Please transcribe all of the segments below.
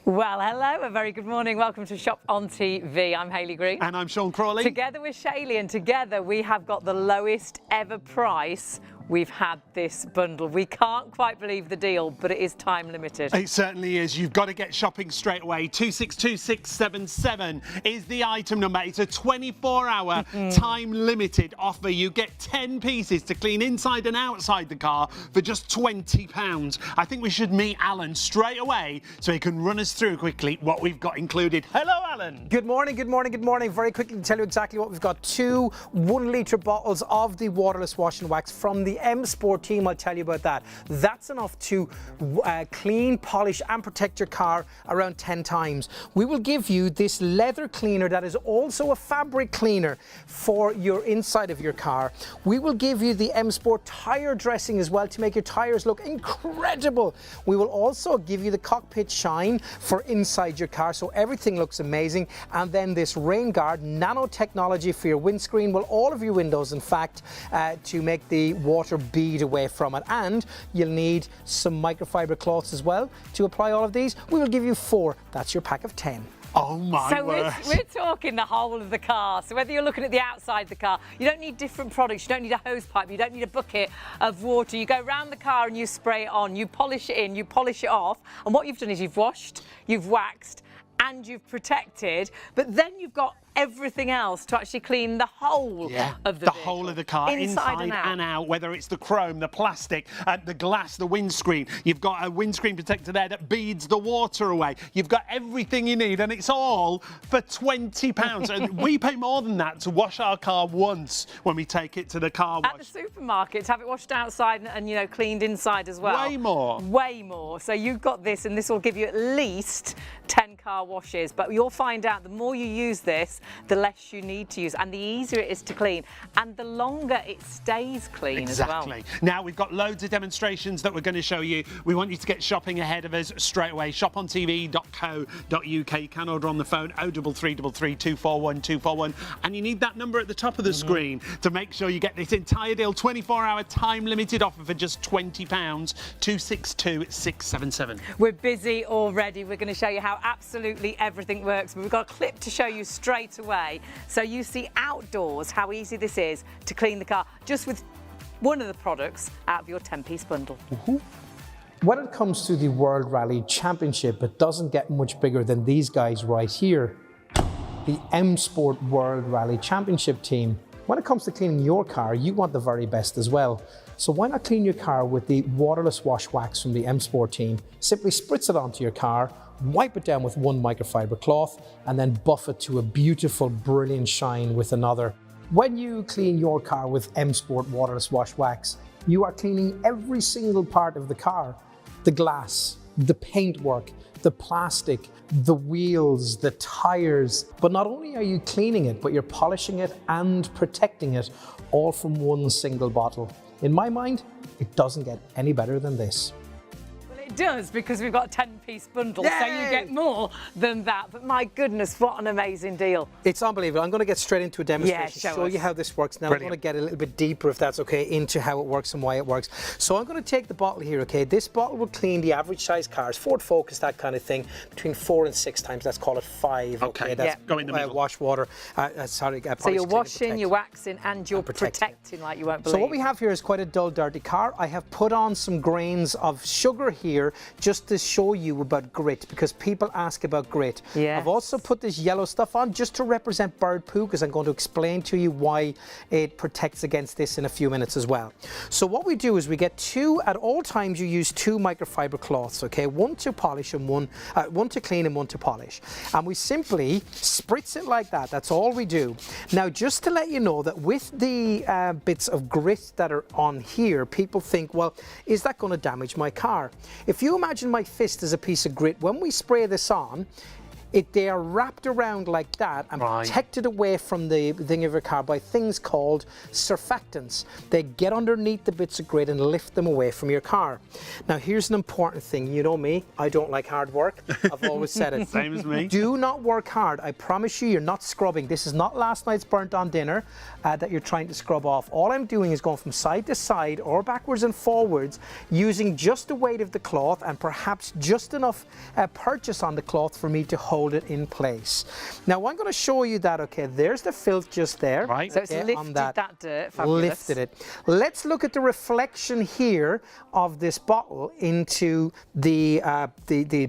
Well, hello, a very good morning. Welcome to Shop on TV. I'm Hayley Green. And I'm Sean Crawley. Together with Shaylee, and together we have got the lowest ever price we've had this bundle. We can't quite believe the deal, but it is time limited. It certainly is. You've got to get shopping straight away. 262677 is the item number. It's a 24-hour time limited offer. You get 10 pieces to clean inside and outside the car for just £20. I think we should meet Alan straight away so he can run us through quickly what we've got included. Hello, Alan. Good morning, good morning, good morning. Very quickly to tell you exactly what we've got. 2 1-litre bottles of the waterless wash and wax from the M Sport team. I'll tell you about that. That's enough to clean, polish and protect your car around 10 times. We will give you this leather cleaner that is also a fabric cleaner for your inside of your car. We will give you the M Sport tyre dressing as well to make your tyres look incredible. We will also give you the cockpit shine for inside your car so everything looks amazing, and then this rain guard nanotechnology for your windscreen, well, all of your windows in fact, to make the water bead away from it. And you'll need some microfiber cloths as well to apply all of these. We will give you 4. That's your pack of 10. Oh my word. So we're talking the whole of the car. So whether you're looking at the outside of the car, you don't need different products. You don't need a hose pipe. You don't need a bucket of water. You go around the car and you spray it on. You polish it in. You polish it off. And what you've done is you've washed, you've waxed, and you've protected. But then you've got everything else to actually clean the whole of the vehicle. Whole of the car, inside and out, whether it's the chrome, the plastic, the glass, the windscreen. You've got a windscreen protector there that beads the water away. You've got everything you need, and it's all for £20. And we pay more than that to wash our car once when we take it to the car wash. At the supermarket, to have it washed outside and you know, cleaned inside as well. Way more. Way more. So you've got this, and this will give you at least 10 car washes. But you'll find out the more you use this, the less you need to use, and the easier it is to clean, and the longer it stays clean as well. Exactly. Now we've got loads of demonstrations that we're going to show you. We want you to get shopping ahead of us straight away. ShopOnTV.co.uk. You can order on the phone 0333 241 241, and you need that number at the top of the screen to make sure you get this entire deal. 24-hour time limited offer for just £20. 262677. We're busy already. We're going to show you how absolutely everything works, but we've got a clip to show you straight away so you see outdoors how easy this is to clean the car just with one of the products out of your 10-piece bundle. When it comes to the World Rally Championship, it doesn't get much bigger than these guys right here, the M Sport World Rally Championship team. When it comes to cleaning your car, you want the very best as well. So why not clean your car with the waterless wash wax from the M Sport team? Simply spritz it onto your car, wipe it down with 1 microfiber cloth, and then buff it to a beautiful, brilliant shine with another. When you clean your car with M Sport waterless wash wax, you are cleaning every single part of the car. The glass, the paintwork, the plastic, the wheels, the tires. But not only are you cleaning it, but you're polishing it and protecting it all from 1 single bottle. In my mind, it doesn't get any better than this. It does, because we've got a 10-piece bundle. Yay! So you get more than that. But my goodness, what an amazing deal. It's unbelievable. I'm going to get straight into a demonstration, show you how this works. Now, I'm going to get a little bit deeper, if that's okay, into how it works and why it works. So I'm going to take the bottle here, okay? This bottle will clean the average size cars, Ford Focus, that kind of thing, between 4 and 6 times. Let's call it 5. Okay, that's go in the middle. Wash water. So you're washing, you're waxing, and you're protecting like you won't believe. So what we have here is quite a dull, dirty car. I have put on some grains of sugar here just to show you about grit, because people ask about grit. Yes. I've also put this yellow stuff on just to represent bird poo, because I'm going to explain to you why it protects against this in a few minutes as well. So what we do is we get 2, at all times you use 2 microfiber cloths, okay? 1 to polish and 1 to clean and 1 to polish. And we simply spritz it like that. That's all we do. Now, just to let you know that with the bits of grit that are on here, people think, well, is that going to damage my car? If you imagine my fist as a piece of grit, when we spray this on, They are wrapped around like that and protected away from the thing of your car by things called surfactants. They get underneath the bits of grit and lift them away from your car. Now here's an important thing. You know me, I don't like hard work. I've always said it. Same as me. Do not work hard. I promise you, you're not scrubbing. This is not last night's burnt on dinner that you're trying to scrub off. All I'm doing is going from side to side or backwards and forwards using just the weight of the cloth and perhaps just enough purchase on the cloth for me to hold it in place. Now I'm going to show you that, okay, there's the filth just there. Right. So it's lifted that dirt, fabulous. Lifted it. Let's look at the reflection here of this bottle into the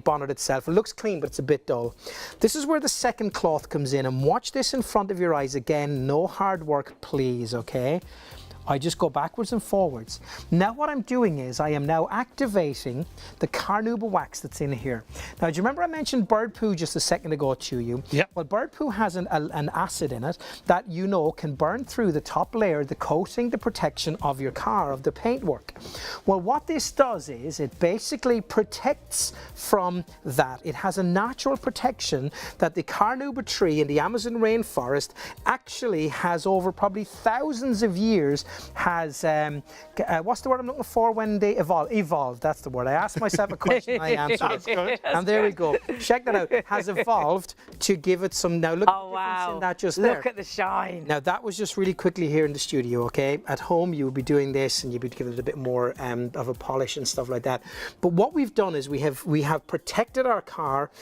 bonnet itself. It looks clean, but it's a bit dull. This is where the second cloth comes in, and watch this in front of your eyes. Again, no hard work, please, okay? I just go backwards and forwards. Now what I'm doing is I am now activating the carnauba wax that's in here. Now do you remember I mentioned bird poo just a second ago to you? Yep. Well, bird poo has an acid in it that you know can burn through the top layer, the coating, the protection of your car, of the paintwork. Well, what this does is it basically protects from that. It has a natural protection that the carnauba tree in the Amazon rainforest actually has over probably thousands of years has, what's the word I'm looking for when they evolved, that's the word. I asked myself a question, I answered it. And there we go. Check that out. Has evolved to give it some, now look at the difference in that just there. Look at the shine. Now that was just really quickly here in the studio, okay? At home you would be doing this and you'd be giving it a bit more of a polish and stuff like that. But what we've done is we have protected our car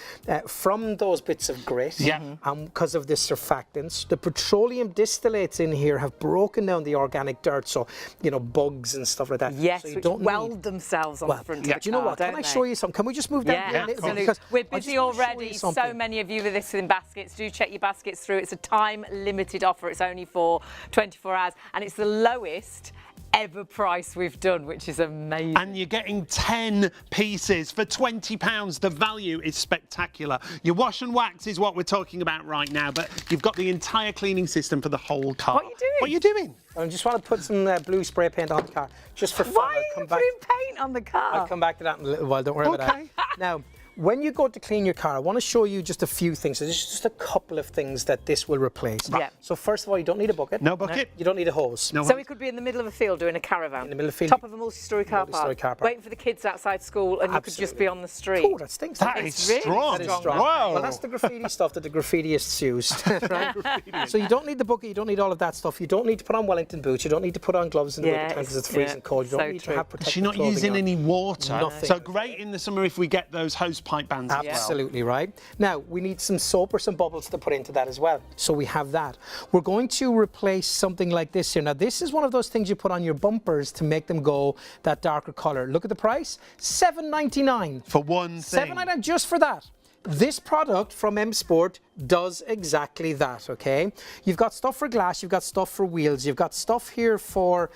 from those bits of grit because of the surfactants. The petroleum distillates in here have broken down the organic dirt, so you know, bugs and stuff like that. Yes, so you which don't weld themselves on the front of the car. Do you know what? Can I show you some? Can we just move down here a little bit? Because we're busy already. So many of you with this in baskets. Do check your baskets through. It's a time-limited offer. It's only for 24 hours, and it's the lowest ever price we've done, which is amazing. And you're getting 10 pieces for £20. The value is spectacular. Your wash and wax is what we're talking about right now, but you've got the entire cleaning system for the whole car. What are you doing? What are you doing? I just want to put some blue spray paint on the car, just for fun. Why are you putting paint on the car? I'll come back to that in a little while, don't worry about that. Now, when you go to clean your car, I want to show you just a few things. So there's just a couple of things that this will replace. Yeah. So first of all, you don't need a bucket. No bucket. You don't need a hose. No So we could be in the middle of a field doing a caravan. In the middle of a field. Top of a multi-storey car park. Waiting for the kids outside school, and you could just be on the street. Oh, that stinks. That is really strong. That is strong. Wow. Well, that's the graffiti stuff that the graffitiists used. Right? So you don't need the bucket, you don't need all of that stuff. You don't need to put on Wellington boots, you don't need to put on gloves in the winter time because it's freezing cold. You don't need to have protective She's not clothing using on. any water. Nothing. So great in the summer if we get those hose pipe bands as well. Absolutely right. Now, we need some soap or some bubbles to put into that as well. So we have that. We're going to replace something like this here. Now, this is one of those things you put on your bumpers to make them go that darker colour. Look at the price, $7.99. For one thing. $7.99 just for that. This product from M Sport does exactly that, okay? You've got stuff for glass, you've got stuff for wheels, you've got stuff here for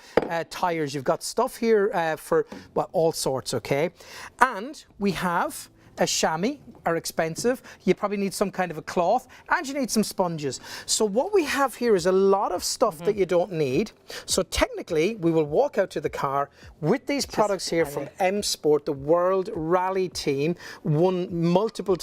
tyres, you've got stuff here for well, all sorts, okay? And we have a chamois are expensive. You probably need some kind of a cloth, and you need some sponges. So what we have here is a lot of stuff that you don't need. So technically, we will walk out to the car with these products here from M Sport, the World Rally team, won multiple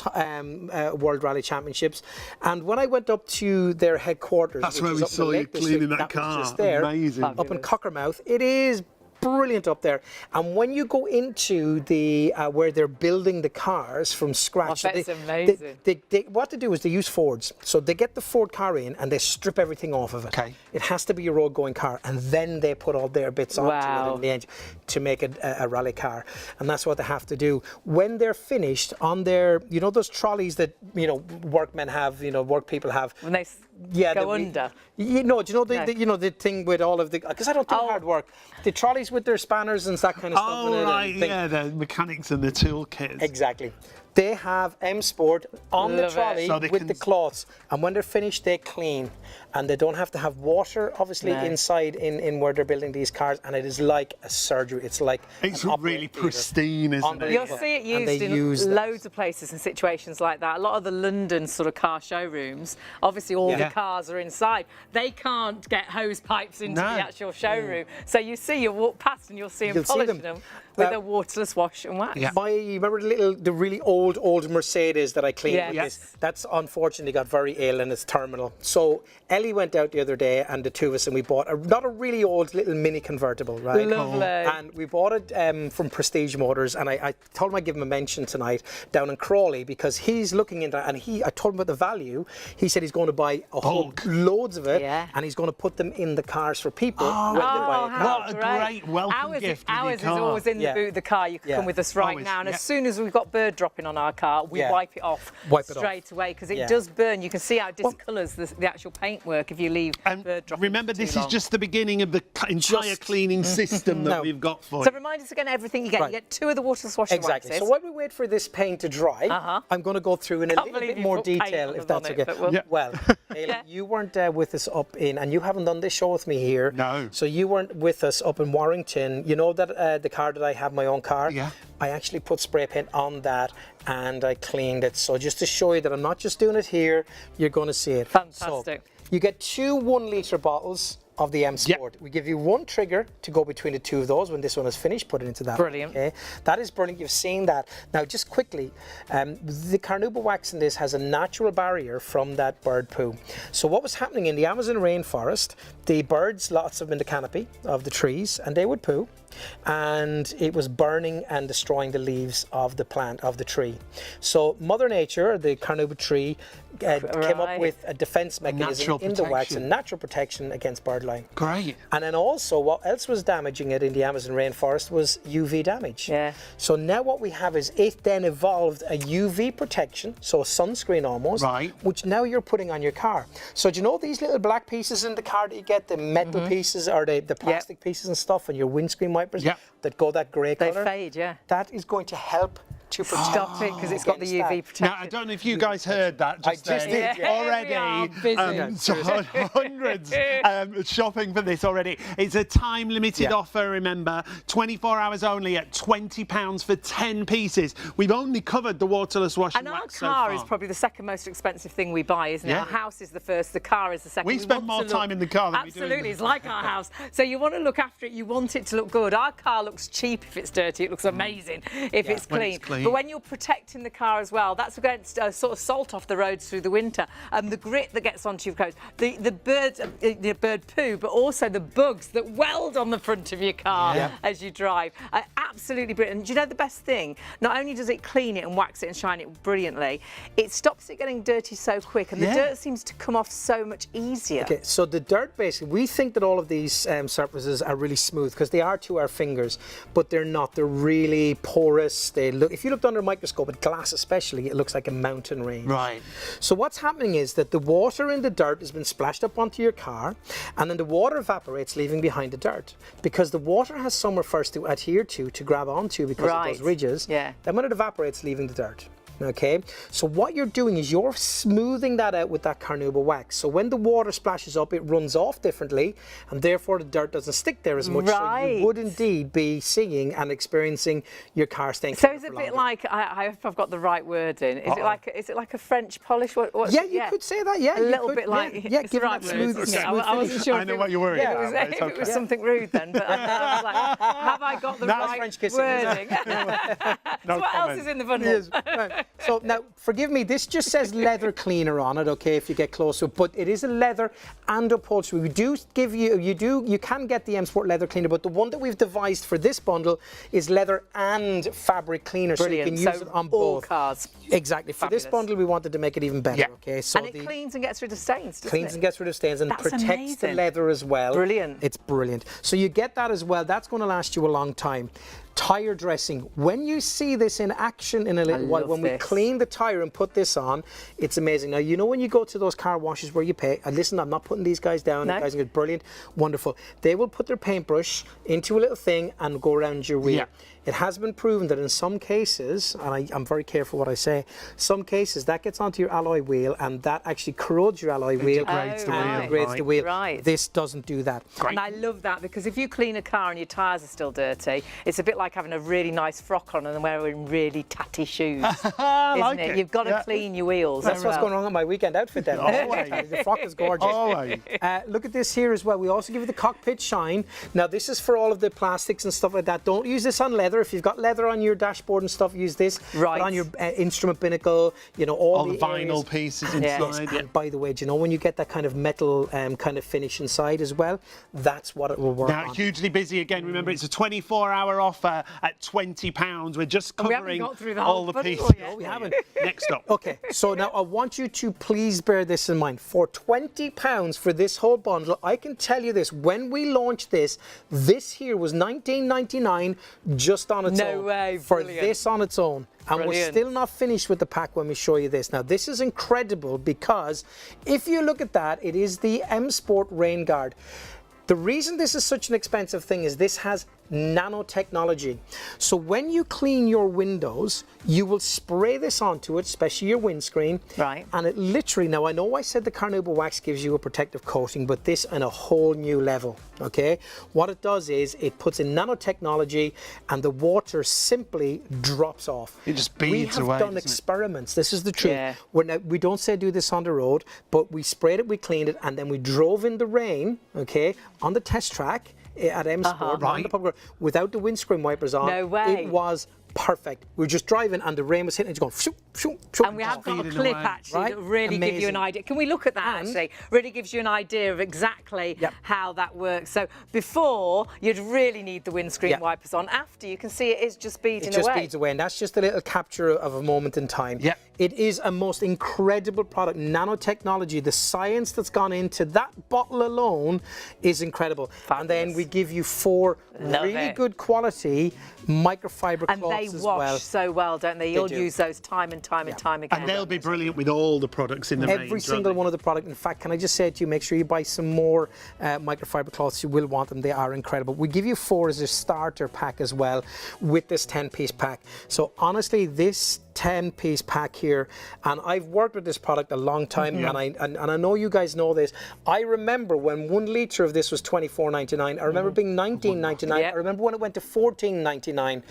World Rally Championships. And when I went up to their headquarters, that's where we saw you cleaning that car. Just there, amazing. Up in Cockermouth. It is brilliant up there. And when you go into the where they're building the cars from scratch, that's amazing. What they do is they use Fords. So they get the Ford car in and they strip everything off of it. Okay. It has to be a road going car, and then they put all their bits onto it in the end to make it a rally car. And that's what they have to do. When they're finished on their, you know, those trolleys that, you know, workmen have, you know, work people have. When they go under. You know, do you know you know the thing with all of the, because I don't do hard work. The trolleys with their spanners and that kind of stuff. Oh, right, yeah, the mechanics and the toolkits. Exactly. They have M Sport on the trolley so with the cloths, and when they're finished, they clean, and they don't have to have water, obviously, inside in where they're building these cars, and it is like a surgery. It's like it's really pristine, isn't it? You'll see it used in loads of places and situations like that. A lot of the London sort of car showrooms, obviously all the cars are inside. They can't get hose pipes into the actual showroom. So you see, you walk past and you'll see them polishing them. with a waterless wash and wax. Yeah. Remember the really old Mercedes that I cleaned with Yes. this? That's unfortunately got very ill and it's terminal. So Ellie went out the other day and the two of us and we bought not a really old little mini convertible, right? Lovely. And we bought it from Prestige Motors, and I told him I'd give him a mention tonight down in Crawley because he's looking into that, and I told him about the value. He said he's going to buy loads of it, and he's going to put them in the cars for people when they buy a car. What a great welcome gift. Ours is always in the boot of the car. You can come with us right now, and as soon as we've got bird dropping on our car, we wipe it off straight away because it does burn. You can see how it discolours the actual paintwork if you leave bird dropping. Remember, this is just the beginning of the entire cleaning system that we've got for you. So remind us again everything you get. You get 2 of the waterless wash Exactly. waxes. So while we wait for this paint to dry, I'm going to go through in a little bit more detail, if that's okay. Well, Hayley, you weren't with us up in, and you haven't done this show with me here. No. So you weren't with us up in Warrington. You know that the car that I have, my own car? Yeah. I actually put spray paint on that and I cleaned it. So just to show you that I'm not just doing it here, you're going to see it. Fantastic. So you get 2 1-litre bottles of the M Sport. We give you 1 trigger to go between the 2 of those. When this one is finished, put it into that. Brilliant. Okay, that is brilliant. You've seen that. Now, just quickly, the carnauba wax in this has a natural barrier from that bird poo. So what was happening in the Amazon rainforest, the birds, lots of them in the canopy of the trees, and they would poo, and it was burning and destroying the leaves of the plant, of the tree. So Mother Nature, the carnauba tree, came up with a defense mechanism in the wax, and natural protection against birdlime. Great. And then also what else was damaging it in the Amazon rainforest was UV damage. Yeah. So now what we have is it then evolved a UV protection, so a sunscreen almost, which now you're putting on your car. So do you know these little black pieces in the car that you get, the metal pieces or the plastic pieces and stuff, and your windscreen wipers that go that grey colour? They fade, That is going to help to protect. Stop it, because it's got the UV protection. Now, I don't know if you guys heard that just then. Already, hundreds shopping for this already. It's a time-limited offer, remember. 24 hours only at £20 for 10 pieces. We've only covered the waterless wash and wax so far. And our car is probably the second most expensive thing we buy, isn't it? Our house is the first, the car is the second. We spend more time in the car than we do. Absolutely, it's like our house. So you want to look after it, you want it to look good. Our car looks cheap if it's dirty, it looks amazing if it's clean. But when you're protecting the car as well, that's against sort of salt off the roads through the winter, and the grit that gets onto your coat, the bird poo, but also the bugs that weld on the front of your car as you drive. Absolutely brilliant. And do you know the best thing? Not only does it clean it and wax it and shine it brilliantly, it stops it getting dirty so quick, and the dirt seems to come off so much easier. Okay, so the dirt, basically, we think that all of these surfaces are really smooth because they are to our fingers, but they're not. They're really porous. They look, if you looked under a microscope at glass especially, it looks like a mountain range. Right. So what's happening is that the water in the dirt has been splashed up onto your car, and then the water evaporates, leaving behind the dirt, because the water has somewhere first to adhere to grab onto because of those ridges. Then when it evaporates, leaving the dirt. Okay, so what you're doing is you're smoothing that out with that carnauba wax. So when the water splashes up, it runs off differently, and therefore the dirt doesn't stick there as much. So you would indeed be seeing and experiencing your car staying. So it's a bit like, I hope I've got the right word in. Is it like a French polish? You could say that. Yeah, a little bit like. Yeah, give that smooth. I wasn't sure. I know what you're worried about. If it was something rude, then. But I was like, have I got the right wording? So what else is in the bundle? So now, forgive me, this just says leather cleaner on it, okay, if you get close to it, but it is a leather and upholstery. We do give you, you can get the M Sport leather cleaner, but the one that we've devised for this bundle is leather and fabric cleaner. Brilliant. So you can use it on all both cars. Exactly. For this bundle, we wanted to make it even better, okay? So and it cleans and gets rid of stains, doesn't it? Cleans and gets rid of stains and protects the leather as well. Brilliant. It's brilliant. So you get that as well. That's going to last you a long time. Tire dressing. When you see this in action in a little while, when we clean the tire and put this on, it's amazing. Now, you know when you go to those car washes where you pay, and listen, I'm not putting these guys down, the guys are brilliant, wonderful. They will put their paintbrush into a little thing and go around your wheel. It has been proven that in some cases, and I'm very careful what I say, some cases that gets onto your alloy wheel and that actually corrodes your alloy wheel and degrades the wheel. This doesn't do that. And I love that, because if you clean a car and your tyres are still dirty, it's a bit like having a really nice frock on and then wearing really tatty shoes, isn't it? You've got to clean your wheels. That's what's going on with my weekend outfit then. The frock is gorgeous. Look at this here as well. We also give you the cockpit shine. Now this is for all of the plastics and stuff like that. Don't use this on leather. leather. If you've got leather on your dashboard and stuff, use this. Right. But on your instrument binnacle, you know, all the vinyl areas. pieces Yes. inside. And by the way, do you know when you get that kind of metal kind of finish inside as well? That's what it will work Now, on. hugely busy again. Remember, it's a 24-hour offer at £20. We're just we haven't covering got through the all whole the bundle pieces. yet. No, we haven't. Next up. Okay, so now I want you to please bear this in mind. For £20 for this whole bundle, I can tell you this, when we launched this, this here was $19.99 just on its own. No way, For brilliant. this on its own. And we're Brilliant. still not finished with the pack when we show you this. Now, this is incredible because if you look at that, it is the M Sport Rain Guard. The reason this is such an expensive thing is this has nanotechnology. So when you clean your windows, you will spray this onto it, especially your windscreen. Right. And it literally, now I know I said the carnauba wax gives you a protective coating, but this on a whole new level, okay? What it does is it puts in nanotechnology and the water simply drops off. It just beads away, We have done doesn't it? experiments, this is the truth. Yeah. We don't say do this on the road, but we sprayed it, we cleaned it, and then we drove in the rain, okay, on the test track at M Sport, on the public road, without the windscreen wipers on. No way. It was perfect. We were just driving and the rain was hitting, it's going shoop, shoop, shoop. And we have got a Feeding clip away. actually Right? that really give you an Amazing. idea. Can we look at that And- actually? Really gives you an idea of exactly Yep. how that works. So before, you'd really need the windscreen Yep. wipers on. After, you can see it is just beading It just away. beads away, and that's just a little capture of a moment in time. Yep. It is a most incredible product. Nanotechnology, the science that's gone into that bottle alone is incredible. And then Fabulous. we give you 4 Love really it. good quality microfiber And cloths they as wash well. so well, don't they? You'll do. use those time and time and time again. And they'll be brilliant with all the products in the range. Every single one of the product. In fact, can I just say to you, make sure you buy some more microfiber cloths. You will want them. They are incredible. We give you 4 as a starter pack as well with this 10-piece pack. So honestly, this 10-piece pack here, and I've worked with this product a long time, and I know you guys know this. I remember when 1 litre of this was $24.99. I remember being $19.99. Yep. I remember when it went to $14.99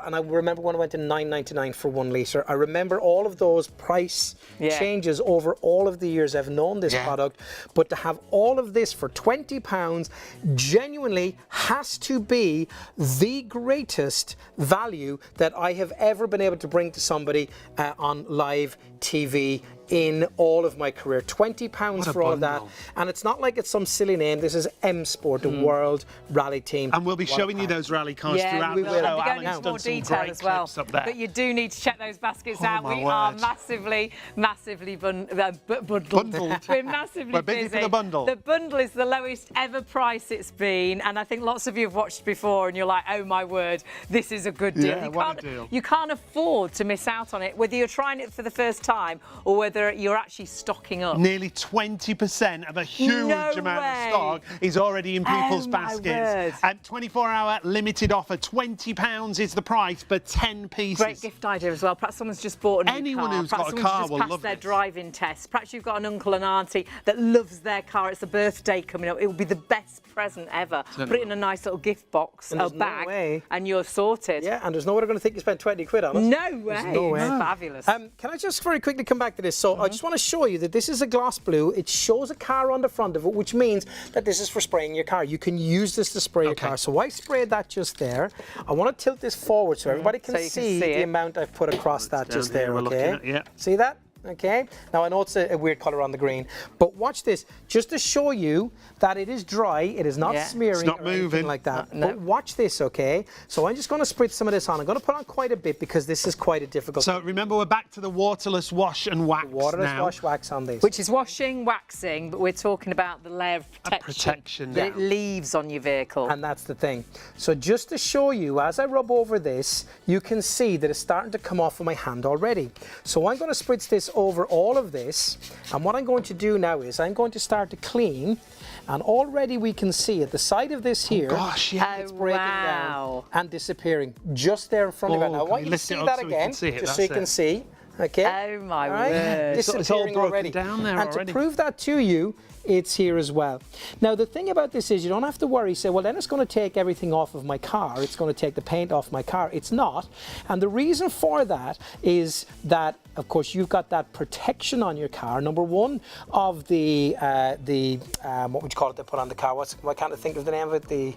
and I remember when it went to $9.99 for 1 litre. I remember all of those price changes over all of the years I've known this product. But to have all of this for £20 genuinely has to be the greatest value that I have ever been able to bring to somebody on live TV in all of my career. £20 for all of that. bundle. And it's not like it's some silly name. This is M Sport, the World Rally Team. And we'll be showing you those rally cars throughout we the will. show. We'll be going Alan's into done more some detail great as well. clips up there. But you do need to check those baskets Oh, out. my We are word. massively bundled. Bundled. We're massively We're busy for the bundle. The bundle is the lowest ever price it's been, and I think lots of you have watched before, and you're like, oh my word, this is a good deal. Yeah, what a deal. You can't afford to miss out on it, whether you're trying it for the first time or whether you're actually stocking up. Nearly 20% of a huge No amount way. of stock is already in people's Oh, my baskets. word. And 24-hour limited offer, £20 is the price for 10 pieces. Great gift idea as well. Perhaps someone's just bought a new Anyone car. who's Perhaps got a someone's car just will passed love their this. driving test. Perhaps you've got an uncle and auntie that loves their car. It's a birthday coming up. It will be the best present ever. Put it in a nice little gift box, And a there's no bag, way. and you're sorted. Yeah, and there's no way they're going to think you spent 20 quid on it. No way. no way. Fabulous. Can I just very quickly come back to this? So I just want to show you that this is a gloss blue. It shows a car on the front of it, which means that this is for spraying your car. You can use this to spray your car. So I sprayed that just there. I want to tilt this forward so everybody can So you can see see the it. amount I've put across that down just here there, we're looking okay? at, yeah. See that? Okay, now I know it's a weird colour on the green, but watch this, just to show you that it is dry, it is not Yeah. smearing It's not or anything moving. like that. No. But watch this, okay? So I'm just going to spritz some of this on. I'm going to put on quite a bit because this is quite a difficult So remember, we're back to the waterless wash and wax waterless now. wash wax on this. Which is washing, waxing, but we're talking about the layer of protection, that it leaves on your vehicle. And that's the thing. So just to show you, as I rub over this, you can see that it's starting to come off of my hand already. So I'm going to spritz this over all of this. And what I'm going to do now is I'm going to start to clean. And already we can see at the side of this here, Gosh, yeah. it's breaking wow. down and disappearing just there in front of it. Now I can want we you to lift see it up that so we can again, see it? just so you That's can it. see. Okay. Oh my All right? word. It's all Disappearing broken already. down there and already. to prove that to you, it's here as well. Now the thing about this is you don't have to worry, say, well then it's going to take everything off of my car, it's going to take the paint off my car. It's not. And the reason for that is that, of course, you've got that protection on your car. Number one of the what would you call it they put on the car? Why can't I think of the name of it?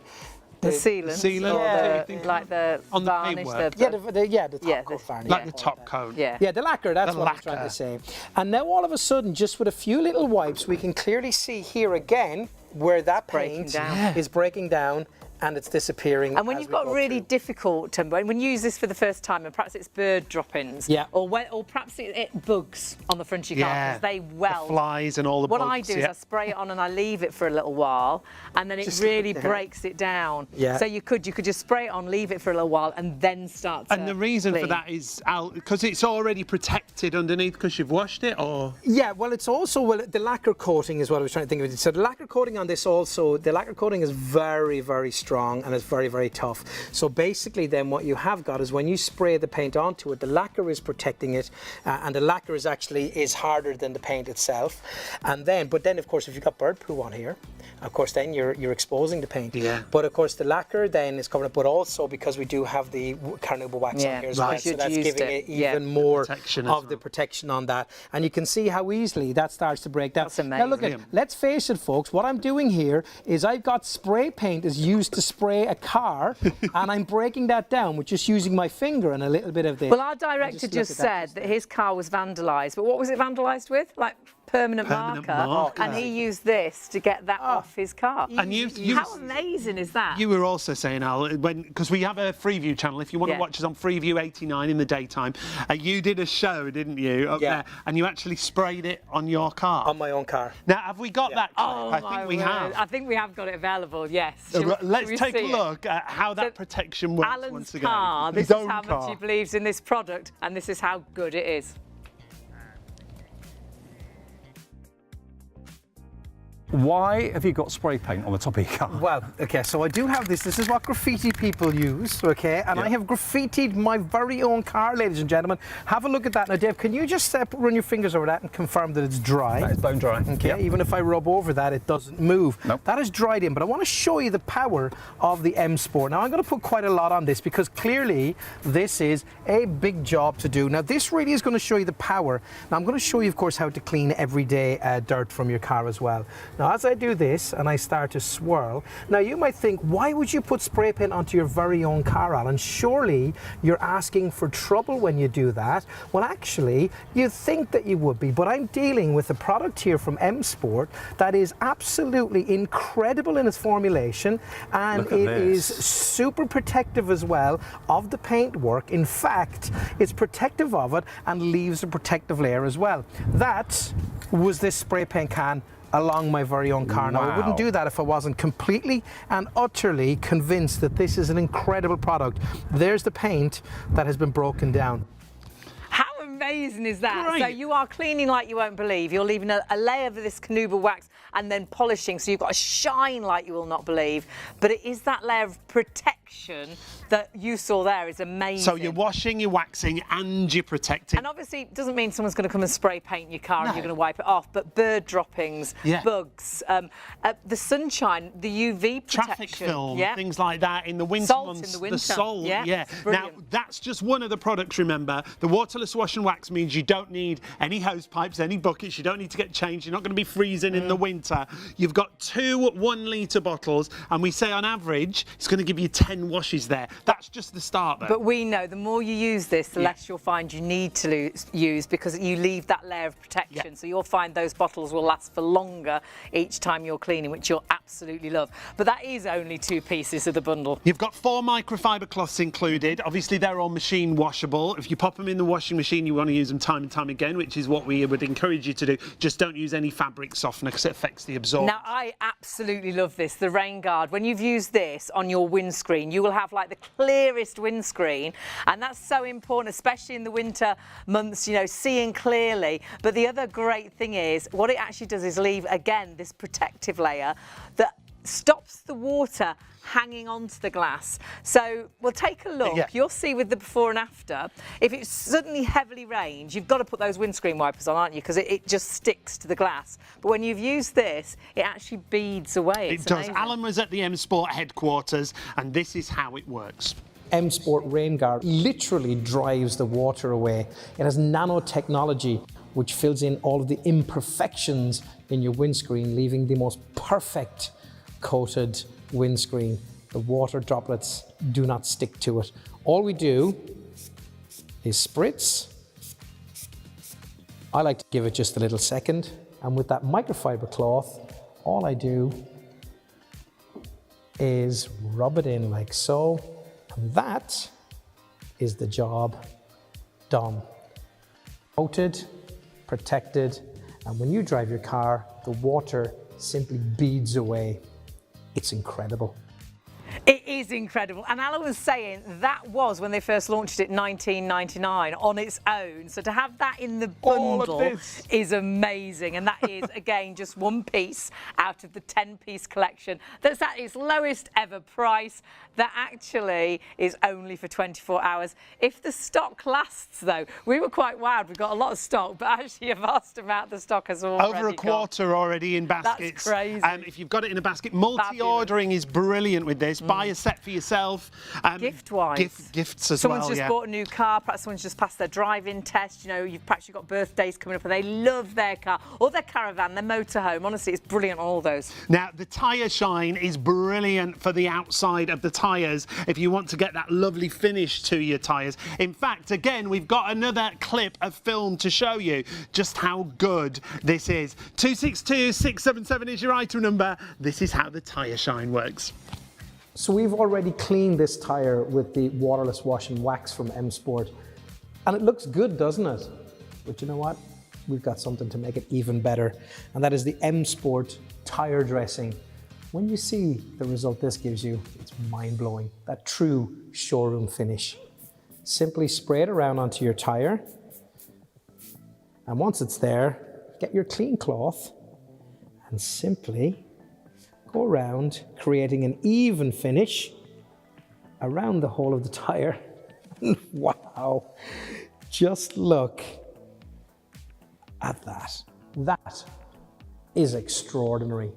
The sealant, sealant, or yeah. like the On the varnish, paintwork. The top coat varnish. Like the top coat. Yeah. Yeah, the lacquer, that's The what I'm lacquer. trying to say. And now all of a sudden, just with a few little wipes, we can clearly see here again where that breaking paint down. is breaking down and it's disappearing. And when as you've we got go really through. difficult, when you use this for the first time, and perhaps it's bird droppings, Yeah. or perhaps it bugs on the front of your car because they weld. The flies and all the What bugs. I do is I spray it on and I leave it for a little while, and then it Just really like that. breaks it down. Yeah. So you could just spray it on, leave it for a little while, and then start to And the reason for clean. that is because it's already protected underneath because you've washed it, or Yeah, well, it's also, the lacquer coating is what I was trying to think of. So the lacquer coating on this also, the lacquer coating is very, very strong and it's very, very tough. So basically then what you have got is when you spray the paint onto it, the lacquer is protecting it, and the lacquer is harder than the paint itself. And then, but then of course, if you've got bird poo on here, of course then you're exposing the paint. Yeah. But of course the lacquer then is covering it, but also because we do have the carnauba wax on here as well, Right. so that's Used giving it. it even more protection as of well. the protection on that. And you can see how easily that starts to break down. That's Now look, amazing. let's face it, folks, what I'm doing here is I've got spray paint is used to spray a car, and I'm breaking that down with just using my finger and a little bit of this. Well, our director look just at that said that his car was vandalised, but what was it vandalised with? Like permanent Permanent marker. marker. And he used this to get that off his car. And How amazing is that? you were also saying, Al, because we have a Freeview channel. If you want to Yeah. watch us on Freeview 89 in the daytime, you did a show, didn't you, up Yeah. there, and you actually sprayed it on your car. on my own car. Now, have we got that clip? Oh, I my think we word. have. I think we have got it available, yes. Let's Shall we take a see it? look at how that protection works Alan's once again. car, His this is own how car. much he believes in this product, and this is how good it is. Why have you got spray paint on the top of your car? Well, okay, so I do have this. This is what graffiti people use, okay? And I have graffitied my very own car, ladies and gentlemen. Have a look at that. Now, Dave, can you just run your fingers over that and confirm that it's dry? That is bone dry. Okay, Yep. even if I rub over that, it doesn't move. Nope. That is dried in, but I want to show you the power of the M Sport. Now, I'm going to put quite a lot on this because clearly this is a big job to do. Now, this really is going to show you the power. Now, I'm going to show you, of course, how to clean everyday dirt from your car as well. Now, as I do this and I start to swirl, now you might think, why would you put spray paint onto your very own car, Alan? Surely you're asking for trouble when you do that. Well, actually, you'd think that you would be, but I'm dealing with a product here from M Sport that is absolutely incredible in its formulation, and Look at it is this. super protective as well of the paintwork. In fact, it's protective of it and leaves a protective layer as well. That was this spray paint can along my very own car. Now, I wouldn't Wow. do that if I wasn't completely and utterly convinced that this is an incredible product. There's the paint that has been broken down. How amazing is that? Great. So you are cleaning like you won't believe. You're leaving a layer of this carnauba wax and then polishing, so you've got a shine like you will not believe. But it is that layer of protection that you saw there is amazing. So you're washing, you're waxing, and you're protecting. And obviously, it doesn't mean someone's going to come and spray paint your car and No. you're going to wipe it off. But bird droppings, Yeah. bugs, the sunshine, the UV protection. Traffic film, yeah. things like that in the winter Salt months. in the winter. salt, Yeah, yeah. it's Now, brilliant. that's just one of the products, remember. The waterless wash and wax means you don't need any hose pipes, any buckets, you don't need to get changed, you're not going to be freezing in the winter. You've got 2 1-litre bottles, and we say on average, it's going to give you 10 washes there. That's just the start, though. But we know the more you use this, the less you'll find you need to use, because you leave that layer of protection. Yeah. So you'll find those bottles will last for longer each time you're cleaning, which you'll absolutely love. But that is only 2 pieces of the bundle. You've got 4 microfiber cloths included. Obviously, they're all machine washable. If you pop them in the washing machine, you want to use them time and time again, which is what we would encourage you to do. Just don't use any fabric softener because it affects the absorption. Now, I absolutely love this, the Rain Guard. When you've used this on your windscreen, you will have like the clearest windscreen, and that's so important, especially in the winter months, you know, seeing clearly. But the other great thing is, what it actually does is leave, again, this protective layer that stops the water hanging onto the glass. So we'll take a look. Yeah. You'll see with the before and after, if it suddenly heavily rains, you've got to put those windscreen wipers on, aren't you? Because it just sticks to the glass. But when you've used this, it actually beads away. It It's does. amazing. Alan was at the M Sport headquarters, and this is how it works. M Sport Rain Guard literally drives the water away. It has nanotechnology which fills in all of the imperfections in your windscreen, leaving the most perfect coated windscreen the water droplets do not stick to it. All we do is spritz. I like to give it just a little second, and with that microfiber cloth, all I do is rub it in like so, and that is the job done. Coated, protected, and when you drive your car, the water simply beads away. It's incredible. It is incredible. And Alan was saying that was when they first launched it in 1999 on its own. So to have that in the bundle is amazing. And that is, again, just one piece out of the 10-piece collection that's at its lowest ever price. That actually is only for 24 hours. If the stock lasts, though, we were quite wild. We got a lot of stock, but actually a vast amount of the stock has already over a quarter already in baskets. That's crazy. If you've got it in a basket, multi-ordering is brilliant with this. Buy a set for yourself. Gift-wise. Gifts as Someone's well, just bought a new car, perhaps someone's just passed their driving test, you know, you've perhaps got birthdays coming up and they love their car or their caravan, their motorhome. Honestly, it's brilliant on all those. Now, the tyre shine is brilliant for the outside of the tyres if you want to get that lovely finish to your tyres. In fact, again, we've got another clip of film to show you just how good this is. 262677 is your item number. This is how the tyre shine works. So we've already cleaned this tyre with the waterless wash and wax from M Sport, and it looks good, doesn't it? But you know what? We've got something to make it even better, and that is the M Sport tyre dressing. When you see the result this gives you, it's mind-blowing. That true showroom finish. Simply spray it around onto your tyre, and once it's there, get your clean cloth and simply go around, creating an even finish around the whole of the tyre. Wow, just look at that. That is extraordinary.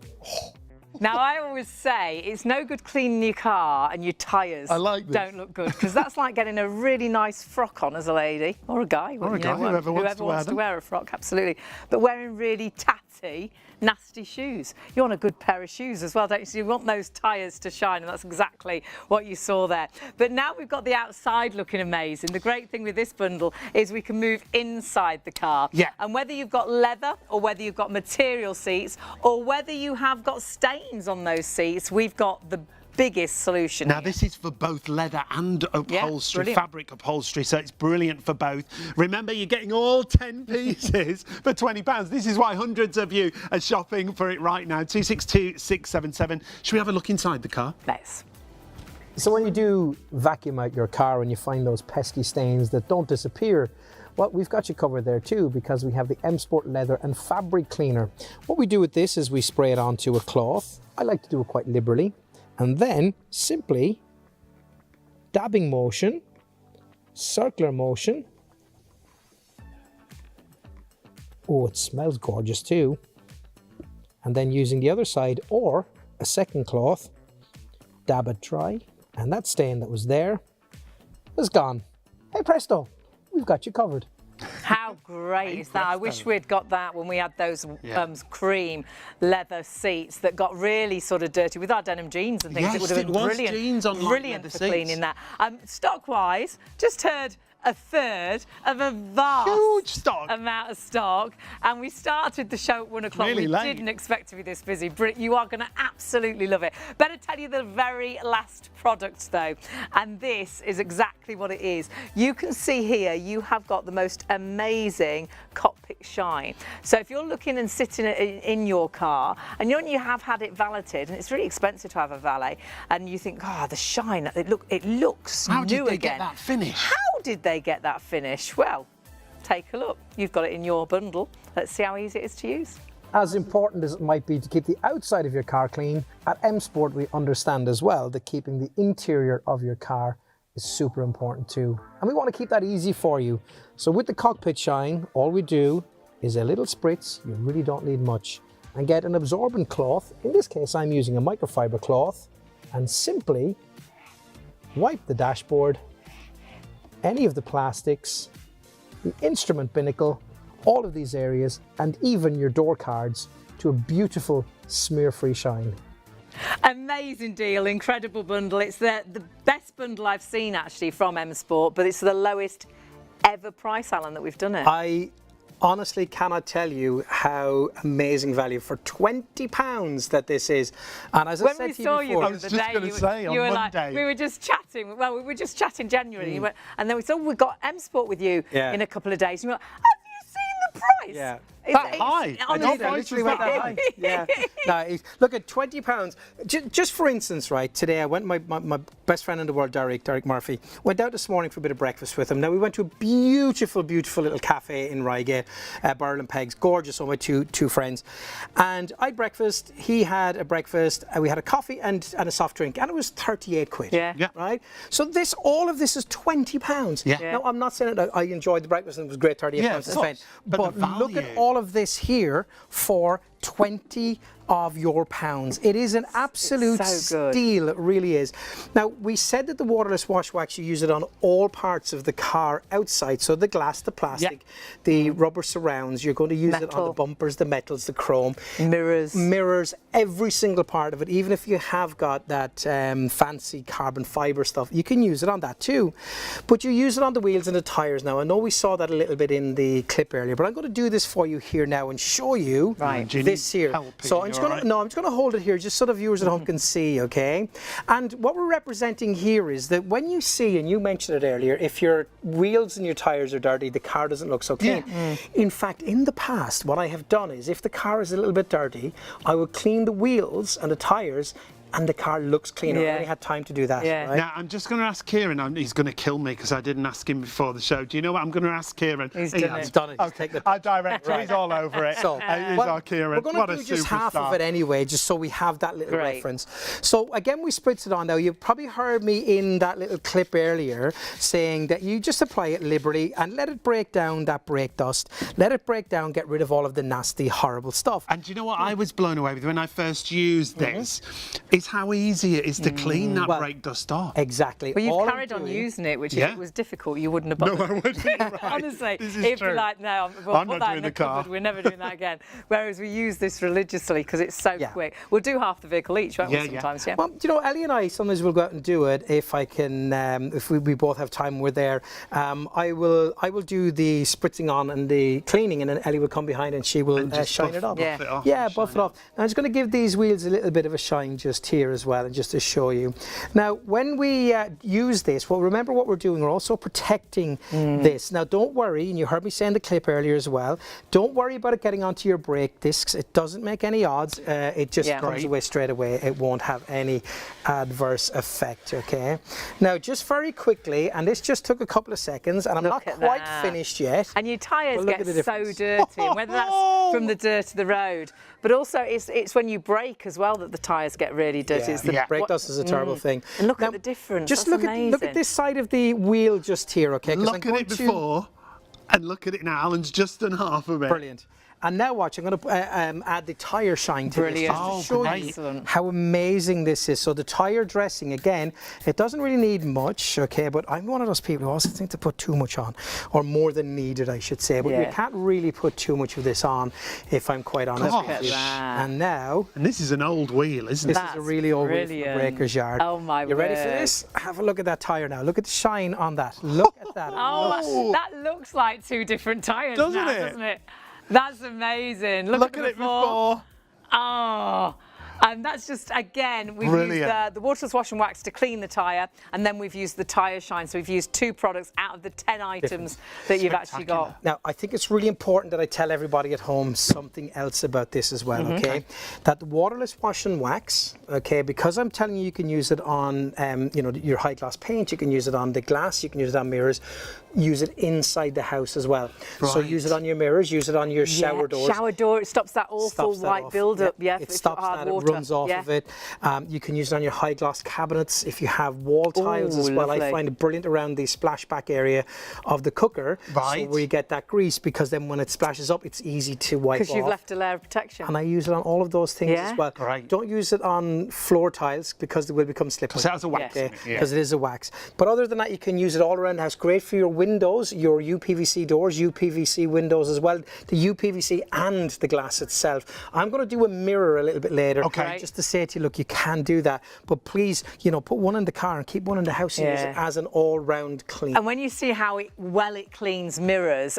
Now, I always say it's no good cleaning your car and your tyres don't look good, because that's like getting a really nice frock on as a lady or a guy. Or a guy, whoever wants to wear a frock, absolutely. But wearing really tatty, nasty shoes. You want a good pair of shoes as well, don't you? So you want those tyres to shine, and that's exactly what you saw there. But now we've got the outside looking amazing. The great thing with this bundle is we can move inside the car. Yeah. And whether you've got leather or whether you've got material seats or whether you have got stains on those seats, we've got the biggest solution. Now, this is for both leather and upholstery, fabric upholstery, so it's brilliant for both. Remember, you're getting all 10 pieces for £20. This is why hundreds of you are shopping for it right now. 262677. Should we have a look inside the car? Let's. So when you do vacuum out your car and you find those pesky stains that don't disappear, well, we've got you covered there too, because we have the M Sport leather and fabric cleaner. What we do with this is we spray it onto a cloth. I like to do it quite liberally. And then simply dabbing motion, circular motion. Oh, it smells gorgeous too. And then using the other side or a second cloth, dab it dry. And that stain that was there is gone. Hey presto, we've got you covered. How great is that? I wish we'd got that when we had those cream leather seats that got really sort of dirty with our denim jeans and things. Yes, it would have been brilliant. Jeans on Brilliant for cleaning that. Stock-wise, just heard a third of a vast amount of stock, and we started the show at 1 o'clock. Really we late. didn't expect to be this busy. You are going to absolutely love it. Better tell you the very last product though, and this is exactly what it is. You can see here you have got the most amazing cockpit shine. So if you're looking and sitting in your car and you have had it valeted, and it's really expensive to have a valet, and you think, oh, the shine, it looks How new did they again. get that finish? How did they get that finish? Well, take a look. You've got it in your bundle. Let's see how easy it is to use. As important as it might be to keep the outside of your car clean, at M Sport we understand as well that keeping the interior of your car is super important too. And we want to keep that easy for you. So with the cockpit shine, all we do is a little spritz, you really don't need much, and get an absorbent cloth. In this case, I'm using a microfiber cloth, and simply wipe the dashboard, any of the plastics, the instrument binnacle, all of these areas, and even your door cards to a beautiful smear-free shine. Amazing deal, incredible bundle. It's the best bundle I've seen actually from M Sport, but it's the lowest ever price, Alan, that we've done it. I honestly cannot tell you how amazing value for £20 that this is. And as I When said we to saw you you before, I was just gonna say, on you were Monday. like, we were just chatting. Well, we were just chatting genuinely, and then we said, we've got M Sport with you Yeah. in a couple of days. And you were like, have you seen the price? Yeah. That high? Honestly, I literally went that high. Yeah. No, look at £20. Just for instance, right, today I went, my best friend in the world, Derek Murphy, went out this morning for a bit of breakfast with him. Now, we went to a beautiful, beautiful little cafe in Reigate, Burl and Peg's, gorgeous, on my two friends. And I had breakfast, he had a breakfast, we had a coffee and a soft drink, and it was 38 quid. Yeah. Yeah. Right? So all of this is £20. Yeah. Yeah. Now, I'm not saying that I enjoyed the breakfast and it was great, 38 Yeah, pounds to of course. spend. But the look at value. all of this here for 20 of your pounds. It is an absolute so good. steal, it really is. Now, we said that the waterless wash wax, you use it on all parts of the car outside, so the glass, the plastic, the rubber surrounds, you're going to use it on the Metal. bumpers, the metals, the chrome. Mirrors. Every single part of it, even if you have got that fancy carbon fibre stuff, you can use it on that too. But you use it on the wheels and the tyres now. I know we saw that a little bit in the clip earlier, but I'm going to do this for you here now and show you Right. Do you this need here. help So here? I'm just You going all to, right? no, I'm just going to hold it here just so the viewers at home can see, okay? And what we're representing here is that when you see, and you mentioned it earlier, if your wheels and your tyres are dirty, the car doesn't look so clean. In fact, in the past, what I have done is if the car is a little bit dirty, I would clean the wheels and the tyres and the car looks cleaner. I Yeah. only had time to do that, Yeah. right? Now, I'm just going to ask Kieran, he's going to kill me because I didn't ask him before the show. Do you know what I'm going to ask Kieran? He's He done has. He's done it. He's Okay, taken the our director, he's all over it. So, He's well, our Kieran. we're going What to a do just half of superstar. it anyway, just so we have that little Great. reference. So again, we spritz it on now. You probably heard me in that little clip earlier saying that you just apply it liberally and let it break down that brake dust. Let it break down, get rid of all of the nasty, horrible stuff. And do you know what I was blown away with when I first used this? Is how easy it is to clean that Well, brake dust off. Exactly. But you've All I'm carried on doing- using it, which Yeah. if it was difficult, you wouldn't have bothered. No, I wouldn't. You're right. Honestly, This is it'd true. be like, no, we'll I'm put not that doing in the the car. cupboard. We're never doing that again. Whereas we use this religiously because it's so Yeah. quick. We'll do half the vehicle each, won't Yeah, we, yeah. sometimes? Yeah. Well, you know, Ellie and I sometimes will go out and do it if I can, if we both have time, we're there. I will do the spritzing on and the cleaning, and then Ellie will come behind and she will And just shine buff- it up. Yeah. buff it off Yeah, and buff shine it off. Now, I'm just going to give these wheels a little bit of a shine just here as well, and just to show you. Now, when we use this, well, remember what we're doing. We're also protecting this. Now, don't worry, and you heard me say in the clip earlier as well, don't worry about it getting onto your brake discs. It doesn't make any odds. It just Yeah. comes Great. away straight away. It won't have any adverse effect, okay? Now, just very quickly, and this just took a couple of seconds, and I'm Look not at quite that. finished yet. And your tyres Well, look get at the so difference. dirty, and whether that's from the dirt of the road, but also it's when you brake as well that the tyres get really dirty. It's the, Yeah. Brake dust is a terrible thing. And look Now, at the difference. Just That's look amazing. at this side of the wheel just here, okay? 'Cause I'm Look at going it to- before and look at it now. Alan's just done half of it. Brilliant. And now watch, I'm going to add the tyre shine to Brilliant. this Oh, just to show great. you Excellent. how amazing this is. So the tyre dressing, again, it doesn't really need much, okay, but I'm one of those people who also think to put too much on, or more than needed, I should say. But you Yeah. can't really put too much of this on, if I'm quite honest Look with at you. that. And now, And this is an old wheel, isn't this it? is a That's really old wheel from the brilliant. breaker's yard. Oh, my You ready for word. this? Have a look at that tyre now. Look at the shine on that. Look at that. Oh, that looks like two different tyres Doesn't now, it? doesn't it? That's amazing. Look at at it before. Oh, and that's just, again, we've used Brilliant. the waterless wash and wax to clean the tyre, and then we've used the tyre shine. So we've used two products out of the 10 items that you've actually got. Now, I think it's really important that I tell everybody at home something else about this as well, Mm-hmm. okay? That the waterless wash and wax, okay, because I'm telling you, you can use it on, you know, your high gloss paint, you can use it on the glass, you can use it on mirrors, use it inside the house as well. So Right. use it on your mirrors, use it on your shower doors. Shower door, it stops that awful Stops that white off. build-up. Yeah, it for stops hard that. water. It runs off Yeah. of it. You can use it on your high gloss cabinets if you have wall tiles as Ooh, well. I lovely. find it brilliant around the splashback area of the cooker, Right. so where you get that grease, because then when it splashes up, it's easy to wipe off. Because you've left a layer of protection. And I use it on all of those things Yeah? as well. Great. Don't use it on floor tiles because they will become slippery. Because it has a wax in it, yeah. Because it is a wax. But other than that, you can use it all around the house. Great for your windows, your UPVC doors, UPVC windows as well, the UPVC and the glass itself. I'm going to do a mirror a little bit later. Okay. great. Just to say to you, look, you can do that, but please, you know, put one in the car and keep one in the house and use it as an all-round clean. And when you see how well it cleans mirrors,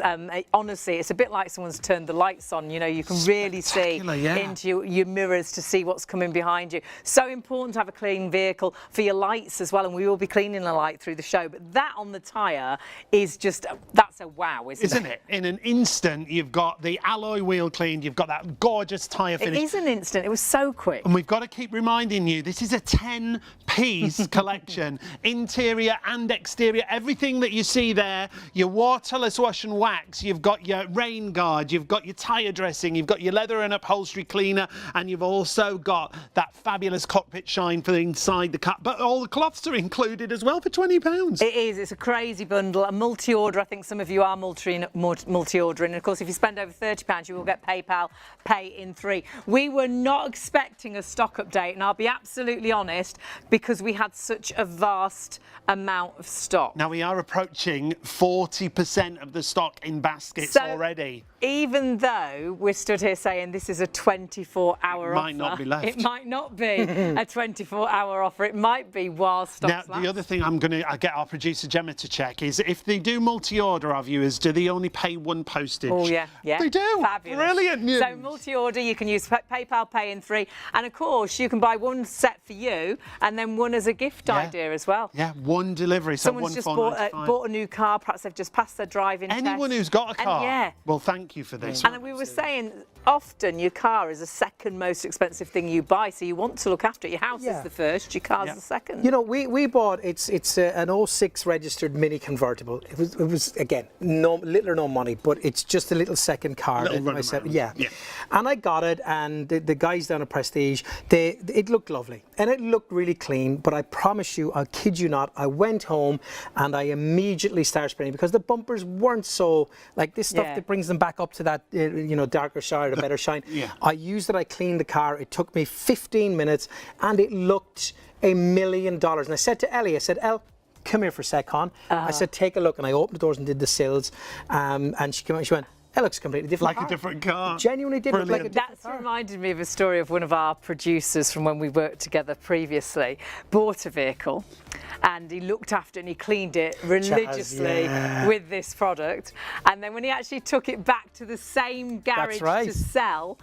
honestly, it's a bit like someone's turned the lights on. You know, you can really see into your mirrors to see what's coming behind you. So important to have a clean vehicle for your lights as well, and we will be cleaning the light through the show. But that on the tyre is just, that's a wow, isn't it? In an instant, you've got the alloy wheel cleaned, you've got that gorgeous tyre finish. It is an instant. It was so quick. And we've got to keep reminding you, this is a 10-piece collection. Interior and exterior, everything that you see there, your waterless wash and wax, you've got your rain guard, you've got your tyre dressing, you've got your leather and upholstery cleaner, and you've also got that fabulous cockpit shine for inside the car. But all the cloths are included as well for £20. It is. It's a crazy bundle. A multi-order. I think some of you are multi-ordering. And of course, if you spend over £30, you will get PayPal Pay in 3. We were not expecting a stock update, and I'll be absolutely honest, because we had such a vast amount of stock. Now we are approaching 40% of the stock in baskets already. Even though we're stood here saying this is a 24-hour offer, it might not be left. It might not be a 24-hour offer. It might be while stocks last. Now, the other thing I'm going to get our producer Gemma to check is if they do multi-order, our viewers, do they only pay one postage? Oh, yeah. They do. Fabulous. Brilliant news. So multi-order, you can use PayPal Pay in 3. And of course, you can buy one set for you and then one as a gift idea as well. Yeah, one delivery. Someone's just bought a new car, perhaps they've just passed their driving test. Anyone who's got a car, well, thank you for this. And we were saying, often your car is the second most expensive thing you buy, so you want to look after it. Your house is the first, your car's the second. You know, we bought, it's an 06 registered Mini convertible. It was again, little or no money, but it's just a little second car. And I got it, and the guys down at Prestige, it looked lovely, and it looked really clean, but I promise you, I kid you not, I went home and I immediately started spraying because the bumpers weren't so, like this stuff that brings them back up to that, you know, darker shine or better shine. I used it, I cleaned the car, it took me 15 minutes and it looked $1 million. And I said to Ellie, I said, Elle, come here for a sec, hon. I said, take a look. And I opened the doors and did the sills. And she came out and she went, it looks completely different. Like a different car. Genuinely did look like a different car. That's reminded me of a story of one of our producers from when we worked together previously. Bought a vehicle and he looked after it and he cleaned it religiously with this product. And then when he actually took it back to the same garage to sell,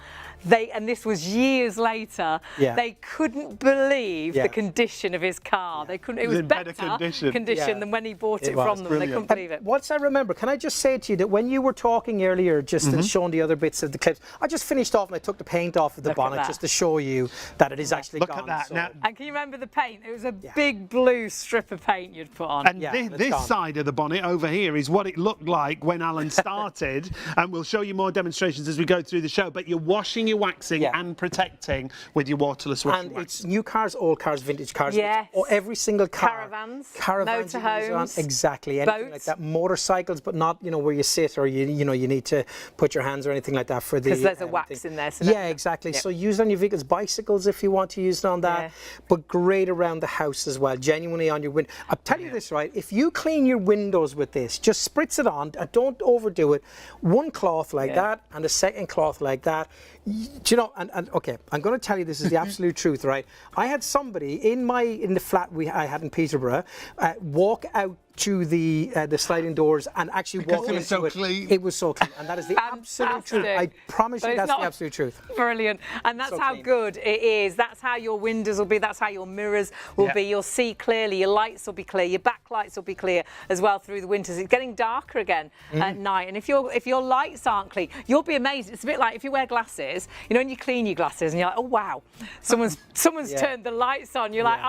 and this was years later, they couldn't believe the condition of his car. They couldn't. It was better condition than when he bought it from them. They couldn't believe it. Once I remember, can I just say to you that when you were talking earlier, just showing the other bits of the clips, I just finished off and I took the paint off of the bonnet just to show you that it is actually gone. Look at that. So. Now, and can you remember the paint? It was a big blue strip of paint you'd put on. And this side of the bonnet over here is what it looked like when Alan started, and we'll show you more demonstrations as we go through the show. But you're washing, you're waxing and protecting with your waterless wash and wax. It's new cars, old cars, vintage cars. Yes. Every single car. Caravans, motorhomes, exactly. Anything boats. like that. Motorcycles, but not, you know, where you sit or you know, you need to put your hands or anything like that for the. Because there's a wax in there. So exactly. So use it on your vehicles, bicycles if you want to use it on that. But great around the house as well. Genuinely on your window. I'll tell you this, right? If you clean your windows with this, just spritz it on. Don't overdo it. One cloth like that and a second cloth like that. Do you know? And okay, I'm going to tell you this is the absolute truth, right? I had somebody in the flat I had in Peterborough walk out to the sliding doors and actually walk into it. So clean. It was so clean, and that is the absolute truth. I promise you, that's the absolute truth. Brilliant, and that's how good it is. That's how your windows will be. That's how your mirrors will be. You'll see clearly. Your lights will be clear. Your backlights will be clear as well through the winters. It's getting darker again at night, and if your lights aren't clean, you'll be amazed. It's a bit like if you wear glasses. You know, when you clean your glasses and you're like, oh wow, someone's turned the lights on. You're like,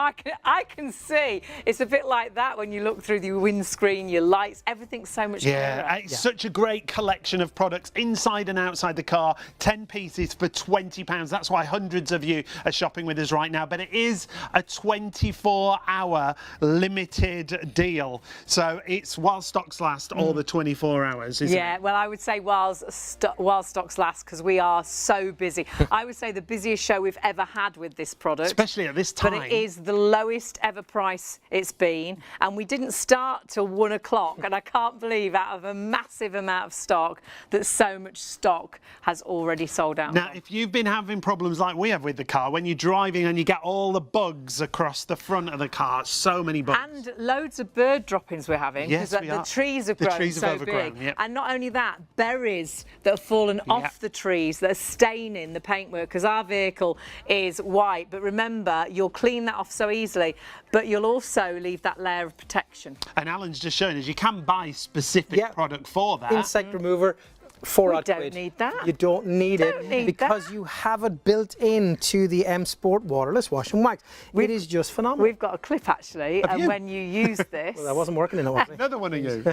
I can see. It's a bit like that when you look through the windscreen, your lights, everything's so much clearer. It's such a great collection of products inside and outside the car. 10 pieces for £20. That's why hundreds of you are shopping with us right now. But it is a 24-hour limited deal. So it's while stocks last all the 24 hours, isn't it? Well, I would say while stocks last, because we are so busy. I would say the busiest show we've ever had with this product. Especially at this time. But it is the lowest ever price it's been. And we didn't start start till 1 o'clock, and I can't believe out of a massive amount of stock that so much stock has already sold out. Now, if you've been having problems like we have with the car, when you're driving and you get all the bugs across the front of the car, so many bugs. And loads of bird droppings we're having, Yes, because the trees have grown so big. Yep. And not only that, berries that have fallen off the trees that are staining the paintwork, because our vehicle is white. But remember, you'll clean that off so easily, but you'll also leave that layer of protection. And Alan's just showing us you can buy specific product for that. Insect remover. 4 odd don't quid. need that. You don't need it because you have it built into the M Sport waterless wash and wax. It is just phenomenal. We've got a clip actually, and when you use this, Well, that wasn't working in it, was it? Another one of you.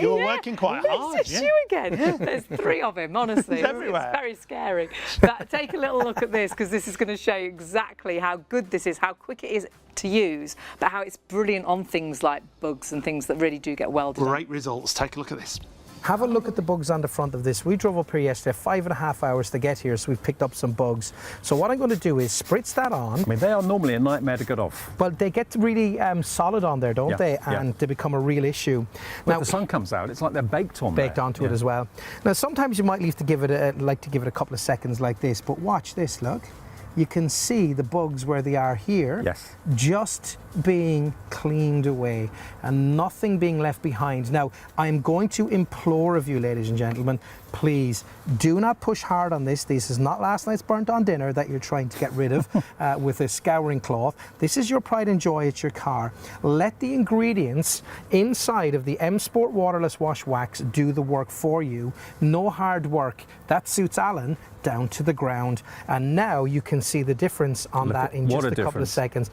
You were working quite hard. It's you again. There's 3 of him, honestly. It's everywhere. Very scary. But take a little look at this, because this is going to show you exactly how good this is, how quick it is to use, but how it's brilliant on things like bugs and things that really do get welded. Great results. Take a look at this. Have a look at the bugs on the front of this. We drove up here yesterday, 5.5 hours to get here, so we've picked up some bugs. So what I'm going to do is spritz that on. I mean, they are normally a nightmare to get off. Well, they get really solid on there, don't they? And they become a real issue. When the sun comes out, it's like they're baked on baked there. onto it as well. Now, sometimes you might need to give it a couple of seconds like this, but watch this, look. You can see the bugs where they are here, just being cleaned away and nothing being left behind. Now, I'm going to implore of you, ladies and gentlemen, please do not push hard on this. This is not last night's burnt on dinner that you're trying to get rid of with a scouring cloth. This is your pride and joy at your car. Let the ingredients inside of the M Sport waterless wash wax do the work for you. No hard work. That suits Alan down to the ground. And now you can see the difference on that in just a couple of seconds.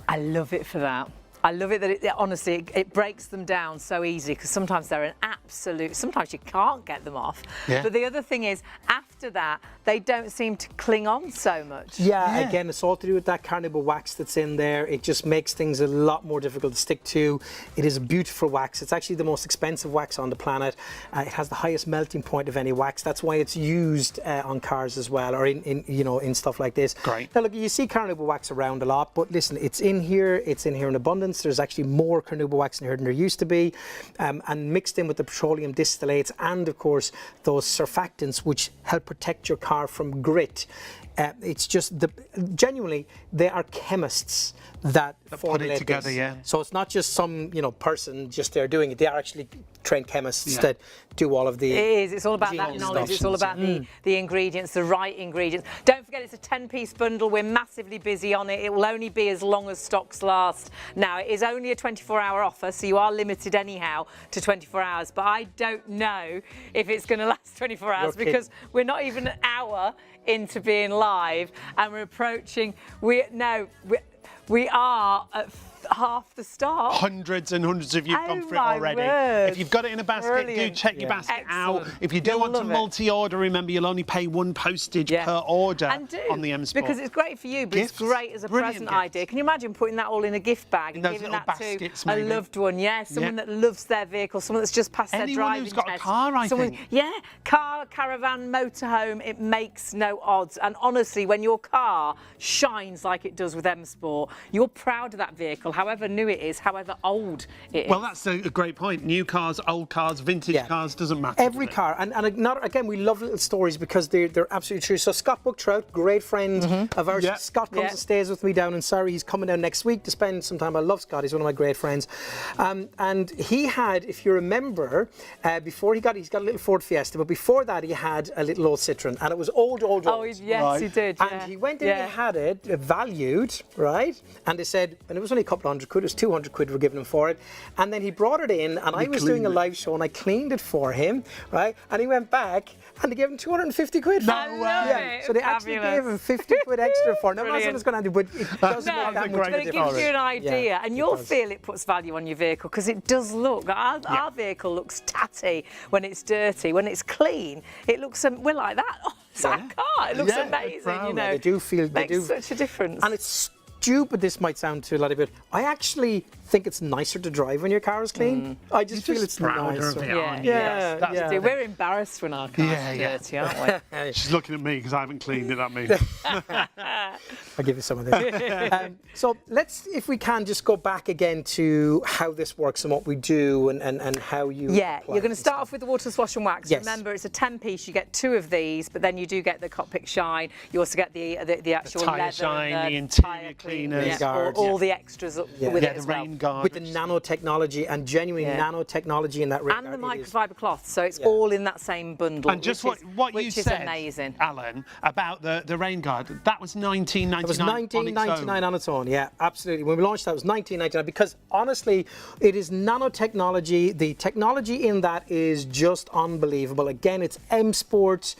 I love it for that. I love it that honestly, it breaks them down so easily, because sometimes they're an absolute, sometimes you can't get them off. But the other thing is, after that, they don't seem to cling on so much. Again, it's all to do with that carnival wax that's in there. It just makes things a lot more difficult to stick to. It is a beautiful wax. It's actually the most expensive wax on the planet. It has the highest melting point of any wax. That's why it's used on cars as well, or in stuff like this. Great. Now look, you see carnival wax around a lot, but listen, it's in here in abundance. There's actually more carnauba wax in here than there used to be, and mixed in with the petroleum distillates and of course those surfactants which help protect your car from grit. It's just genuinely they are chemists that put it together. This. So it's not just some person just there doing it. They are actually trained chemists that do all of the. It is. It's all about that knowledge. It's all about the ingredients, the right ingredients. Don't forget, it's a 10-piece bundle. We're massively busy on it. It will only be as long as stocks last. Now, it is only a 24-hour offer, so you are limited anyhow to 24 hours. But I don't know if it's going to last 24 hours because we're not even an hour into being live, and we're approaching. We are at half the stock. Hundreds and hundreds of you have gone through it already. Word. If you've got it in a basket, do check your basket out. If you do want to multi-order, remember you'll only pay 1 postage per order on the M Sport. Because it's great for you, but it's great as a present idea. Can you imagine putting that all in a gift bag and giving that to a loved one? Someone that loves their vehicle, someone that's just passed their driving test. Anyone who's got a car, I think. Car, caravan, motorhome, it makes no odds. And honestly, when your car shines like it does with M Sport, you're proud of that vehicle, however new it is, however old it is. Well, that's a great point. New cars, old cars, vintage cars, doesn't matter. Every car, and again, we love little stories because they're absolutely true. So Scott Bucktrout, great friend of ours. Scott comes and stays with me down in Surrey. He's coming down next week to spend some time. I love Scott. He's one of my great friends. And he had, if you remember, before he's got a little Ford Fiesta, but before that he had a little old Citroen, and it was old. Oh, yes, he did. And he went in and had it valued, right? And they said, and it was only a couple of hundred quid, it was 200 quid we're giving him for it. And then he brought it in, and I was doing a live show, and I cleaned it for him, right? And he went back, and they gave him 250 quid for it. I love it. So they actually gave him 50 quid extra for it. Now, I'm not saying it's going to do, but it doesn't make that much but it gives you an idea, and you'll feel it puts value on your vehicle, because it does look, our vehicle looks tatty when it's dirty. When it's clean, it looks, we're like that. Oh, it's our car. It looks amazing, They do feel, makes such a difference. And it's stupid, this might sound to a lot of it. I actually think it's nicer to drive when your car is clean. I just feel it's prouder of nicer. it, aren't you? Yeah. That's See, we're embarrassed when our cars are dirty, aren't we? She's looking at me because I haven't cleaned it, that means. I'll give you some of this. So let's, if we can, just go back again to how this works and what we do and how you Yeah, apply you're going to it. start off with the waterless wash and wax. Yes. Remember, it's a 10-piece. You get 2 of these, but then you do get the cockpit shine. You also get the actual tyre leather, shine, the tyre interior cleaner, cleaners. Guards, all the extras with it The as well. rain guard. with the nanotechnology and genuine nanotechnology in that rain And the guard, it is- microfiber cloth, so it's all in that same bundle. And just which what is, you which is said, amazing. Alan, about the rain guard, that was 1999. It was on its own. 1999 on its own, yeah, absolutely. When we launched that, it was 1999 because honestly, it is nanotechnology. The technology in that is just unbelievable. Again, it's M Sports,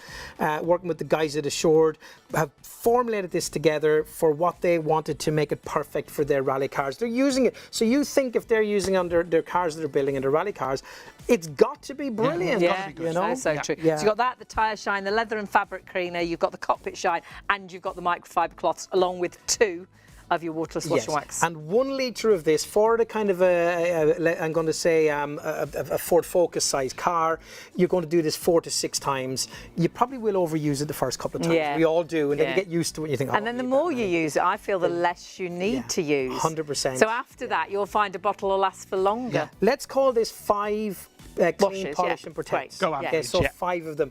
working with the guys at Assured, have formulated this together for what they wanted to make it perfect for their rally cars. They're using it. So you think if they're using under their cars that they're building into rally cars, it's got to be brilliant. Yeah, you know? so true. Yeah. So you've got that, the tyre shine, the leather and fabric cleaner, you've got the cockpit shine, and you've got the microfiber cloths, along with 2 of your waterless wash and wax. And 1 litre of this for the kind of I'm going to say a Ford Focus size car, you're going to do this 4 to 6 times. You probably will overuse it the first couple of times. Yeah. We all do, and then Yeah. you get used to it and you think, oh, And then the more you use it, I feel the less you need to use. 100%. So after that, you'll find a bottle will last for longer. Let's call this 5 clean, Washes, polish yeah. and protect. Great. Go Yeah. Okay, average, so yeah. 5 of them.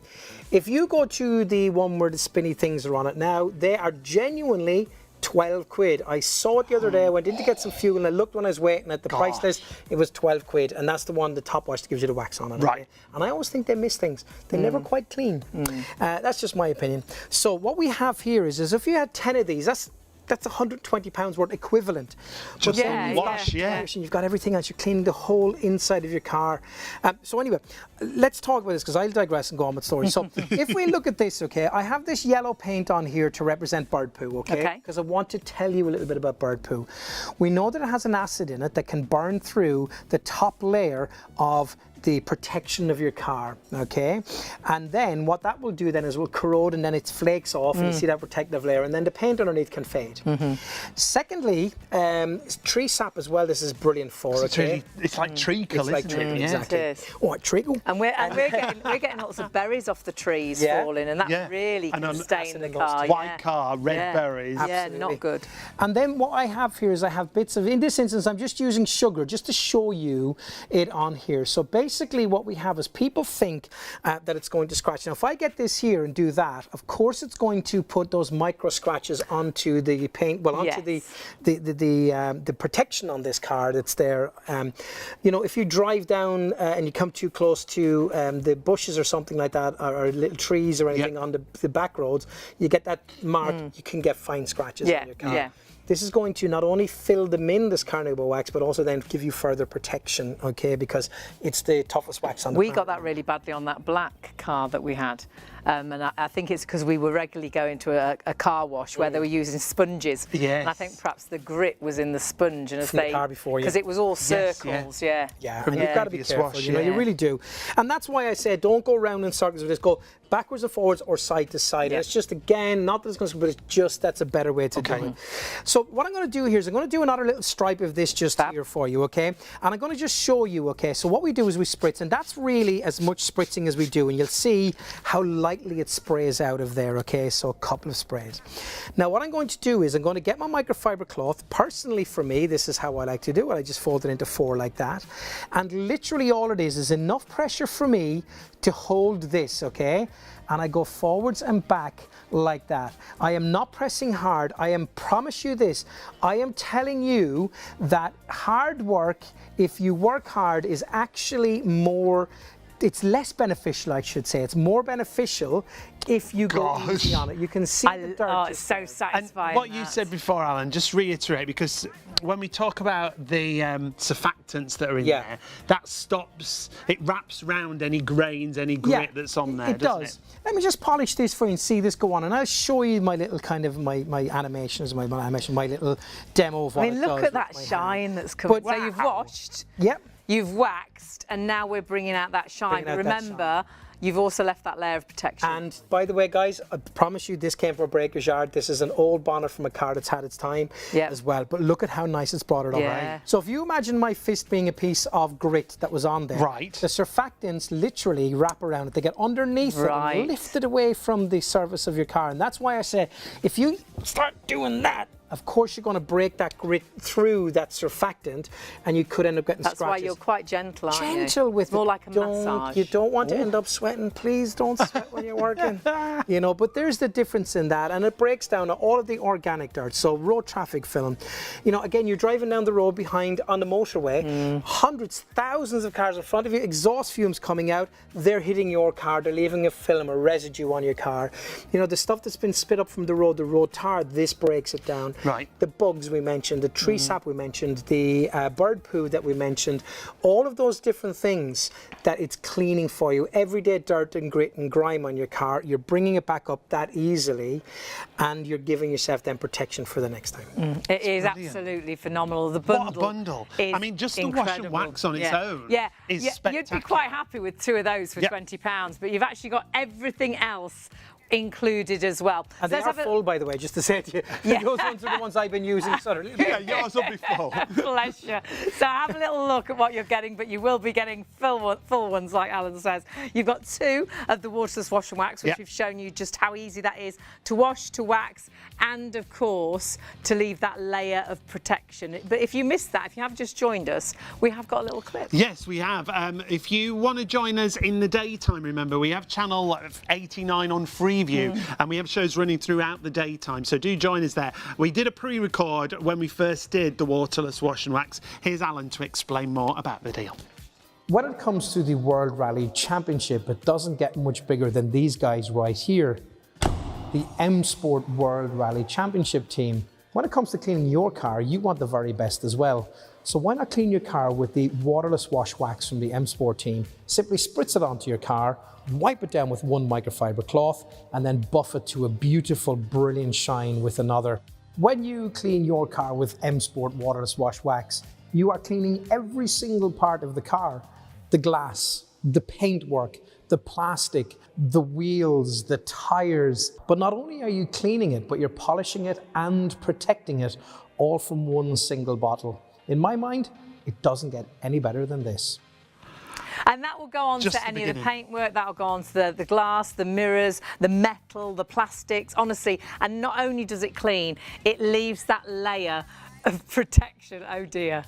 If you go to the one where the spinny things are on it now, they are genuinely 12 quid. I saw it the other day. I went in to get some fuel and I looked when I was waiting at the price list. It was 12 quid, and that's the one, the top wash that gives you the wax on it. Right. Okay? And I always think they miss things. They're never quite clean. That's just my opinion. So what we have here is if you had 10 of these, that's £120 worth equivalent. Just But Yeah, then on you've wash, got yeah. protection, you've got everything else. You're cleaning the whole inside of your car. So anyway, let's talk about this because I'll digress and go on with stories. So if we look at this, okay, I have this yellow paint on here to represent bird poo, okay? Because I want to tell you a little bit about bird poo. We know that it has an acid in it that can burn through the top layer of the protection of your car, okay? And then what that will do then is will corrode and then it flakes off and you see that protective layer and then the paint underneath can fade. Secondly, tree sap as well, this is brilliant for, It's, okay? really, it's like treacle, It's like isn't treacle, it? Yeah. exactly. It is. Oh, treacle. And we're getting lots of berries off the trees Yeah. falling, and that Yeah. really And can on stay in the acid car. White car, red berries. Yeah, Absolutely. not good. And then what I have here is I have bits of, in this instance, I'm just using sugar just to show you it on here. So basically what we have is people think that it's going to scratch. Now, if I get this here and do that, of course it's going to put those micro scratches onto the paint, well, onto the protection on this car that's there. You know, if you drive down and you come too close to the bushes or something like that, or little trees or anything on the back roads, you get that mark, you can get fine scratches on your car. Yeah. This is going to not only fill them in, this carnival wax, but also then give you further protection, okay, because it's the toughest wax on the We planet. got that really badly on that black car that we had. And I think it's because we were regularly going to a car wash where they were using sponges. Yes. And I think perhaps the grit was in the sponge. And as From the car before, yeah. because it was all Yes, circles, yeah. Yeah, From and the you've got to be previous careful, wash, you know, you yeah. really do. And that's why I said don't go round in circles with this, go backwards and forwards or side to side. Yeah. And it's just, again, not that it's going to, but it's just, that's a better way to do it. So what I'm going to do here is I'm going to do another little stripe of this just here for you, okay? And I'm going to just show you, okay? So what we do is we spritz, and that's really as much spritzing as we do, and you'll see how lightly it sprays out of there, okay? So a couple of sprays. Now what I'm going to do is I'm going to get my microfiber cloth. Personally for me, this is how I like to do it. I just fold it into 4 like that. And literally all it is enough pressure for me to hold this, okay? And I go forwards and back like that. I am not pressing hard. I am, promise you this, I am telling you that hard work, if you work hard, is actually more, it's less beneficial, I should say. It's more beneficial if you go easy on it. You can see the dirt. Oh, it's just so there. satisfying. And what you said before, Alan, just reiterate, because when we talk about the surfactants that are in there, that stops, it wraps round any grains, any grit that's on there, it doesn't does. it? Let me just polish this for you and see this go on, and I'll show you my little kind of my animations, my little demo of what I mean, it look does at that with my hand. shine that's coming. But- So you've washed, Yep. you've waxed, and now we're bringing out that shine. Bringing But out that remember, you've also left that layer of protection. And by the way, guys, I promise you this came from a breaker's yard. This is an old bonnet from a car that's had its time as well. But look at how nice it's brought it up. Yeah. So if you imagine my fist being a piece of grit that was on there, the surfactants literally wrap around it. They get underneath it and lift it away from the surface of your car. And that's why I say, if you start doing that, of course you're going to break that grit through that surfactant, and you could end up getting scratches. That's why you're quite gentle, aren't you? Gentle with it. More like a massage. You don't want to end up sweating. Please don't sweat when you're working. You know, but there's the difference in that, and it breaks down to all of the organic dirt. So road traffic film. You know, again, you're driving down the road behind on the motorway, hundreds, thousands of cars in front of you, exhaust fumes coming out, they're hitting your car, they're leaving a film, a residue on your car. You know, the stuff that's been spit up from the road tar, this breaks it down. The bugs we mentioned, the tree sap we mentioned, the bird poo that we mentioned, all of those different things that it's cleaning for you. Everyday dirt and grit and grime on your car, you're bringing it back up that easily, and you're giving yourself then protection for the next time. It is absolutely phenomenal. The bundle. What a bundle. I mean, just the wash and wax on its own is spectacular. You'd be quite happy with 2 of those for £20, but you've actually got everything else included as well. And they are full, by the way, just to say to you. Those ones are the ones I've been using. Yours will be full. Pleasure. So have a little look at what you're getting, but you will be getting full ones, like Alan says. You've got 2 of the waterless wash and wax, which we've shown you just how easy that is to wash, to wax, and of course to leave that layer of protection. But if you missed that, if you have just joined us, we have got a little clip. Yes, we have. If you want to join us in the daytime, remember we have channel 89 on Freeview, and we have shows running throughout the daytime, so do join us there. We did a pre-record when we first did the waterless wash and wax. Here's Alan to explain more about the deal. When it comes to the World Rally Championship, it doesn't get much bigger than these guys right here. The M Sport World Rally Championship team. When it comes to cleaning your car, you want the very best as well. So why not clean your car with the waterless wash wax from the M Sport team? Simply spritz it onto your car, wipe it down with one microfiber cloth, and then buff it to a beautiful, brilliant shine with another. When you clean your car with M Sport waterless wash wax, you are cleaning every single part of the car. The glass, the paintwork, the plastic, the wheels, the tires. But not only are you cleaning it, but you're polishing it and protecting it, all from one single bottle. In my mind, it doesn't get any better than this. And that will go on to any of the paintwork, that will go on to the glass, the mirrors, the metal, the plastics, honestly. And not only does it clean, it leaves that layer of protection. Oh dear.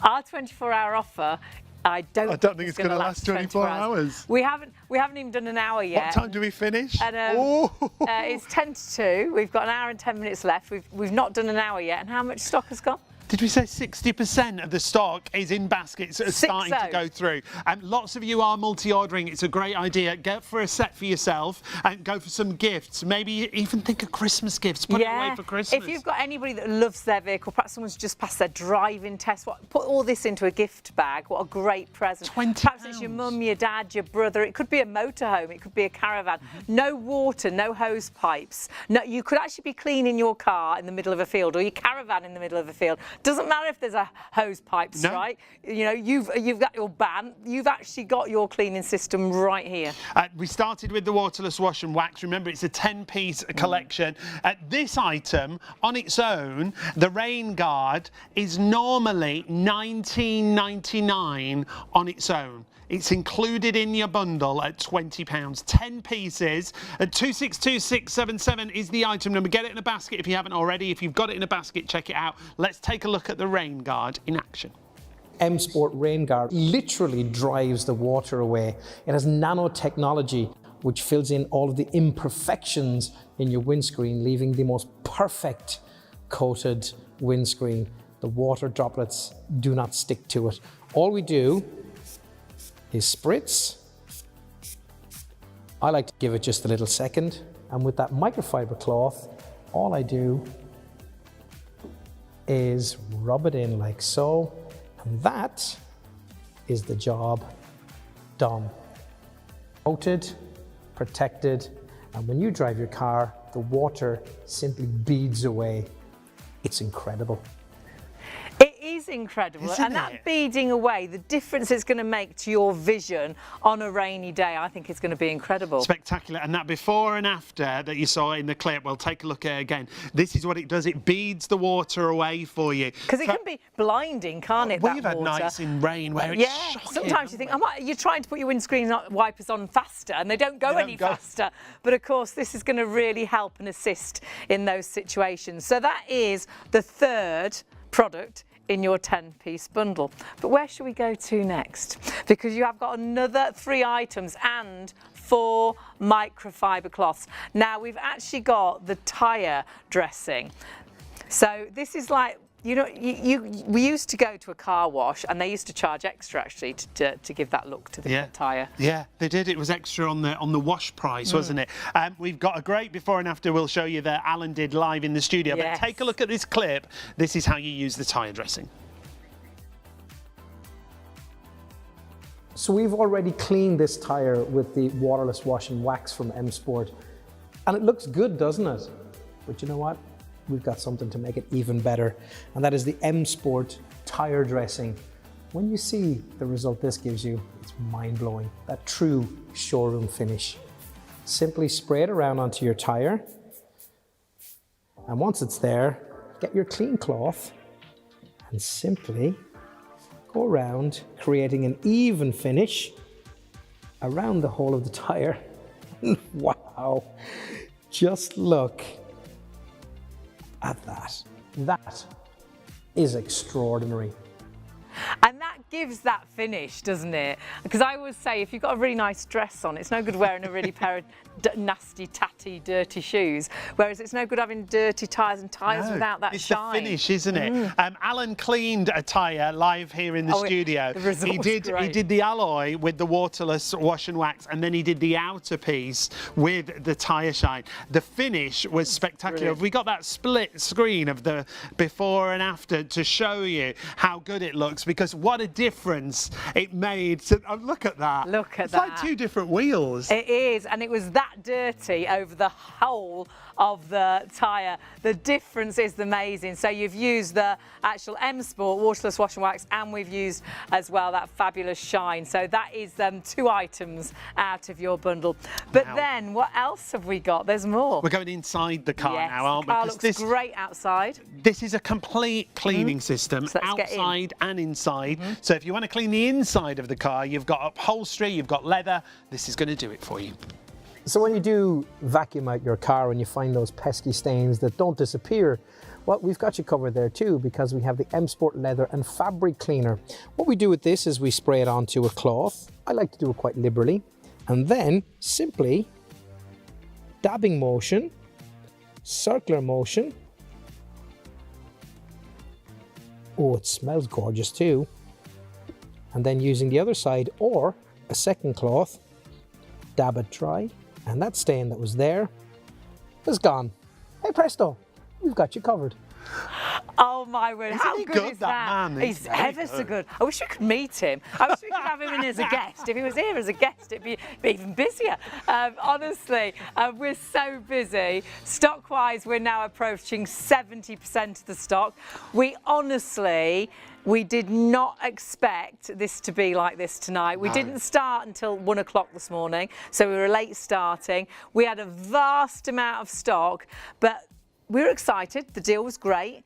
Our 24-hour offer, I don't think it's going to last 24 hours. We haven't even done an hour yet. What time do we finish? And, it's 10 to 2. We've got an hour and 10 minutes left. We've not done an hour yet. And how much stock has gone? Did we say 60% of the stock is in baskets starting to go through? Lots of you are multi-ordering. It's a great idea. Go for a set for yourself and go for some gifts. Maybe even think of Christmas gifts. Put it away for Christmas. If you've got anybody that loves their vehicle, perhaps someone's just passed their driving test, put all this into a gift bag. What a great present. £20. Perhaps it's your mum, your dad, your brother. It could be a motorhome. It could be a caravan. No water, no hose pipes. No, you could actually be cleaning your car in the middle of a field or your caravan in the middle of a field. Doesn't matter if there's a hose pipe strike. You know, you've got your ban. You've actually got your cleaning system right here. We started with the waterless wash and wax. Remember, it's a 10-piece collection. This item on its own, the rain guard, is normally $19.99 on its own. It's included in your bundle at £20. 10 pieces at 262677 is the item number. Get it in a basket if you haven't already. If you've got it in a basket, check it out. Let's take a look at the rain guard in action. M Sport Rain Guard literally drives the water away. It has nanotechnology which fills in all of the imperfections in your windscreen, leaving the most perfect coated windscreen. The water droplets do not stick to it. All we do is spritz. I like to give it just a little second, and with that microfiber cloth, all I do is rub it in like so, and that is the job done. Coated, protected, and when you drive your car, the water simply beads away. It's incredible. It is is incredible. Isn't and that it? beading away, the difference it's going to make to your vision on a rainy day, I think is going to be incredible. Spectacular. And that before and after that you saw in the clip, we'll take a look at it again. This is what it does. It beads the water away for you. Because it can be blinding, can't it, We've that had water? nights in rain where it's Yeah, shocking. sometimes you think, you're trying to put your windscreen wipers on faster and they don't go any faster. But of course, this is going to really help and assist in those situations. So that is the third product in your 10-piece bundle. But where should we go to next? Because you have got another 3 items and 4 microfiber cloths. Now we've actually got the tyre dressing. So this is like, you know, we used to go to a car wash and they used to charge extra actually to give that look to the tyre. Yeah, they did. It was extra on the wash price, wasn't it? We've got a great before and after we'll show you that Alan did live in the studio. Yes. But take a look at this clip. This is how you use the tyre dressing. So we've already cleaned this tyre with the waterless wash and wax from M Sport. And it looks good, doesn't it? But you know what? We've got something to make it even better. And that is the M Sport tyre dressing. When you see the result this gives you, it's mind-blowing. That true showroom finish. Simply spray it around onto your tyre. And once it's there, get your clean cloth and simply go around, creating an even finish around the whole of the tyre. Wow, just look at that. That is extraordinary. And that gives that finish, doesn't it? Because I always say, if you've got a really nice dress on, it's no good wearing a really pair of nasty, tatty, dirty shoes. Whereas it's no good having dirty tyres and tyres without that shine. It's the finish, isn't it? Alan cleaned a tyre live here in the studio. The result was great. He did the alloy with the waterless wash and wax, and then he did the outer piece with the tyre shine. The finish was spectacular. Brilliant. We got that split screen of the before and after to show you how good it looks, because what a difference it made. Look at that. Look at it's that. It's like 2 different wheels. It is, and it was that dirty over the whole of the tyre. The difference is amazing. So you've used the actual M Sport waterless wash and wax, and we've used as well that fabulous shine. So that is 2 items out of your bundle. But then what else have we got? There's more. We're going inside the car now, aren't we? The car looks great outside. This is a complete cleaning system, So let's get in. outside and inside. So if you want to clean the inside of the car, you've got upholstery, you've got leather. This is going to do it for you. So when you do vacuum out your car and you find those pesky stains that don't disappear, well, we've got you covered there too, because we have the M Sport leather and fabric cleaner. What we do with this is we spray it onto a cloth. I like to do it quite liberally. And then simply dabbing motion, circular motion. Oh, it smells gorgeous too. And then using the other side or a second cloth, dab it dry. And that stain that was there is gone. Hey presto, we've got you covered. Oh my word, Isn't how he good good, is that man? He's ever so good. I wish we could meet him. I wish we could have him in as a guest. If he was here as a guest, it'd be even busier. Honestly, we're so busy. Stock-wise, we're now approaching 70% of the stock. We did not expect this to be like this tonight. We didn't start until 1 o'clock this morning, so we were late starting. We had a vast amount of stock, but we were excited. The deal was great,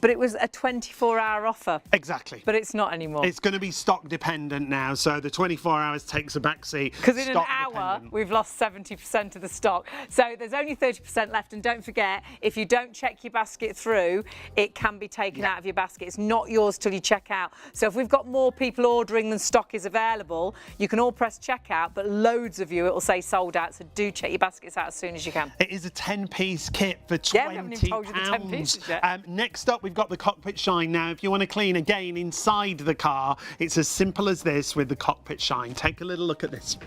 but it was a 24-hour offer. Exactly. But it's not anymore. It's going to be stock dependent now, so the 24 hours takes a backseat. Because in an hour, we've lost 70% of the stock. So there's only 30% left. And don't forget, if you don't check your basket through, it can be taken out of your basket. It's not yours till you check out. So if we've got more people ordering than stock is available, you can all press checkout, but loads of you, it will say sold out. So do check your baskets out as soon as you can. It is a 10-piece kit for £20. Yeah, we haven't even told you the 10 pieces yet. Next up, we've got the cockpit shine. Now, if you want to clean again inside the car, it's as simple as this with the cockpit shine. Take a little look at this.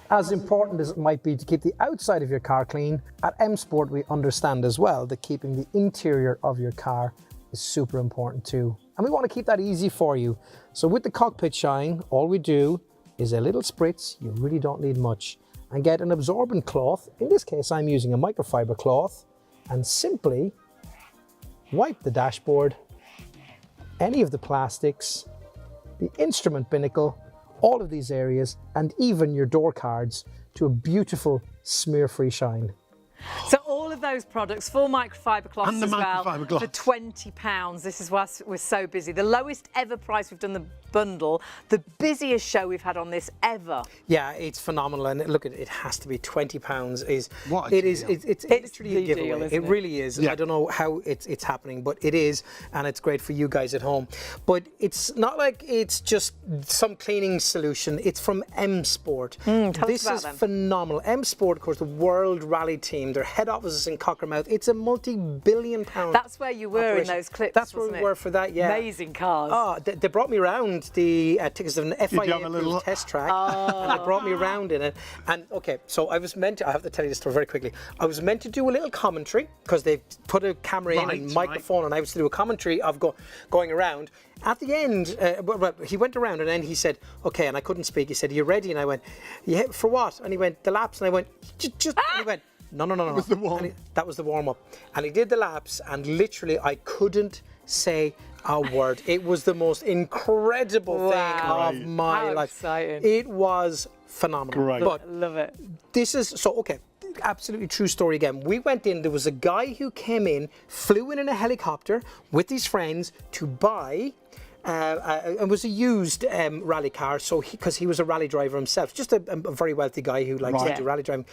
As important as it might be to keep the outside of your car clean, at M Sport we understand as well that keeping the interior of your car is super important too. And we want to keep that easy for you. So with the cockpit shine, all we do is a little spritz, you really don't need much, and get an absorbent cloth. In this case, I'm using a microfiber cloth, and simply wipe the dashboard any of the plastics, the instrument binnacle, all of these areas, and even your door cards to a beautiful smear-free shine. So all of those products, full microfiber cloths And the as well, microfiber cloths. for £20. This is why we're so busy. The lowest ever price we've done the bundle, the busiest show we've had on this ever. Yeah, it's phenomenal, and look, it has to be £20. Is What a it is? deal. It's literally a the deal, giveaway. isn't It it? really is. Yeah. I don't know how it's happening, but it is, and it's great for you guys at home. But it's not like it's just some cleaning solution. It's from M Sport. Tell us This about is them. phenomenal. M Sport, of course, the World Rally Team. Their head office is in Cockermouth. It's a multi-billion-pound. That's where you were in operation. those clips. That's where wasn't we it? were for that. Yeah. Amazing cars. Oh, they brought me around the tickets of an FIA have a little- test track, and they brought me around in it. And okay, so I was meant to, I have to tell you this story very quickly. I was meant to do a little commentary because they put a camera in and Right, microphone, and I was to do a commentary of going around. At the end, well, he went around and then he said, okay, and I couldn't speak. He said, are you ready? And I went, yeah, for what? And he went, the laps. And I went, just, and he went, no. That was the warm. That was the warm-up. And he did the laps, and literally I couldn't say a word. It was the most incredible thing Wow. of my How life. exciting. It was phenomenal. Great. But Love it. this is, so okay, absolutely true story again. We went in, there was a guy who came in, flew in a helicopter with his friends to buy it was a used rally car, so because he was a rally driver himself, just a very wealthy guy who likes to Right. do rally driving.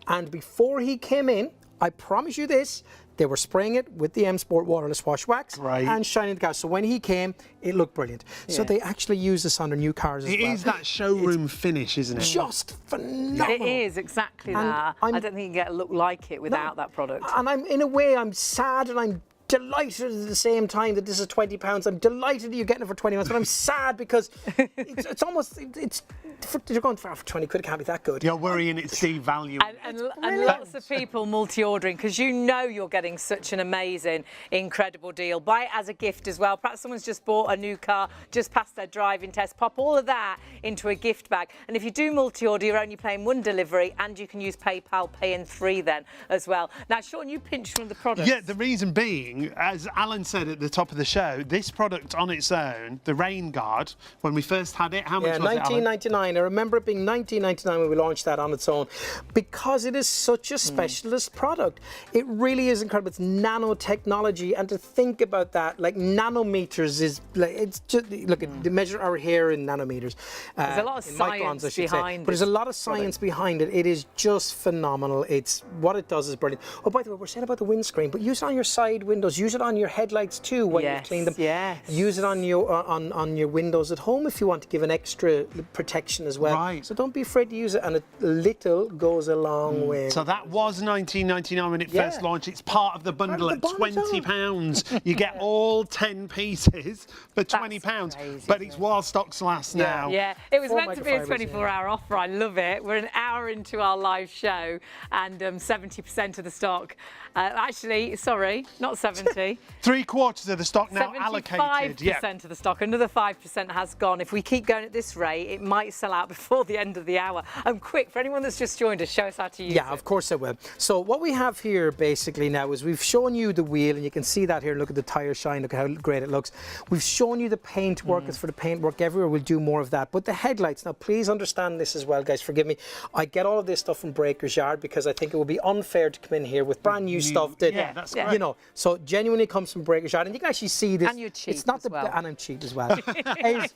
And before he came in, I promise you this, they were spraying it with the M Sport waterless wash wax Right. and shining the car. So when he came, it looked brilliant. So Yeah. they actually use this on their new cars as It well. is that showroom finish, isn't it? Just phenomenal. It is exactly And that. I'm- I don't think you get a look like it without that product. And I'm, in a way, I'm sad and I'm delighted at the same time that this is £20. I'm delighted that you're getting it for £20, but I'm sad because it's almost, you're going for £20, it can't be that good. You're worrying it's devaluing. And lots of people multi-ordering because you know you're getting such an amazing, incredible deal. Buy it as a gift as well. Perhaps someone's just bought a new car, just passed their driving test. Pop all of that into a gift bag. And if you do multi-order, you're only paying one delivery, and you can use PayPal Pay in 3 then as well. Now, Sean, you pinched one of the products. Yeah, the reason being, as Alan said at the top of the show, this product on its own, the Rain Guard, when we first had it, how much Yeah, was it, Alan? $19.99. I remember it being $19.99 when we launched that on its own, because it is such a specialist product. It really is incredible. It's nanotechnology, and to think about that, like nanometers is like, it's just look at they measure our hair in nanometers. There's a lot of in microns, science I should behind say. But there's a lot of science behind it. It is just phenomenal. It's what it does is brilliant. Oh, by the way, we're saying about the windscreen, but use it on your side windows. Use it on your headlights too when you Yes, clean them. yes. Use it on your on your windows at home if you want to give an extra protection as well. Right. So don't be afraid to use it, and a little goes a long way. So that was $19.99 when it Yeah. first launched. It's part of the bundle Part of the at bundle. £20. You get all 10 pieces for £20, crazy, but it's while stocks last now. Yeah, it was Full meant to be a microfibers, 24-hour offer. I love it. We're an hour into our live show, and 70% of the stock. Actually, sorry, not 70. 3/4 of the stock now allocated. 75% of the stock. Another 5% has gone. If we keep going at this rate, it might sell out before the end of the hour. Quick, for anyone that's just joined us, show us how to use it. Yeah, of course I will. So what we have here basically now is we've shown you the wheel, and you can see that here. Look at the tyre shine, look at how great it looks. We've shown you the paint work. It's for the paint work everywhere. We'll do more of that. But the headlights, now please understand this as well, guys. Forgive me. I get all of this stuff from Breaker's Yard because I think it would be unfair to come in here with brand new stuff that, yeah, that's you great. know, so genuinely comes from Breaker's Yard. And you can actually see this. And you're cheap It's not as the, well. and I'm cheap as well. It's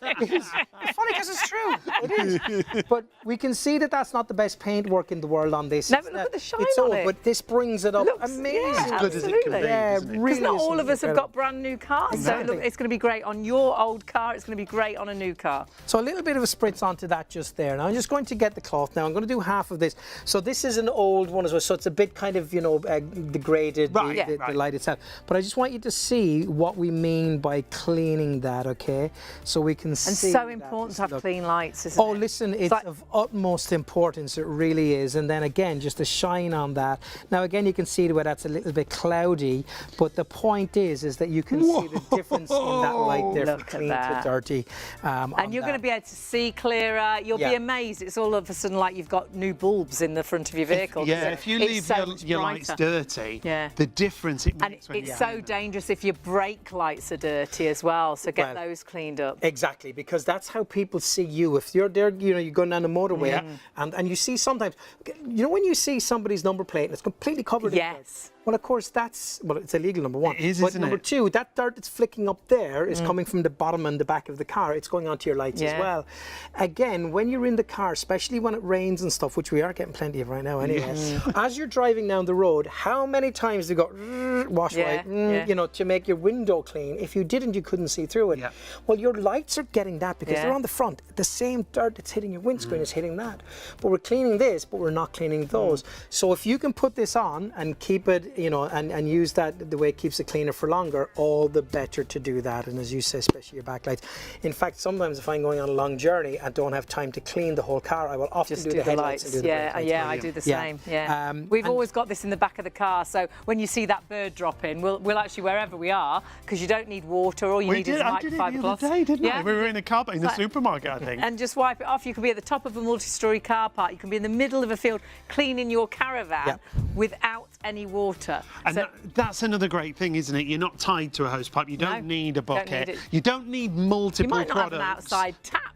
funny because it's true. It is. But we can see that that's not the best paint work in the world on this. No, but look at the shine it's on old, it. But this brings it up Looks, amazing. yeah, good as it can be, absolutely. Yeah, isn't it? really. Because not is all of us have incredible. got brand new cars, Exactly. so look, it's going to be great on your old car. It's going to be great on a new car. So a little bit of a spritz onto that just there. Now I'm just going to get the cloth. Now I'm going to do half of this. So this is an old one as well. So it's a bit kind of, you know, degraded, Right, the, yeah, the light itself. But I just want you to see what we mean by cleaning that, okay? So we can And see. so that. important Just to have look. clean lights, isn't Oh, it? listen, it's like- of utmost importance. It really is. And then again, just a shine on that. Now, again, you can see where that's a little bit cloudy, but the point is that you can see the difference in that light there Look from at clean that. to dirty. And you're going to be able to see clearer. You'll Yeah. be amazed. It's all of a sudden like you've got new bulbs in the front of your vehicle. Yeah, if you leave It's so much your lights brighter. dirty, Yeah. the difference it And makes when it's so dangerous if your brake lights are dirty as well. So get those cleaned up. Exactly, because that's how people see you. If you're there, you know, you're going down the motorway, and you see sometimes, you know, when you see somebody's number plate and it's completely covered in dirt. Well, of course, it's illegal, number one. It is, but isn't number it? two, that dirt that's flicking up there is coming from the bottom and the back of the car. It's going onto your lights as well. Again, when you're in the car, especially when it rains and stuff, which we are getting plenty of right now anyway, as you're driving down the road, how many times do you go, wash white, you know, to make your window clean? If you didn't, you couldn't see through it. Well, your lights are getting that because they're on the front. The same dirt that's hitting your windscreen is hitting that. But we're cleaning this, but we're not cleaning those. So if you can put this on and keep it, you know, and use that the way it keeps it cleaner for longer, all the better to do that. And as you say, especially your backlights. In fact, sometimes if I'm going on a long journey and don't have time to clean the whole car, I will often Just do the headlights and do the brake lights. I do the same. We've always got this in the back of the car, so when you see that bird drop in, we'll actually, wherever we are, because you don't need water, all you need is I did it the other day, didn't I? We were in a car park in the supermarket, I think. And just wipe it off. You can be at the top of a multi-storey car park, you can be in the middle of a field cleaning your caravan without any water. And so, that's another great thing, isn't it? You're not tied to a hose pipe. You don't need a bucket. You don't need multiple products. You might not products. have an outside tap.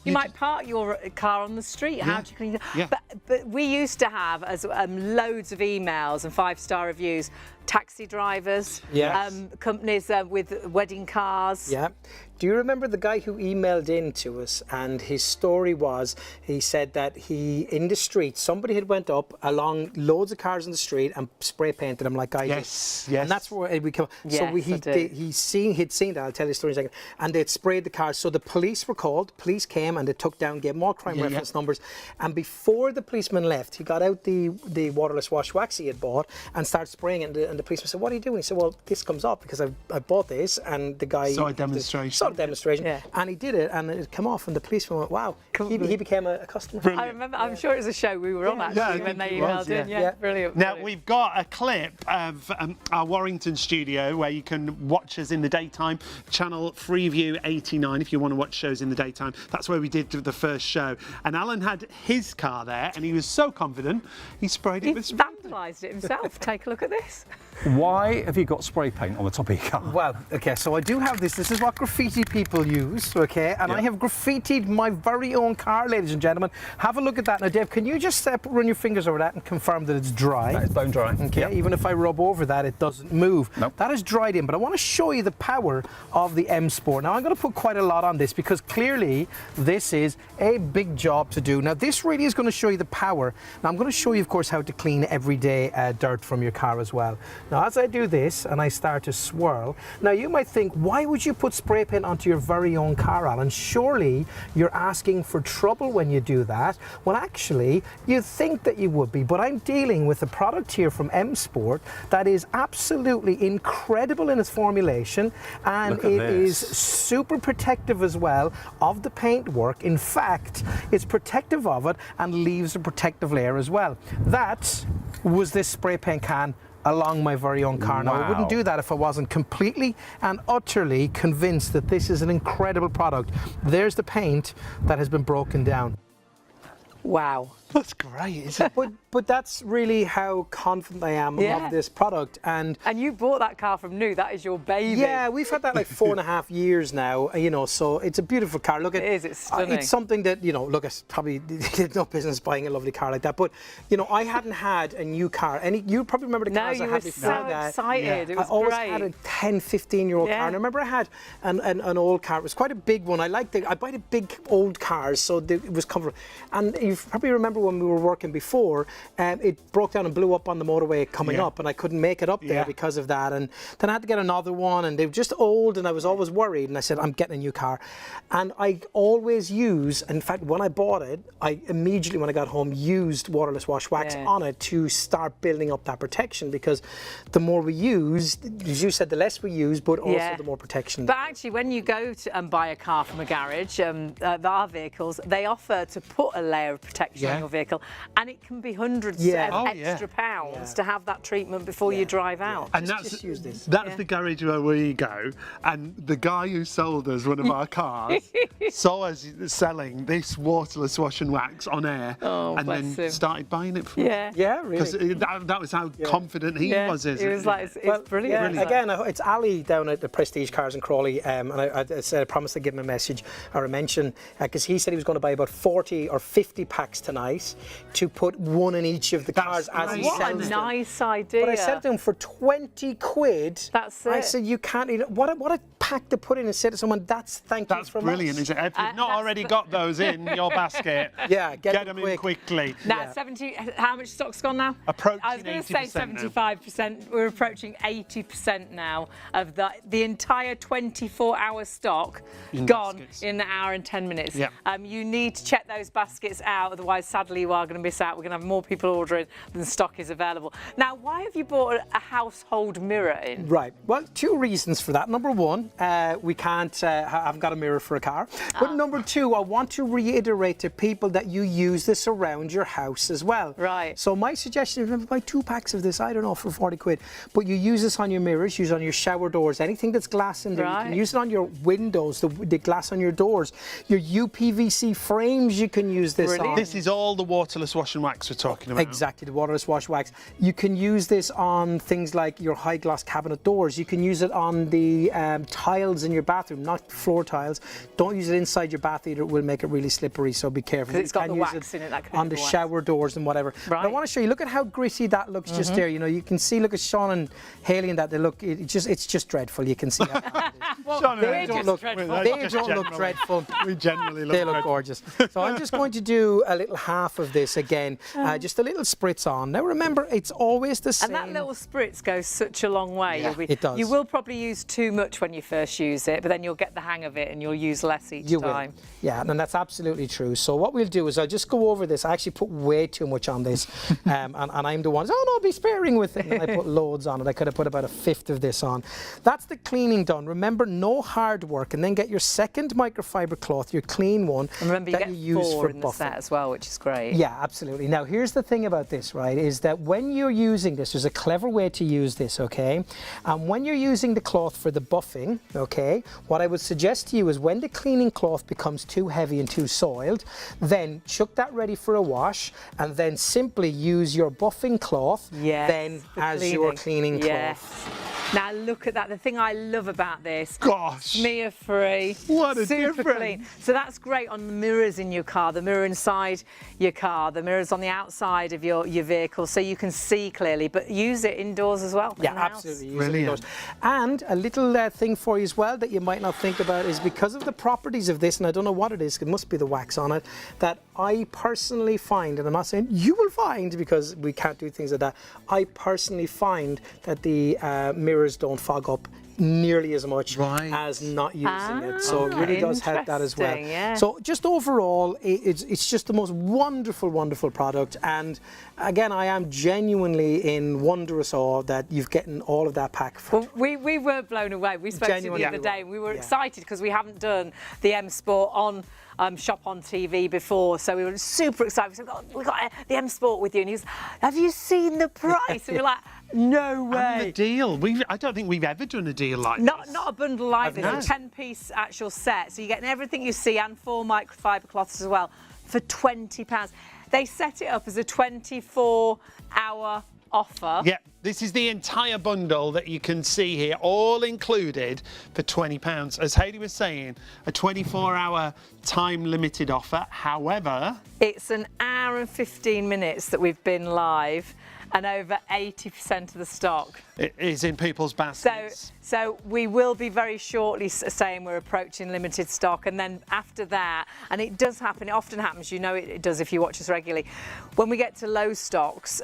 You might park your car on the street. How do you clean it? But we used to have loads of emails and 5-star reviews. Taxi drivers, companies with wedding cars. Do you remember the guy who emailed in to us, and his story was, he said that in the street, somebody had went up along loads of cars in the street and spray painted them like I did. And that's where it became. So he'd seen that. I'll tell you the story in a second. And they'd sprayed the cars. So the police were called. Police came and they took down, gave more crime reference numbers. And before the policeman left, he got out the waterless wash wax he had bought and started spraying it. And the policeman said, "What are you doing?" He said, "Well, this comes up because I bought this." And the guy saw a demonstration. And he did it, and it came off, and the policeman went, "Wow, he became a customer." Brilliant. I remember. I'm sure it was a show we were on actually when they emailed in. Brilliant. Now we've got a clip of our Warrington studio where you can watch us in the daytime. Channel Freeview 89 if you want to watch shows in the daytime. That's where we did the first show. And Alan had his car there, and he was so confident he sprayed it with spray. He vandalised it himself. Take a look at this. Why have you got spray paint on the top of your car? Well, okay, so I do have this. This is what graffiti people use, okay? And I have graffitied my very own car, ladies and gentlemen. Have a look at that. Now, Dave, can you just run your fingers over that and confirm that it's dry? That is bone dry. Okay, even if I rub over that, it doesn't move. Nope. That is dried in, but I want to show you the power of the M Sport. Now, I'm going to put quite a lot on this because clearly this is a big job to do. Now, this really is going to show you the power. Now, I'm going to show you, of course, how to clean everyday dirt from your car as well. Now, as I do this and I start to swirl, now you might think, why would you put spray paint onto your very own car, Alan? Surely you're asking for trouble when you do that. Well, actually, you'd think that you would be, but I'm dealing with a product here from M Sport that is absolutely incredible in its formulation, and it is super protective as well of the paintwork. In fact, it's protective of it and leaves a protective layer as well. That was this spray paint can along my very own car. Now, I wouldn't do that if I wasn't completely and utterly convinced that this is an incredible product. There's the paint that has been broken down. Wow. That's great, isn't it? But that's really how confident I am of this product. And you bought that car from new. That is your baby. Yeah, we've had that like 4.5 years now, you know, so it's a beautiful car. Look, it's stunning. It's something that, you know, look, it's probably no business buying a lovely car like that. But, you know, I hadn't had a new car. You probably remember the cars I had before that. No, you were so excited. It was I always great. had a 10, 15-year-old car. And I remember I had an old car. It was quite a big one. I buy the big old cars, so it was comfortable. And you probably remember when we were working before, it broke down and blew up on the motorway coming up, and I couldn't make it up there because of that. And then I had to get another one, and they were just old, and I was always worried. And I said, I'm getting a new car. And I always use, in fact, when I bought it, I immediately, when I got home, used waterless wash wax on it to start building up that protection, because the more we use, as you said, the less we use, but also the more protection. But actually, when you go to buy a car from a garage, our vehicles, they offer to put a layer of protection on your vehicle vehicle, and it can be hundreds Yeah. of Oh, yeah. extra pounds to have that treatment before you drive out. And Just use this. That's the garage where we go, and the guy who sold us one of our cars saw us selling this waterless wash and wax on air, and bless then him. started buying it from us. Yeah. Yeah, Because really. that was how confident he Yeah, was. it was like, it's brilliant. Yeah, again, it's Ali down at the Prestige Cars in Crawley, and I said I promised to give him a message or a mention, because he said he was going to buy about 40 or 50 packs tonight to put one in each of the cars as he What sells a them. nice idea. But I said to him, for 20 quid, That's I it. said, you can't, what a pack to put in, and say to someone, that's thank you That's from brilliant, us. is it? If you've not that's already the- got those in your basket, Yeah, get them them in quick. quickly. Now, 70, how much stock's gone now? Approaching I was going to say 80% now. 75%. We're approaching 80% now of the entire 24-hour stock gone baskets. in an hour and 10 minutes. Yeah. You need to check those baskets out, otherwise, sadly, you are going to miss out. We're going to have more people ordering than stock is available. Now, why have you bought a household mirror in? Right. Well, two reasons for that. Number one, we can't, haven't got a mirror for a car. But number two, I want to reiterate to people that you use this around your house as well. Right. So my suggestion is maybe buy 2 packs of this, I don't know, for 40 quid. But you use this on your mirrors, use it on your shower doors, anything that's glass in there. You Right. can use it on your windows, the glass on your doors. Your UPVC frames you can use this Brilliant. on. This is all the waterless wash and wax we're talking about. Exactly, the waterless wash wax. You can use this on things like your high gloss cabinet doors. You can use it on the tiles in your bathroom, not floor tiles. Don't use it inside your bath either, it will make it really slippery, so be careful. 'Cause it's got You the can use wax in it, that can on be the the wax. shower doors and whatever. But I Right. want to show you, look at how gritty that looks just there. You know, you can see, look at Sean and Haley in that, they look, it's just dreadful. You can see how bad it is. Well, Sean and they're I just look- dreadful. Well, They just don't look generally- dreadful. We generally look They look gorgeous. So I'm just going to do a little half of this again, just a little spritz on. Now remember, it's always the same. And that little spritz goes such a long way. Yeah, You'll it does. You will probably use too much when you first use it, but then you'll get the hang of it and you'll use less each You time. will. Yeah, and that's absolutely true. So what we'll do is I'll just go over this. I actually put way too much on this, and I'm the one, oh no, be sparing with it. And I put loads on it. I could have put about a fifth of this on. That's the cleaning done. Remember, no hard work, and then get your second microfiber cloth, your clean one, And remember, you that get you use 4 for in the buffing. set as well, which is great. Yeah, absolutely. Now, here's the thing about this, right, is that when you're using this, there's a clever way to use this, okay? And when you're using the cloth for the buffing, okay, what I would suggest to you is when the cleaning cloth becomes too heavy and too soiled, then chuck that ready for a wash, and then simply use your buffing cloth Yes, then for as your cleaning Yes. cloth. Now look at that. The thing I love about this, Gosh. smear free, What a super difference. clean. So that's great on the mirrors in your car, the mirror inside your car, the mirrors on the outside of your vehicle, so you can see clearly. But use it indoors as well. Yeah, in the house. absolutely. Use it Brilliant. indoors. And a little thing for you as well that you might not think about is because of the properties of this, and I don't know what it is, it must be the wax on it, that I personally find, and I'm not saying you will find because we can't do things like that, I personally find that the mirrors don't fog up nearly as much Right. as not using it. So it really does help that as well. interesting, yeah. So just overall, it's just the most wonderful, wonderful product. And again, I am genuinely in wondrous awe that you've gotten all of that pack. Well, we were blown away. We spoke to you Genuinely the other blown day. We were away. excited because we haven't done the M Sport on ShopOnTV before, so we were super excited. We said, we got the M Sport with you, and he was, have you seen the price? And we're like, no And the way. deal. I don't think we've ever done a deal like Not this. a bundle like this, not. a 10-piece actual set. So you're getting everything you see and 4 microfiber cloths as well for £20. They set it up as a 24-hour offer. Yeah, this is the entire bundle that you can see here, all included for £20. As Hayley was saying, a 24-hour time-limited offer. However, It's an hour and 15 minutes that we've been live, and over 80% of the stock. it is in people's baskets. So we will be very shortly saying we're approaching limited stock, and then after that, and it does happen, it often happens, you know it does if you watch us regularly, when we get to low stocks,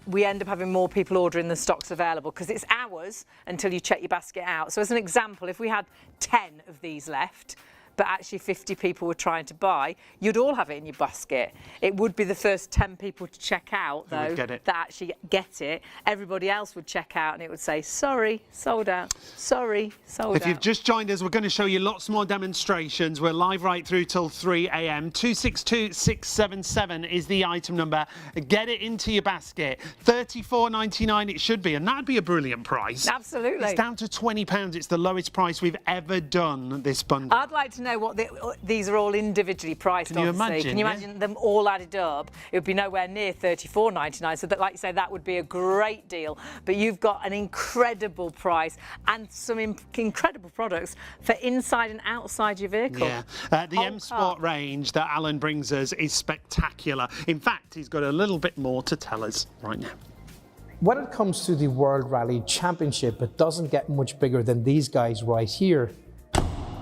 we end up having more people ordering than stocks available because it's hours until you check your basket out. So as an example, if we had 10 of these left, but actually 50 people were trying to buy, you'd all have it in your basket. It would be the first 10 people to check out, though, that actually get it. Everybody else would check out and it would say, sorry, sold out. Sorry, sold out. If you've just joined us, we're going to show you lots more demonstrations. We're live right through till 3 a.m. 262677 is the item number. Get it into your basket. £34.99 it should be, and that'd be a brilliant price. Absolutely. It's down to £20. It's the lowest price we've ever done this bundle. I'd like to know what these are all individually priced. Can you imagine? Can you imagine them all added up? It would be nowhere near £34.99. So, that, like you say, that would be a great deal. But you've got an incredible price and some incredible products for inside and outside your vehicle. Yeah, the M Sport range that Alan brings us is spectacular. In fact, he's got a little bit more to tell us right now. When it comes to the World Rally Championship, it doesn't get much bigger than these guys right here.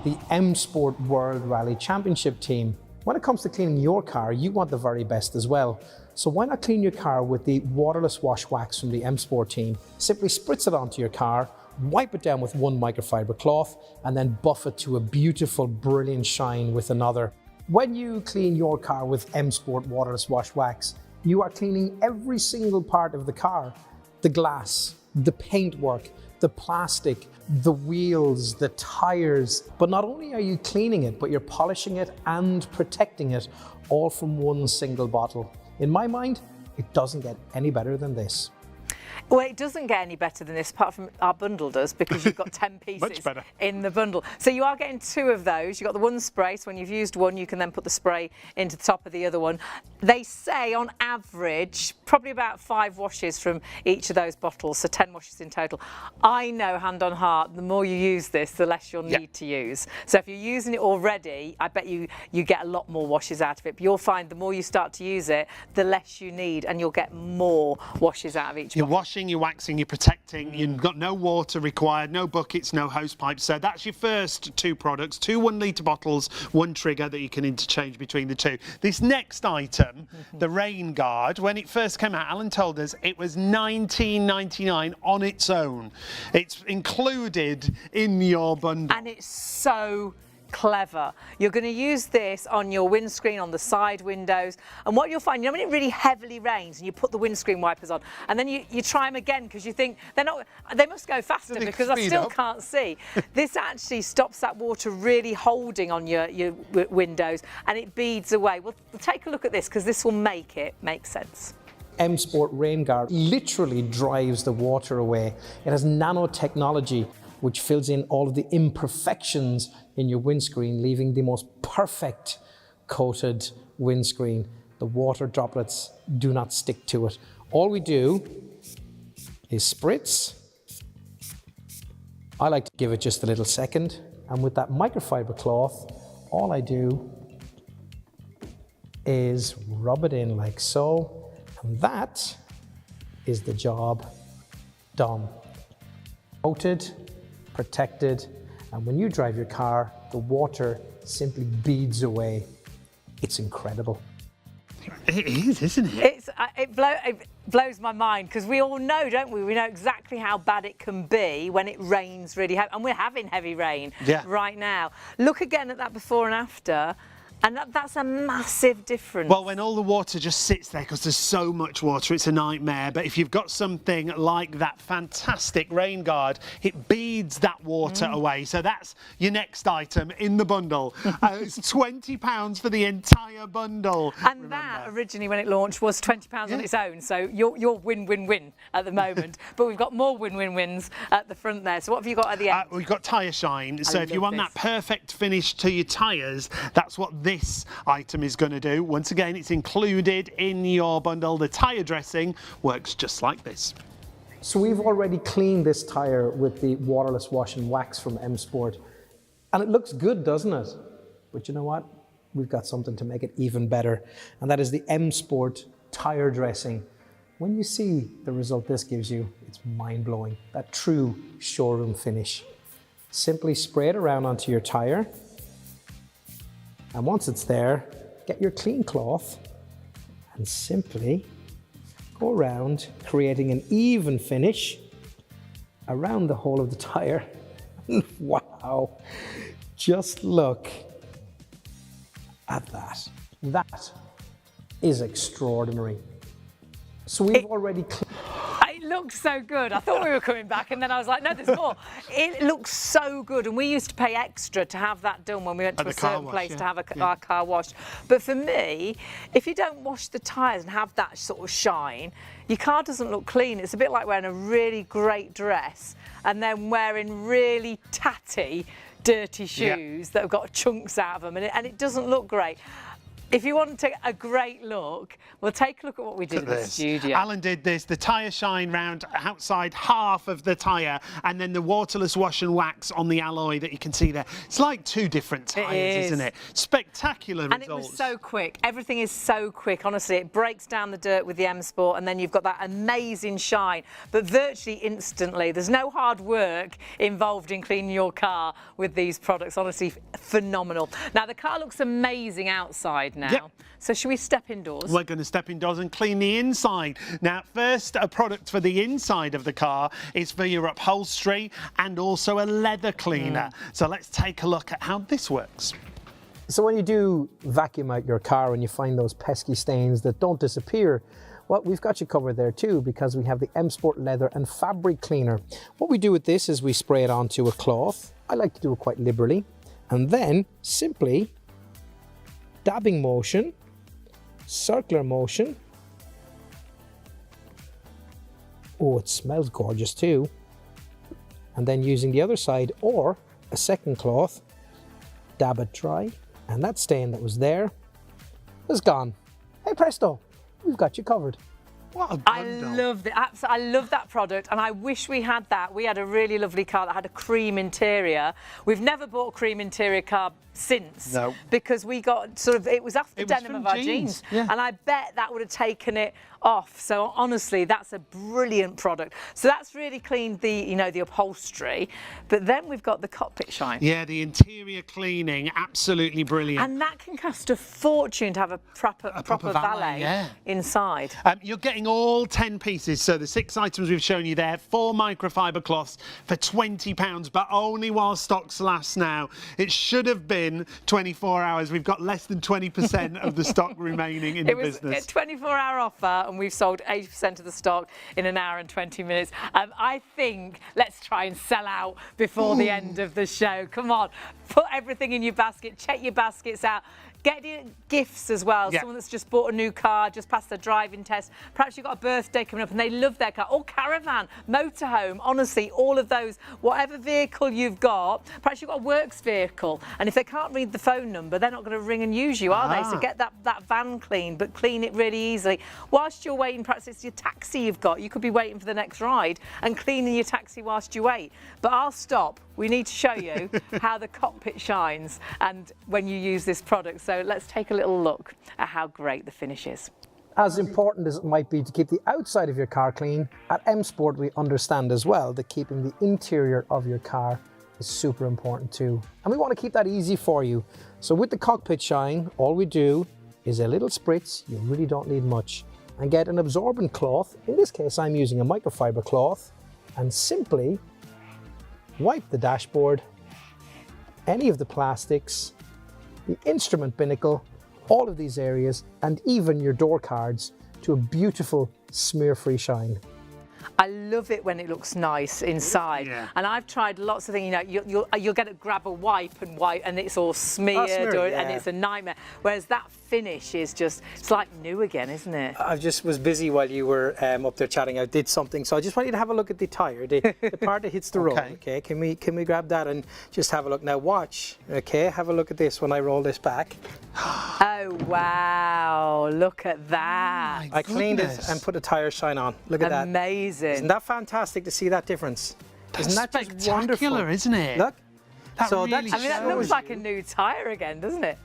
The M Sport World Rally Championship team. When it comes to cleaning your car, you want the very best as well. So why not clean your car with the waterless wash wax from the M Sport team? Simply spritz it onto your car, wipe it down with one microfiber cloth, and then buff it to a beautiful, brilliant shine with another. When you clean your car with M Sport waterless wash wax, you are cleaning every single part of the car. The glass, the paintwork, the plastic, the wheels, the tires. But not only are you cleaning it, but you're polishing it and protecting it all from one single bottle. In my mind, it doesn't get any better than this. Well, it doesn't get any better than this, apart from our bundle does, because you've got 10 pieces in the bundle. So you are getting 2 of those. You've got the one spray, so when you've used one, you can then put the spray into the top of the other one. They say, on average, probably about 5 washes from each of those bottles, so 10 washes in total. I know, hand on heart, the more you use this, the less you'll need to use. So if you're using it already, I bet you get a lot more washes out of it. But you'll find the more you start to use it, the less you need, and you'll get more washes out of each bottle. Washing, you're waxing, you're protecting. You've got no water required, no buckets, no hose pipes. So that's your first 2 products, 2 1-litre bottles, 1 trigger that you can interchange between the 2. This next item, the Rain Guard, when it first came out, Alan told us it was £19.99 on its own. It's included in your bundle. And it's so clever. You're going to use this on your windscreen, on the side windows, and what you'll find, you know, when it really heavily rains and you put the windscreen wipers on and then you try them again because you think they must go faster because I still can't see. This actually stops that water really holding on your windows, and it beads away. Well, take a look at this, because this will make it make sense. M Sport Rain Guard literally drives the water away. It has nanotechnology which fills in all of the imperfections in your windscreen, leaving the most perfect coated windscreen. The water droplets do not stick to it. All we do is spritz. I like to give it just a little second, and with that microfiber cloth, all I do is rub it in like so, and that is the job done. Coated, protected, and when you drive your car, the water simply beads away. It's incredible. It is, isn't it? It blows my mind, because we all know, don't we? We know exactly how bad it can be when it rains really heavy, and we're having heavy rain right now. Look again at that before and after. And that's a massive difference. Well, when all the water just sits there, because there's so much water, it's a nightmare. But if you've got something like that fantastic Rain Guard, it beads that water away. So that's your next item in the bundle. It's £20 for the entire bundle. And that originally, when it launched, was £20 on its own. So you're win-win-win at the moment. But we've got more win-win-wins at the front there. So what have you got at the end? We've got tyre shine. So if you want that perfect finish to your tyres, that's what this item is going to do. Once again, it's included in your bundle. The tyre dressing works just like this. So we've already cleaned this tyre with the waterless wash and wax from M Sport, and it looks good, doesn't it? But you know what? We've got something to make it even better, and that is the M Sport tyre dressing. When you see the result this gives you, it's mind-blowing. That true showroom finish. Simply spray it around onto your tyre, and once it's there, get your clean cloth and simply go around, creating an even finish around the whole of the tyre. Wow, just look at that. That is extraordinary. So we've already It looks so good. I thought we were coming back, and then I was like, no, there's more. It looks so good, and we used to pay extra to have that done when we went to a certain place to have our car washed. But for me, if you don't wash the tyres and have that sort of shine, your car doesn't look clean. It's a bit like wearing a really great dress and then wearing really tatty, dirty shoes that have got chunks out of them, and it doesn't look great. If you want a great look, we'll take a look at what we did in the studio. Alan did this, the tyre shine round outside half of the tyre, and then the waterless wash and wax on the alloy that you can see there. It's like two different tyres, isn't it? Spectacular results. And it was so quick. Everything is so quick, honestly. It breaks down the dirt with the M Sport, and then you've got that amazing shine, but virtually instantly. There's no hard work involved in cleaning your car with these products. Honestly, phenomenal. Now, the car looks amazing outside now. Yep. So should we step indoors? We're going to step indoors and clean the inside. Now, first, a product for the inside of the car is for your upholstery and also a leather cleaner. So let's take a look at how this works. So when you do vacuum out your car and you find those pesky stains that don't disappear, well, we've got you covered there too, because we have the M Sport leather and fabric cleaner. What we do with this is we spray it onto a cloth. I like to do it quite liberally, and then simply dabbing motion, circular motion. Oh, it smells gorgeous too. And then using the other side or a second cloth, dab it dry, and that stain that was there is gone. Hey presto, we've got you covered. What a I love that product, and I wish we had that. We had a really lovely car that had a cream interior. We've never bought a cream interior car since, because we got it was after denim of our jeans, and I bet that would have taken it off. So honestly, that's a brilliant product. So that's really cleaned the the upholstery, but then we've got the cockpit shine. Yeah, the interior cleaning, absolutely brilliant. And that can cost a fortune to have a proper valet inside. You're getting all 10 pieces, so the 6 items we've shown you there, 4 microfiber cloths for £20, but only while stocks last now. It should have been 24 hours. We've got less than 20% of the stock remaining in the business. It was a 24-hour offer, and we've sold 80% of the stock in an hour and 20 minutes. I think let's try and sell out before the end of the show. Come on, put everything in your basket, check your baskets out. Get gifts as well. Someone that's just bought a new car, just passed their driving test. Perhaps you've got a birthday coming up and they love their car. Or caravan, motorhome, honestly, all of those. Whatever vehicle you've got, perhaps you've got a works vehicle. And if they can't read the phone number, they're not going to ring and use you, are they? So get that van clean, but clean it really easily. Whilst you're waiting, perhaps it's your taxi you've got. You could be waiting for the next ride and cleaning your taxi whilst you wait. But I'll stop. We need to show you how the cockpit shines and when you use this product. So let's take a little look at how great the finish is. As important as it might be to keep the outside of your car clean, at M Sport we understand as well that keeping the interior of your car is super important too. And we want to keep that easy for you. So with the cockpit shine, all we do is a little spritz, you really don't need much, and get an absorbent cloth. In this case, I'm using a microfiber cloth, and simply wipe the dashboard, any of the plastics, the instrument binnacle, all of these areas, and even your door cards to a beautiful smear-free shine. I love it when it looks nice inside. And I've tried lots of things, you'll get to grab a wipe and it's all smeared, and it's a nightmare. Whereas that finish is just, it's like new again, isn't it? I just was busy while you were up there chatting. I did something, so I just want you to have a look at the tyre, the part that hits the road. Okay, can we grab that and just have a look? Now watch, okay, have a look at this when I roll this back. Oh wow, look at that. I cleaned it and put a tyre shine on. Look at that. Amazing. Isn't that fantastic to see that difference? Isn't that just wonderful? Isn't it? Look. That looks like a new tyre again, doesn't it?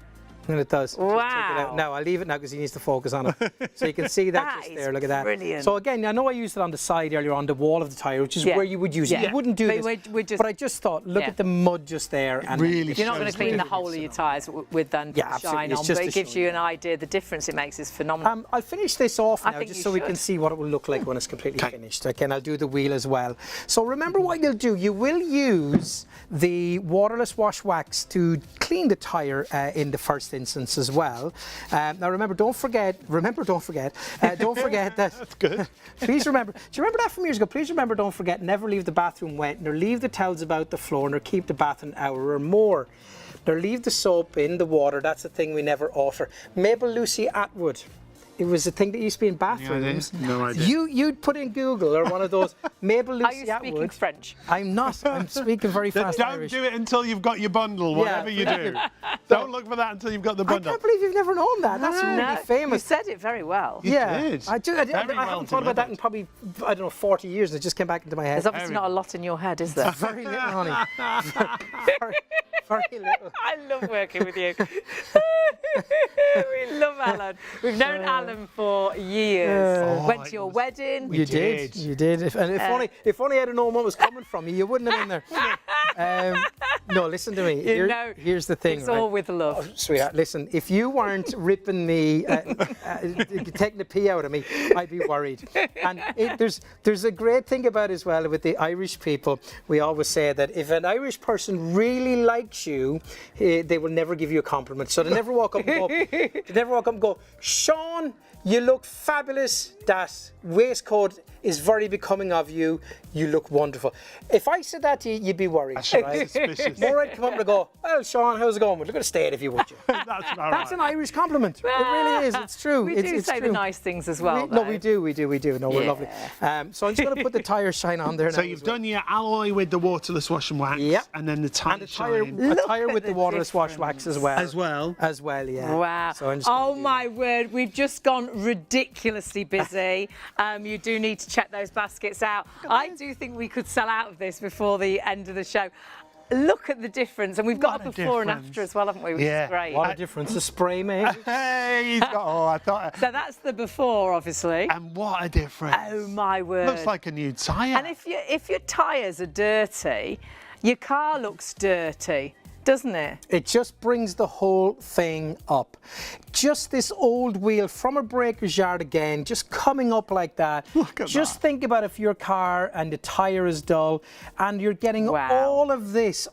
And it does. Wow. Just check it out. No, I'll leave it now because he needs to focus on it. So you can see that just there. Look at that. Brilliant. So again, I know I used it on the side earlier on the wall of the tyre, which is where you would use it. You wouldn't do this. But I just thought, look at the mud just there. And really, you're not going to clean the whole of your tyres with that shine on, but it gives you an idea. The difference it makes is phenomenal. I'll finish this off now just so we can see what it will look like when it's completely finished. Okay, and I'll do the wheel as well. So remember what you'll do. You will use the waterless wash wax to clean the tyre in the first this instance as well. Now remember, don't forget that. That's good. Please remember, do you remember that from years ago? Please remember, don't forget, never leave the bathroom wet, nor leave the towels about the floor, nor keep the bath an hour or more. Nor leave the soap in the water. That's the thing we never offer. Mabel Lucy Atwood. It was a thing that used to be in bathrooms. No idea. You'd put in Google or one of those Mabel Lucy Are you speaking Atwood. French? I'm not. I'm speaking very fast Don't Irish. do it until you've got your bundle, whatever you do. Don't look for that until you've got the I bundle. can't believe you've never known that. That's really You famous. said it very well. You Yeah, did. I Very haven't well thought about that in delivered. probably, I don't know, 40 years, and it just came back into my head. There's obviously not a lot in your head, is there? Very little, honey. very little. I love working with you. We love Alan. We've known Alan for years. Went to your wedding. You did. You did. If only I'd have known what was coming from you, you wouldn't have been there. No, listen to me. Here's the thing. It's all with love. Oh, sweetheart, listen, if you weren't ripping me, taking the pee out of me, I'd be worried. And there's a great thing about it as well with the Irish people. We always say that if an Irish person really likes you, they will never give you a compliment. So they never walk up and go, Sean, you look fabulous. That waistcoat is very becoming of you. You look wonderful. If I said that to you, you'd be worried. Right? Suspicious. More I'd come up and go, well, Sean, how's it going? Well, look at the state if you would. You. That's about That's right. an Irish compliment. It really is. It's true. We it's do say true. the nice things as well. No, though. we do. No, we're lovely. So I'm just going to put the tyre shine on there now. So you've done your alloy with the waterless wash and wax, Yep. and then the tyre and a tyre, shine a tyre at with the the waterless wash wax as well. as well. Yeah. Wow. So I'm just Oh gonna do my word, we've just gone ridiculously busy. You do need to check those baskets out. I do think we could sell out of this before the end of the show. Look at the difference, and we've got a What a before and difference. after as well, haven't we? Which Yeah. is great. What a difference. A spray, mate. Hey, he's got, I thought. So that's the before, obviously. And what a difference. Oh my word. Looks like a new tyre. And if your tyres are dirty, your car looks dirty, doesn't it? It just brings the whole thing up. Just this old wheel from a breaker's yard again, just coming up like that. Look at just that. think about if your car and the tyre is dull and you're getting Wow. all of this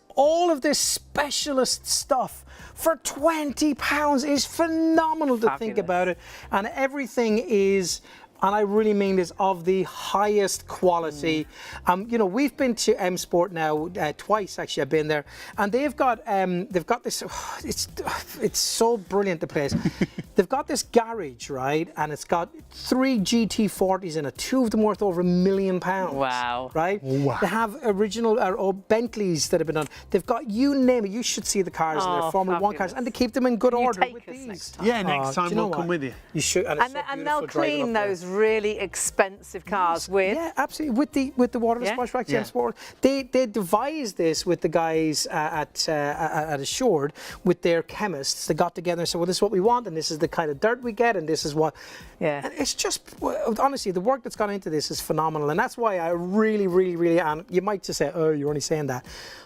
specialist stuff for £20 is phenomenal to think Fabulous. about it. And everything is, and I really mean this, of the highest quality. You know, we've been to M Sport now twice. Actually, I've been there, and they've got this. It's so brilliant, the place. They've got this garage, right, and it's got 3 GT40s in it. 2 of them worth over £1 million. Wow. Right? Wow. They have original Bentleys that have been done. They've got, you name it. You should see the cars in Oh, their Formula 1 cars, fabulous. and they keep them in good Will you order take with us these. next time? Yeah, next Do time you know we'll come what? with you. You should, and, it's so And beautiful they'll driving clean up there. those really expensive cars with. Yeah, absolutely. With the waterless Yeah? wash wax, Yeah. M Sport, they devised this with the guys at Assured, with their chemists. They got together and said, well, this is what we want, and this is the kind of dirt we get, and this is what. Yeah. And it's just, honestly, the work that's gone into this is phenomenal, and that's why I really, and you might just say, oh, you're only saying that,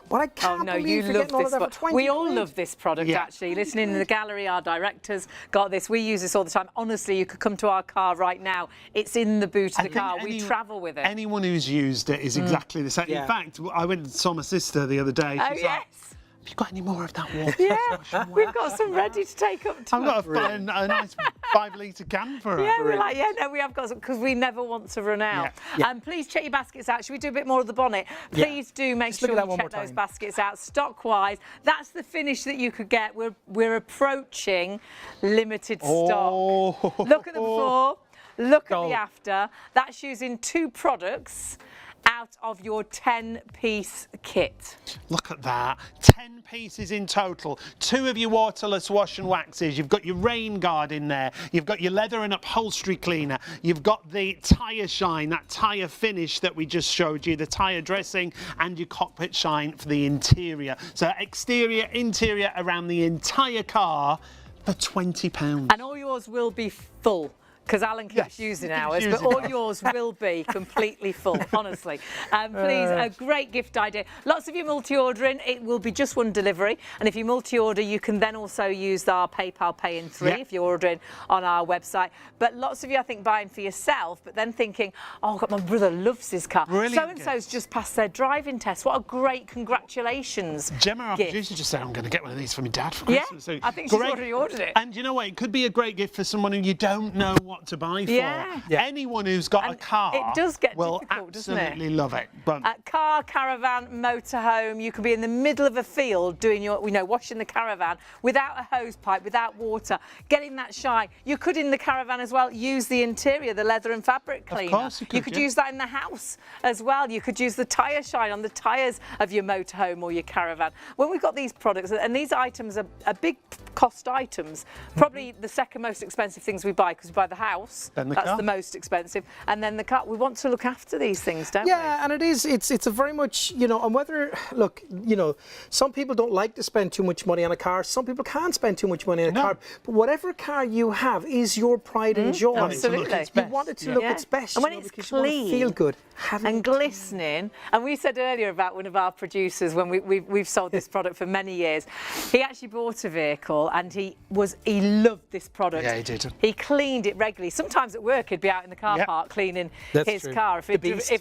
but I Oh can't no, believe you you're love getting all of this. that for 20 We all quid. love this product, Yeah. actually. Listening in the gallery, our directors got this. We use this all the time. Honestly, you could come to our car right now. It's in the boot of the think car. We travel with it. Anyone who's used it is exactly the same. Yeah. In fact, I went and saw my sister the other day. Oh She's like, yes. have you got any more of that water? Yeah, we've got some ready to take up to I've got a nice 5-litre can for her. Yeah, we're like, yeah, no, we have got some, because we never want to run out. Yeah. Please check your baskets out. Should we do a bit more of the bonnet? Please do make Just look sure at that you one check more those time. baskets out stock-wise. That's the finish that you could get. We're approaching limited Oh. stock. Look at the before, look at Go. the after. That's using 2 products out of your 10-piece kit. Look at that. 10 pieces in total. 2 of your waterless wash and waxes. You've got your rain guard in there. You've got your leather and upholstery cleaner. You've got the tyre shine, that tyre finish that we just showed you, the tyre dressing, and your cockpit shine for the interior. So exterior, interior around the entire car for £20. And all yours will be full. because Alan keeps using ours, but all yours will be completely full, honestly. Please, a great gift idea. Lots of you multi-ordering, it will be just one delivery, and if you multi-order, you can then also use our PayPal Pay in 3 if you're ordering on our website. But lots of you, I think, buying for yourself, but then thinking, oh, God, my brother loves his car. So-and-so's just passed their driving test. What a great congratulations Gemma, our gift. producer, just said, I'm going to get one of these for my dad for Christmas. So I think she's already ordered it. And you know what? It could be a great gift for someone who you don't know what to buy for. Yeah. Anyone who's got a car it does get will difficult, doesn't it? absolutely love it. But Car, caravan, motorhome, you could be in the middle of a field doing your, washing the caravan without a hose pipe, without water, getting that shine. You could, in the caravan as well, use the interior, the leather and fabric cleaner. Of course you could, use that in the house as well. You could use the tyre shine on the tyres of your motorhome or your caravan. When we've got these products, and these items are big cost items, probably the second most expensive things we buy, because we buy the house, that's car. the most expensive, and then the car. We want to look after these things, don't we? Yeah, and it's a very much, and whether, look, some people don't like to spend too much money on a car, some people can't spend too much money on a car, but whatever car you have is your pride and joy. Absolutely. You want it to look its best, and when it's because you want to clean, feel good and glistening. And we said earlier about one of our producers, when we've sold this product for many years, he actually bought a vehicle and he loved this product. Yeah, he did. He cleaned it regularly. Sometimes at work he'd be out in the car park cleaning his car if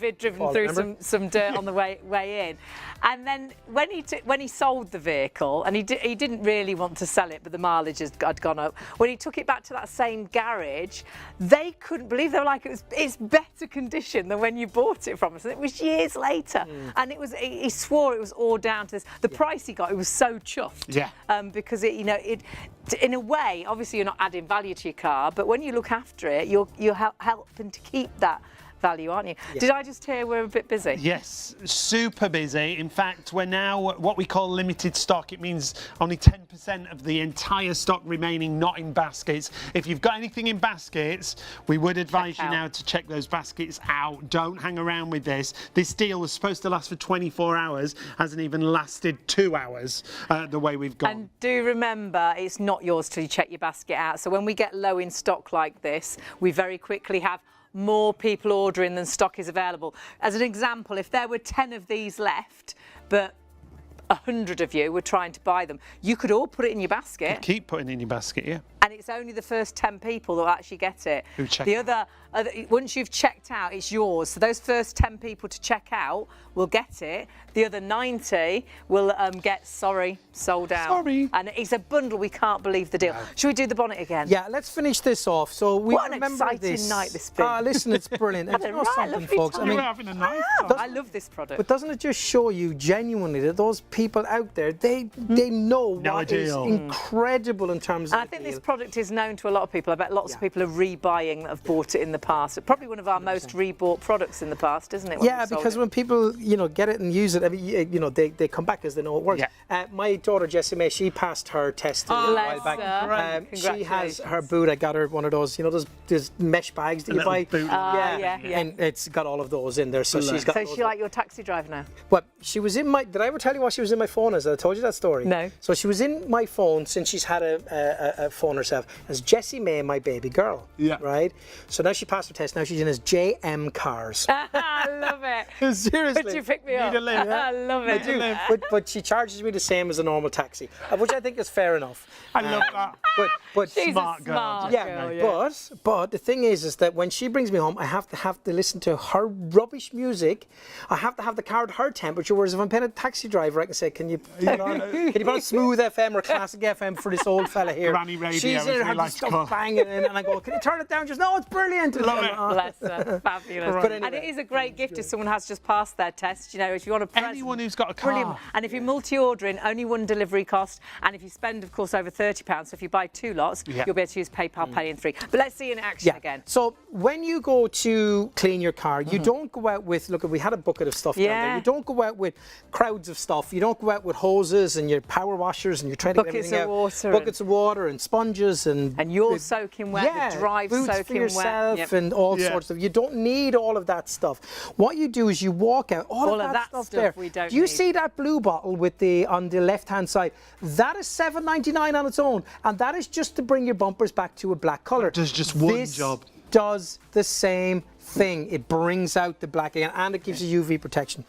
he'd driven through some dirt on the way in. And then when he sold the vehicle, and he didn't really want to sell it, but the mileage had gone up. When he took it back to that same garage, they couldn't believe. They were like, it's better condition than when you bought it from us. And it was years later, and he swore it was all down to this. The price he got, he was so chuffed. Yeah. Because in a way, obviously you're not adding value to your car, but when you look after it, you're helping to keep that value, aren't you? Yeah. Did I just hear we're a bit busy? Yes, super busy. In fact, we're now what we call limited stock. It means only 10% of the entire stock remaining not in baskets. If you've got anything in baskets, we would advise you now to check those baskets out. Don't hang around with this. This deal was supposed to last for 24 hours, hasn't even lasted 2 hours the way we've gone. And do remember, it's not yours till you check your basket out. So when we get low in stock like this, we very quickly have more people ordering than stock is available. As an example, if there were 10 of these left, but 100 of you were trying to buy them, you could all put it in your basket. Keep putting it in your basket, yeah. And it's only the first 10 people that will actually get it. Who check the out. other, once you've checked out, it's yours. So those first 10 people to check out will get it. The other 90 will get sold out. Sorry. And it's a bundle. We can't believe the deal. Should we do the bonnet again? Yeah, let's finish this off. So we what an remember exciting night this been. Listen, it's brilliant. Had a You know right something, lovely folks. time. I mean, We're having a nice I love this product. but doesn't it just show you genuinely that those people out there, they know what is incredible in terms of And I think this product is known to a lot of people. I bet lots of people are rebuying that have bought it in the past. It's probably one of our most rebought products in the past, isn't it? Yeah, because when people, get it and use it, I mean, they come back as they know it works. Yeah. My daughter Jessie May, she passed her test a while back. She has her boot. I got her one of those, those mesh bags that you buy. Yeah. And it's got all of those in there. So she's got. So she like your taxi driver now? But she was in my. Did I ever tell you what she was in my phone as? I told you that story. No. So she was in my phone since she's had a phone herself as Jessie May, my baby girl. Yeah. Right. So now she passed her test. Now she's in as JM Cars. I love it. Seriously. But you pick me up. Need a lift. I love it. I do. But she charges me the same as a normal taxi, which I think is fair enough. I love that. But She's smart a girl. smart yeah, girl, but the thing is that when she brings me home, I have to listen to her rubbish music. I have to have the car at her temperature. Whereas if I'm paying a taxi driver, I can say, can you put on smooth FM or classic FM for this old fella here? Granny radio. She's in her stuff banging, and I go, can you turn it down? She goes, no, it's brilliant. Love it. Bless her. Fabulous. But anyway, and it is a great gift if someone has just passed their test. If you want a present. Anyone who's got a car. Brilliant. And if you're multi-ordering, only one delivery cost. And if you spend, of course, over £30, so if you buy 2 lots, you'll be able to use PayPal Pay in 3. But let's see in action again. So when you go to clean your car, you don't go out with, look, we had a bucket of stuff down there. You don't go out with crowds of stuff. You don't go out with hoses and your power washers and you're trying to get everything out. Buckets of water and sponges and you're soaking wet, the drive boots soaking for yourself wet. and all sorts of. You don't need all of that stuff. What you do is you walk out. All of that stuff there. We don't do you need. see that blue bottle with on the left-hand side? That is $7.99 on its own, and that is just to bring your bumpers back to a black colour. Does just one job. does the same thing. It brings out the black again, and it gives you UV protection.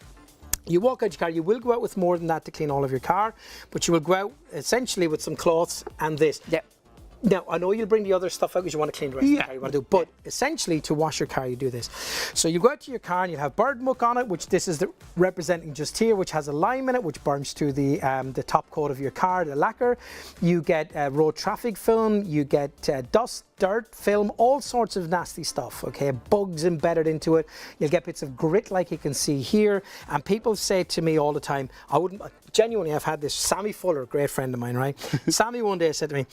You walk out your car, you will go out with more than that to clean all of your car, but you will go out essentially with some cloths and this. Yep. Now, I know you'll bring the other stuff out because you want to clean the rest of the car, you want to do, but essentially to wash your car, you do this. So you go out to your car and you have bird muck on it, which this is representing just here, which has a lime in it, which burns through the top coat of your car, the lacquer. You get road traffic film, you get dust, dirt, film, all sorts of nasty stuff, okay? Bugs embedded into it. You'll get bits of grit like you can see here. And people say to me all the time, genuinely, I've had this, Sammy Fuller, a great friend of mine, right? Sammy one day said to me,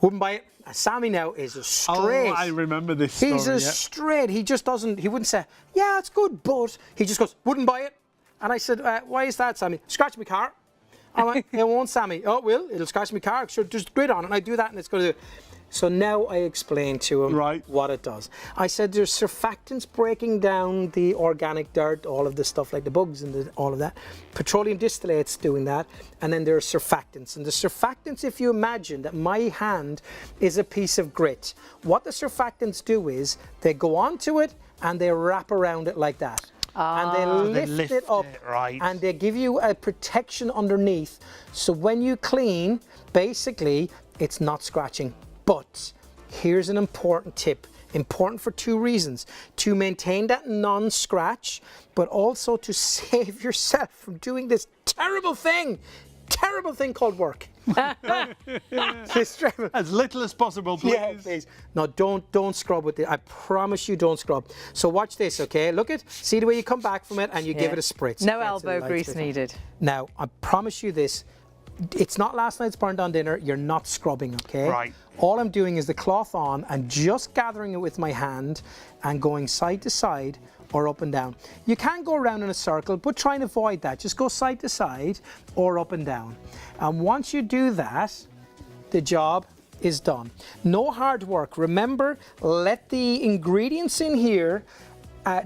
wouldn't buy it. Sammy now is a straight. Oh, I remember this story. He's a straight. He just doesn't, he wouldn't say, yeah, it's good, but he just goes, wouldn't buy it. And I said, why is that, Sammy? Scratch my car. I'm like, it won't, Sammy. Oh, it will. It'll scratch my car. Sure, there's grit on it. And I do that and it's going to do it. So now I explain to him what it does. I said there's surfactants breaking down the organic dirt, all of the stuff like the bugs and all of that. Petroleum distillates doing that. And then there are surfactants. And the surfactants, if you imagine that my hand is a piece of grit, what the surfactants do is they go onto it and they wrap around it like that. And they lift it up and they give you a protection underneath. So when you clean, basically, it's not scratching. But here's an important tip, important for two reasons. To maintain that non-scratch, but also to save yourself from doing this terrible thing called work. As little as possible, please. Yeah, please. No, don't scrub with it. I promise you, don't scrub. So watch this, okay? Look at, see the way you come back from it and you give it a spritz. No elbow grease needed. Now, I promise you this. It's not last night's burned on dinner. You're not scrubbing, okay? Right. All I'm doing is the cloth on and just gathering it with my hand and going side to side or up and down. You can go around in a circle, but try and avoid that. Just go side to side or up and down. And once you do that, the job is done. No hard work. Remember, let the ingredients in here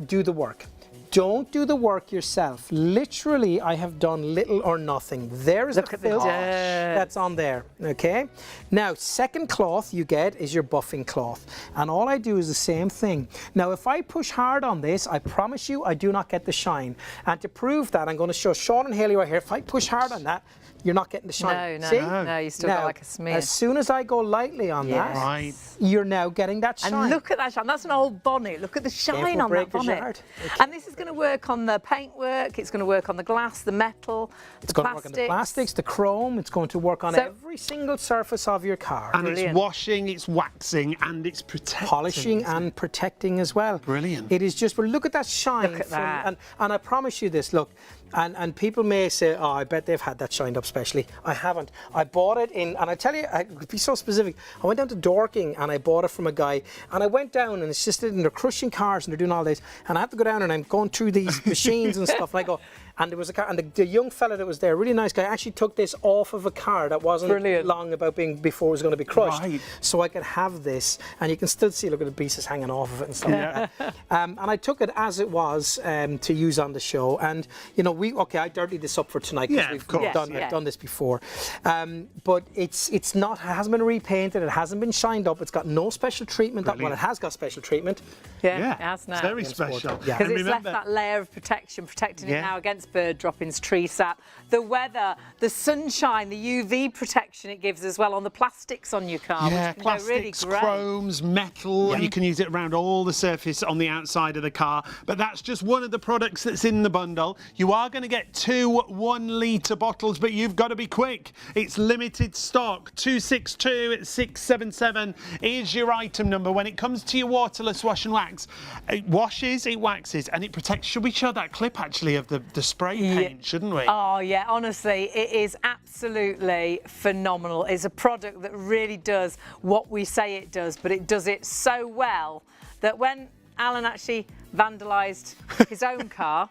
do the work. Don't do the work yourself. Literally, I have done little or nothing. There is the filth that's on there, okay? Now, second cloth you get is your buffing cloth. And all I do is the same thing. Now, if I push hard on this, I promise you I do not get the shine. And to prove that, I'm going to show Sean and Haley right here. If I push hard on that, you're not getting the shine. No, you still got like a smear. As soon as I go lightly on that, you're now getting that shine. And look at that shine. That's an old bonnet. Look at the shine on that bonnet. Okay. And this is going to work on the paintwork. It's going to work on the glass, the metal, it's going to work on the plastics, the chrome. It's going to work on every single surface of your car. And it's washing, it's waxing, and it's protecting. Polishing and protecting as well. Brilliant. It is just, well, look at that shine. Look at that. And I promise you this, look. And people may say, oh, I bet they've had that shined up specially. I haven't. I bought it in, and I tell you, I could be so specific. I went down to Dorking and I bought it from a guy. And I went down and it's just, and they're crushing cars and they're doing all this. And I have to go down and I'm going through these machines and stuff. And I go, and there was a car, and the young fella that was there, really nice guy, actually took this off of a car that wasn't long about being, before it was going to be crushed. Right. So I could have this, and you can still see, look at the pieces hanging off of it and stuff like that. And I took it as it was to use on the show. And, you know, I dirtied this up for tonight because I've done this before. But it hasn't been repainted, it hasn't been shined up, it's got no special treatment. Well, it has got special treatment. Yeah, it has now. It's very special. Because it's left that layer of protection, protecting it now against bird droppings, tree sap, the weather, the sunshine, the UV protection it gives as well on the plastics on your car. Yeah, which can plastics, go really great. chromes, metal. You can use it around all the surface on the outside of the car. But that's just one of the products that's in the bundle. You are going to get 2 1-litre bottles, but you've got to be quick. It's limited stock. 262-677 is your item number. When it comes to your waterless wash and wax, it washes, it waxes, and it protects. Should we show that clip actually of the spray paint, shouldn't we? Oh yeah, honestly, it is absolutely phenomenal. It's a product that really does what we say it does, but it does it so well that when Alan actually vandalised his own car,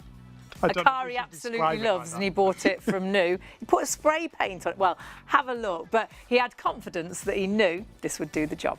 a car he absolutely loves, and he bought it from new, he put a spray paint on it. Well, have a look, but he had confidence that he knew this would do the job.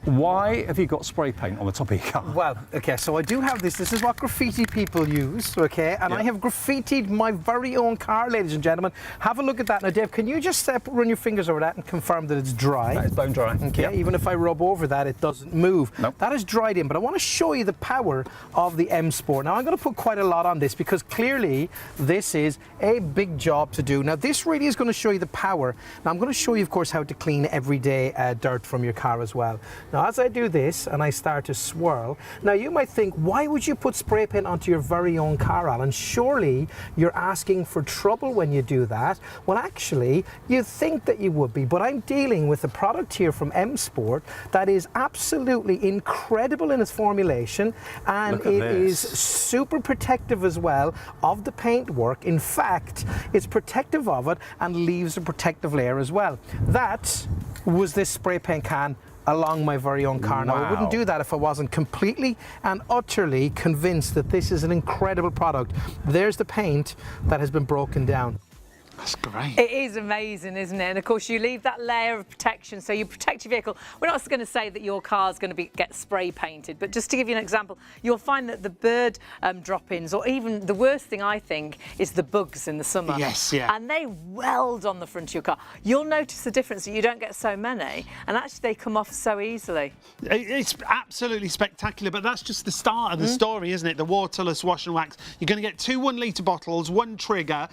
Why have you got spray paint on the top of your car? Well, okay, so I do have this. This is what graffiti people use, okay? And I have graffitied my very own car, ladies and gentlemen. Have a look at that. Now, Dave, can you just run your fingers over that and confirm that it's dry? That is bone dry. Okay, even if I rub over that, it doesn't move. Nope. That is dried in, but I want to show you the power of the M Sport. Now, I'm going to put quite a lot on this because clearly this is a big job to do. Now, this really is going to show you the power. Now, I'm going to show you, of course, how to clean everyday dirt from your car as well. Now, as I do this and I start to swirl, now you might think, why would you put spray paint onto your very own car, Alan? Surely you're asking for trouble when you do that. Well, actually, you'd think that you would be, but I'm dealing with a product here from M Sport that is absolutely incredible in its formulation, and it is super protective as well of the paintwork. In fact, it's protective of it and leaves a protective layer as well. That was this spray paint can along my very own car. Now, I wouldn't do that if I wasn't completely and utterly convinced that this is an incredible product. There's the paint that has been broken down. That's great. It is amazing, isn't it? And of course, you leave that layer of protection, so you protect your vehicle. We're not going to say that your car's going to get spray painted, but just to give you an example, you'll find that the bird drop-ins, or even the worst thing I think is the bugs in the summer. Yes, yeah. And they weld on the front of your car. You'll notice the difference that you don't get so many, and actually they come off so easily. It's absolutely spectacular, but that's just the start of the story, isn't it? The waterless wash and wax. You're going to get 2 1-litre bottles, 1 trigger.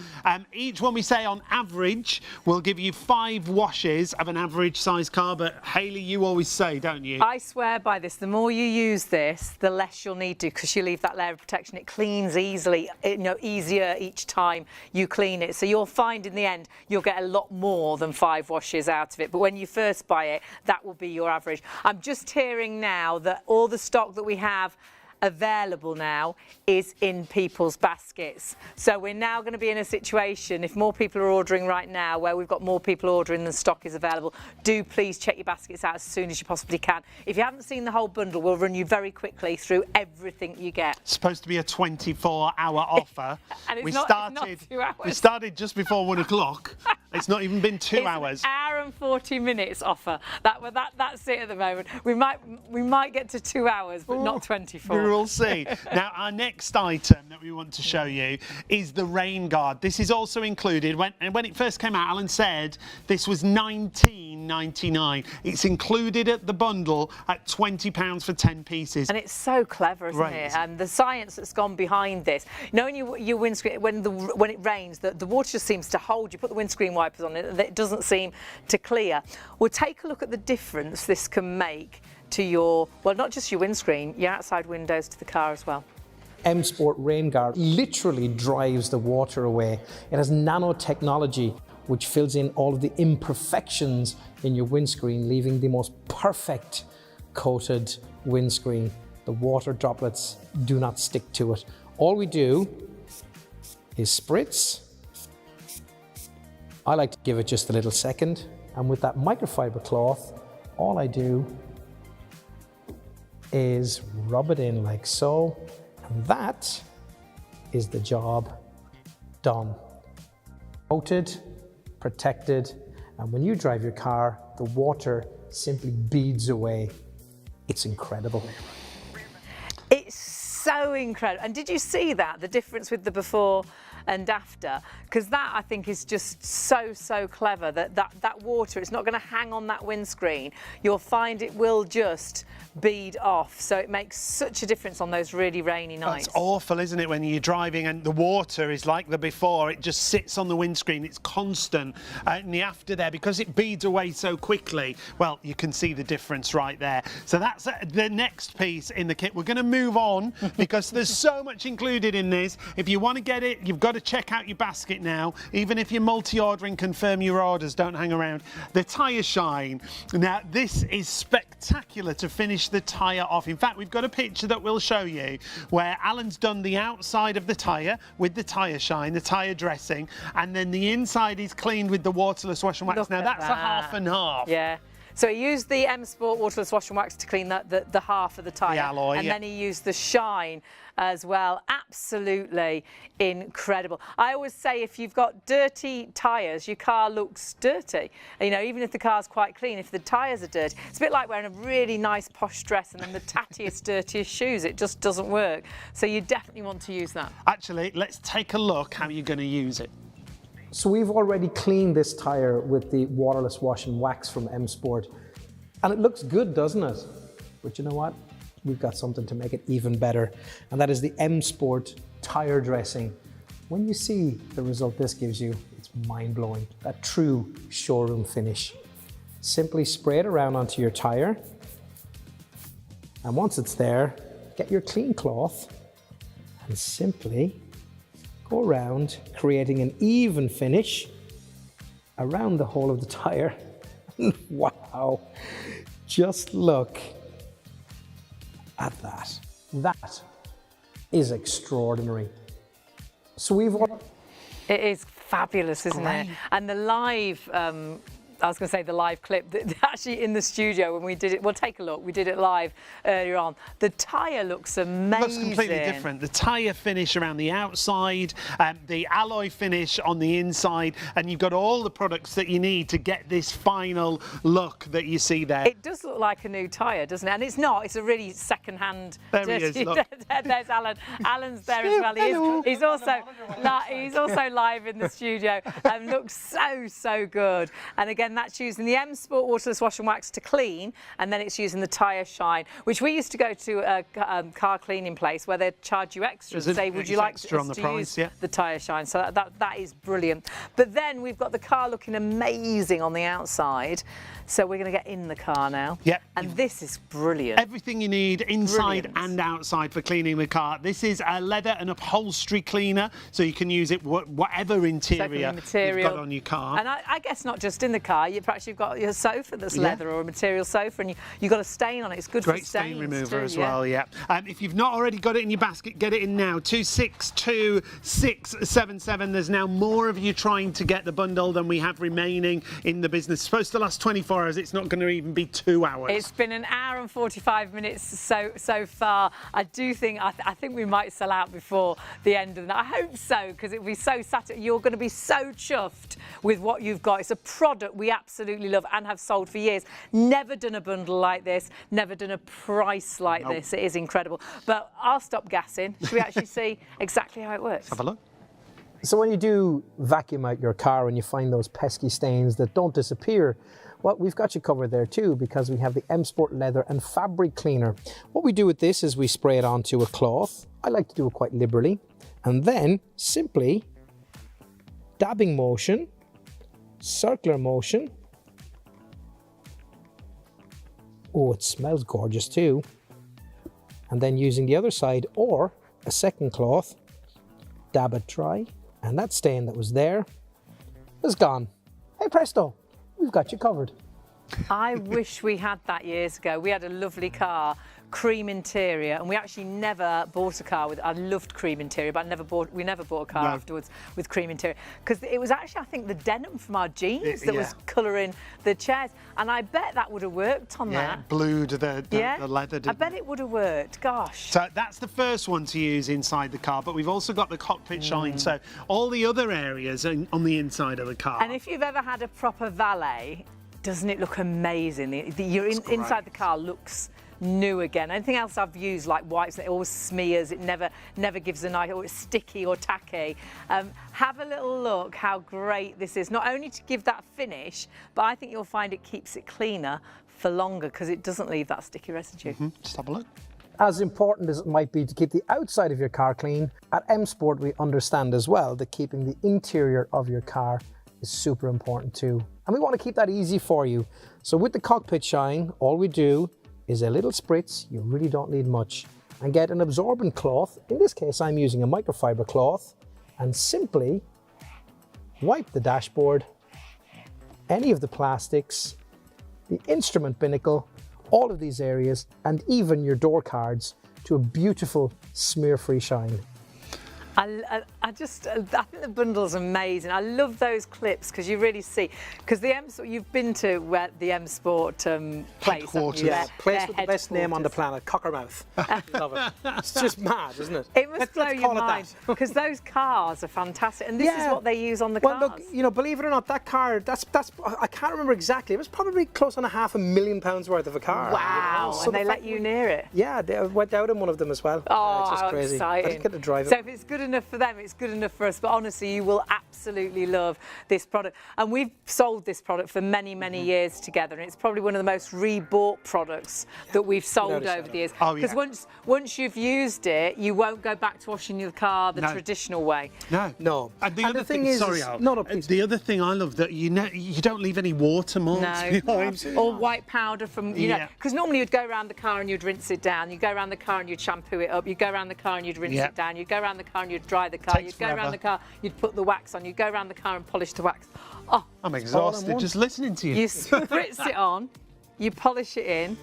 Each one we say on average will give you 5 washes of an average size car, but Hayley, you always say, don't you? I swear by this, the more you use this, the less you'll need to, because you leave that layer of protection. It cleans easily, easier each time you clean it. So you'll find in the end, you'll get a lot more than 5 washes out of it. But when you first buy it, that will be your average. I'm just hearing now that all the stock that we have available now is in people's baskets. So we're now going to be in a situation, if more people are ordering right now, where we've got more people ordering than stock is available. Do please check your baskets out as soon as you possibly can. If you haven't seen the whole bundle, we'll run you very quickly through everything you get. It's supposed to be a 24-hour offer. And it's we not 2 hours. We started just before 1 o'clock. It's not even been 2 hours. It's an hour and 40 minutes offer. That's it at the moment. We might get to 2 hours, but not 24. We'll see. Now, our next item that we want to show you is the rain guard. This is also included. When it first came out, Alan said this was $19.99. It's included at the bundle at £20 for 10 pieces. And it's so clever, isn't it? And the science that's gone behind this. You know, when your windscreen, when it rains, the water just seems to hold. You put the windscreen wipers on it, it doesn't seem to clear. Well, take a look at the difference this can make to your, well, not just your windscreen, your outside windows to the car as well. M Sport Rain Guard literally drives the water away. It has nanotechnology which fills in all of the imperfections in your windscreen, leaving the most perfect coated windscreen. The water droplets do not stick to it. All we do is spritz. I like to give it just a little second, and with that microfiber cloth, all I do is rub it in like so, and that is the job done. Coated, protected, and when you drive your car, the water simply beads away. It's incredible. It's so incredible. And did you see that, the difference with the before and after? Because that, I think, is just so clever, that water, it's not going to hang on that windscreen. You'll find it will just bead off. So it makes such a difference on those really rainy nights. That's awful, isn't it, when you're driving and the water is like the before. It just sits on the windscreen. It's constant. In the after there, because it beads away so quickly, well, you can see the difference right there. So that's the next piece in the kit. We're going to move on because there's so much included in this. If you want to get it, you've got to check out your basket now. Even if you're multi-ordering, confirm your orders, don't hang around. The tyre shine. Now, this is spectacular to finish the tyre off. In fact, we've got a picture that we'll show you where Alan's done the outside of the tyre with the tyre shine, the tyre dressing, and then the inside is cleaned with the waterless wash and wax. Look now, at that's that. a half and half. Yeah. So he used the M Sport waterless wash and wax to clean the half of the tyre. The alloy, and then he used the shine as well. Absolutely incredible. I always say if you've got dirty tyres, your car looks dirty. You know, even if the car's quite clean, if the tyres are dirty, it's a bit like wearing a really nice posh dress and then the tattiest, dirtiest shoes. It just doesn't work. So you definitely want to use that. Actually, let's take a look how you're going to use it. So we've already cleaned this tyre with the waterless wash and wax from M Sport. And it looks good, doesn't it? But you know what? We've got something to make it even better. And that is the M Sport tyre dressing. When you see the result this gives you, it's mind-blowing. That true showroom finish. Simply spray it around onto your tyre. And once it's there, get your clean cloth and simply go around, creating an even finish around the whole of the tyre. Wow, just look at that. That is extraordinary. So we've... It is fabulous, isn't it? And the live, I was going to say the live clip, actually in the studio when we did it, well, take a look, we did it live earlier on. The tyre looks amazing. It looks completely different. The tyre finish around the outside, the alloy finish on the inside, and you've got all the products that you need to get this final look that you see there. It does look like a new tyre, doesn't it? And it's not, it's a really second-hand. There he is, look. There's Alan. Alan's there as well. He's also live in the studio and looks so good. And again, that's using the M Sport waterless wash and wax to clean, and then it's using the tyre shine, which we used to go to a car cleaning place where they'd charge you extra and say, would you like us to use the tyre shine? So that is brilliant. But then we've got the car looking amazing on the outside. So we're going to get in the car now. Yep. And this is brilliant. Everything you need inside and outside for cleaning the car. This is a leather and upholstery cleaner, so you can use it whatever interior you've got on your car. And I guess not just in the car. Perhaps you've got your sofa that's leather or a material sofa, and you've got a stain on it. It's good for stains. Great stain remover as well, yeah. If you've not already got it in your basket, get it in now. 262677. There's now more of you trying to get the bundle than we have remaining in the business. It's supposed to last 24 hours. It's not going to even be 2 hours. It's been an hour and 45 minutes so far. I do think I think we might sell out before the end of the night. I hope so, because it'll be so satisfying. You're going to be so chuffed with what you've got. It's a product we absolutely love and have sold for years. Never done a bundle like this. Never done a price like this. It is incredible. But I'll stop gassing. Should we actually see exactly how it works? Have a look. So when you do vacuum out your car and you find those pesky stains that don't disappear, well, we've got you covered there too, because we have the M Sport leather and fabric cleaner. What we do with this is we spray it onto a cloth. I like to do it quite liberally, and then simply dabbing motion, circular motion. Oh, it smells gorgeous too. And then using the other side or a second cloth, dab it dry, and that stain that was there is gone. Hey presto, we've got you covered. I wish we had that years ago. We had a lovely car, cream interior, and we actually never bought a car with. I loved cream interior, but we never bought a car afterwards with cream interior, because it was actually, I think, the denim from our jeans that was colouring the chairs, and I bet that would have worked on that. Blued the leather. I bet it would have worked. Gosh. So that's the first one to use inside the car, but we've also got the cockpit shine, so all the other areas on the inside of the car. And if you've ever had a proper valet, doesn't it look amazing? Inside the car looks new again. Anything else I've used, like wipes, it always smears. It never gives a nice, or it's sticky or tacky. Have a little look how great this is. Not only to give that finish, but I think you'll find it keeps it cleaner for longer, because it doesn't leave that sticky residue. Just have a look. As important as it might be to keep the outside of your car clean, at M Sport we understand as well that keeping the interior of your car is super important too. And we want to keep that easy for you. So with the cockpit shine, all we do is a little spritz. You really don't need much. And get an absorbent cloth. In this case, I'm using a microfiber cloth, and simply wipe the dashboard, any of the plastics, the instrument binnacle, all of these areas, and even your door cards to a beautiful smear-free shine. I think the bundle's amazing. I love those clips because you really see, because the you've been to where the M Sport place, Headquarters. Yeah, place Their with the best name on the headquarters. planet, Cockermouth. Love it. It's just mad, isn't it? It must blow Let's your call it mind that. because those cars are fantastic, and this is Yeah. what they use on the Well, cars. look, you know, believe it or not, that car, that's I can't remember exactly. It was probably close on £500,000 worth of a car. Wow, So and the they fact let you near it. Yeah, I went out in one of them as well. Oh, it's just how crazy. exciting. I didn't get to drive So it. if it's good enough for them, it's good enough for us. But honestly, you will absolutely love this product. And we've sold this product for many, many years together. And it's probably one of the most rebought products that we've sold Without a over shadow. the years. Oh, yeah. Because once you've used it, you won't go back to washing your car the No. traditional way. No. No. And the And other the thing thing, is- sorry, Al. no, please. The other thing I love that you don't leave any water marks. No. behind. Or white powder from, you know, Yeah. because normally you'd go around the car and you'd rinse it down. You'd go around the car and you'd shampoo it up. You'd go around the car and you'd rinse Yeah. it down. You'd go around the car and you'd dry the car. Takes You'd go forever. around the car, you'd put the wax on. You'd go around the car and polish the wax. Oh, I'm all in exhausted one. just listening to you. you spritz it on, you polish it in,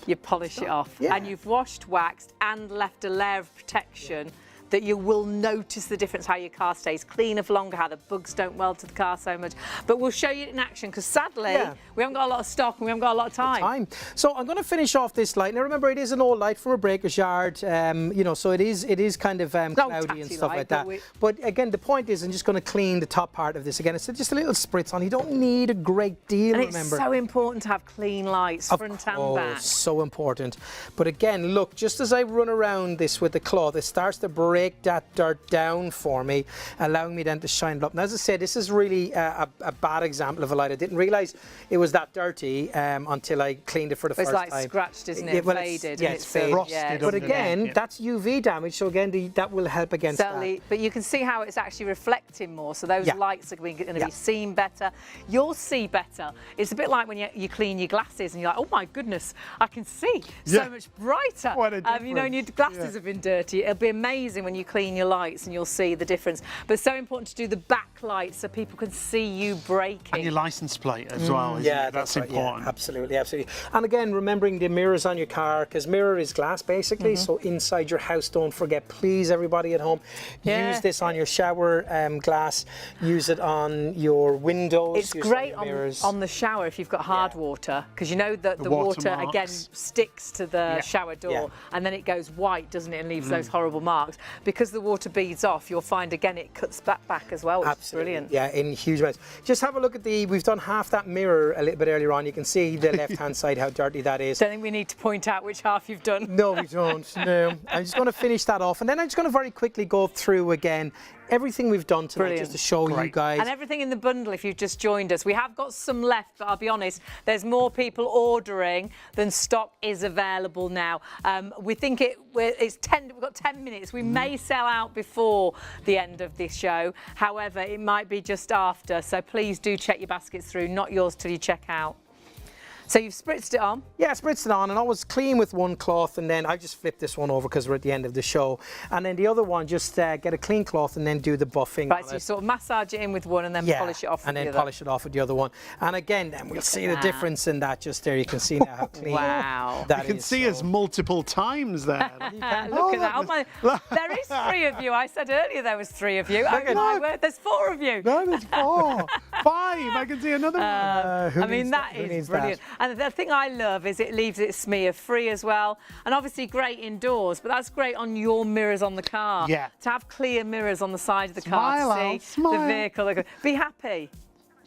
you polish it off. Yeah. And you've washed, waxed and left a layer of protection that you will notice the difference, how your car stays cleaner for longer, how the bugs don't weld to the car so much. But we'll show you it in action because sadly, Yeah. we haven't got a lot of stock and we haven't got a lot of time. So I'm going to finish off this light. Now remember, it is an old light from a breaker's yard, you know, so it is kind of cloudy and tatty stuff light, like that. but But again, the point is, I'm just going to clean the top part of this again. It's just a little spritz on. You don't need a great deal. And it's remember. so important to have clean lights, Of front and course, back. so important. But again, look, just as I run around this with the cloth, it starts to break that dirt down for me, allowing me then to shine it up. Now, as I said, this is really a bad example of a light. I didn't realise it was that dirty until I cleaned it for the It's first like time. scratched, isn't Yeah, it? well, Faded. yeah, and it's faded. Frosted yeah, under But the again, neck, yeah. that's UV damage, so again, that will help against Certainly, but you can see how it's actually reflecting more, so those Yeah. lights are going to Yeah. be seen better. You'll see better. It's a bit like when you clean your glasses and you're like, oh my goodness, I can see Yeah. so much brighter. What a You know, and your difference. glasses Yeah. have been dirty. It'll be amazing when you clean your lights and you'll see the difference. But it's so important to do the backlight so people can see you braking. And your license plate as well. Isn't Yeah, it? That's right, yeah, important. absolutely, absolutely. And again, remembering the mirrors on your car, because mirror is glass basically. So inside your house, don't forget, please, everybody at home, Yeah. use this on your shower glass. Use it on your windows. It's use it great your mirrors. on the shower if you've got hard water, because you know that the water watermarks. again sticks to the shower door Yeah. and then it goes white, doesn't it, and leaves those horrible marks. Because the water beads off, you'll find again it cuts that back as well, which Absolutely. is brilliant. Yeah, in huge amounts. Just have a look at we've done half that mirror a little bit earlier on. You can see the left-hand side, how dirty that is. Don't think we need to point out which half you've done. No, we don't. No. I'm just going to finish that off. And then I'm just going to very quickly go through again everything we've done tonight, Brilliant. just to show you guys. And everything in the bundle if you've just joined us. We have got some left, but I'll be honest, there's more people ordering than stock is available now. We think it's 10, we've got 10 minutes. We may sell out before the end of this show. However, it might be just after. So please do check your baskets through, not yours till you check out. So you've spritzed it on. Yeah, spritzed it on, and I was clean with one cloth, and then I just flipped this one over because we're at the end of the show. And then the other one, just get a clean cloth and then do the buffing Right, on so you it. sort of massage it in with one and then polish it off with and then the other. polish it off with the other one. And again, then we'll see the that. difference in that just there. You can see now how clean Wow. that You can is, see so. us multiple times there. Look at that. Oh my, there is 3 of you. I said earlier there was 3 of you. Oh at my that. word, there's 4 of you. No, there's 4. 5. I can see another one. Who I mean, needs that Who is needs brilliant. And the thing I love is it leaves it smear free as well. And obviously great indoors, but that's great on your mirrors on the car. Yeah. To have clear mirrors on the side of the Smile, car to Al, see the smile. vehicle. Be happy.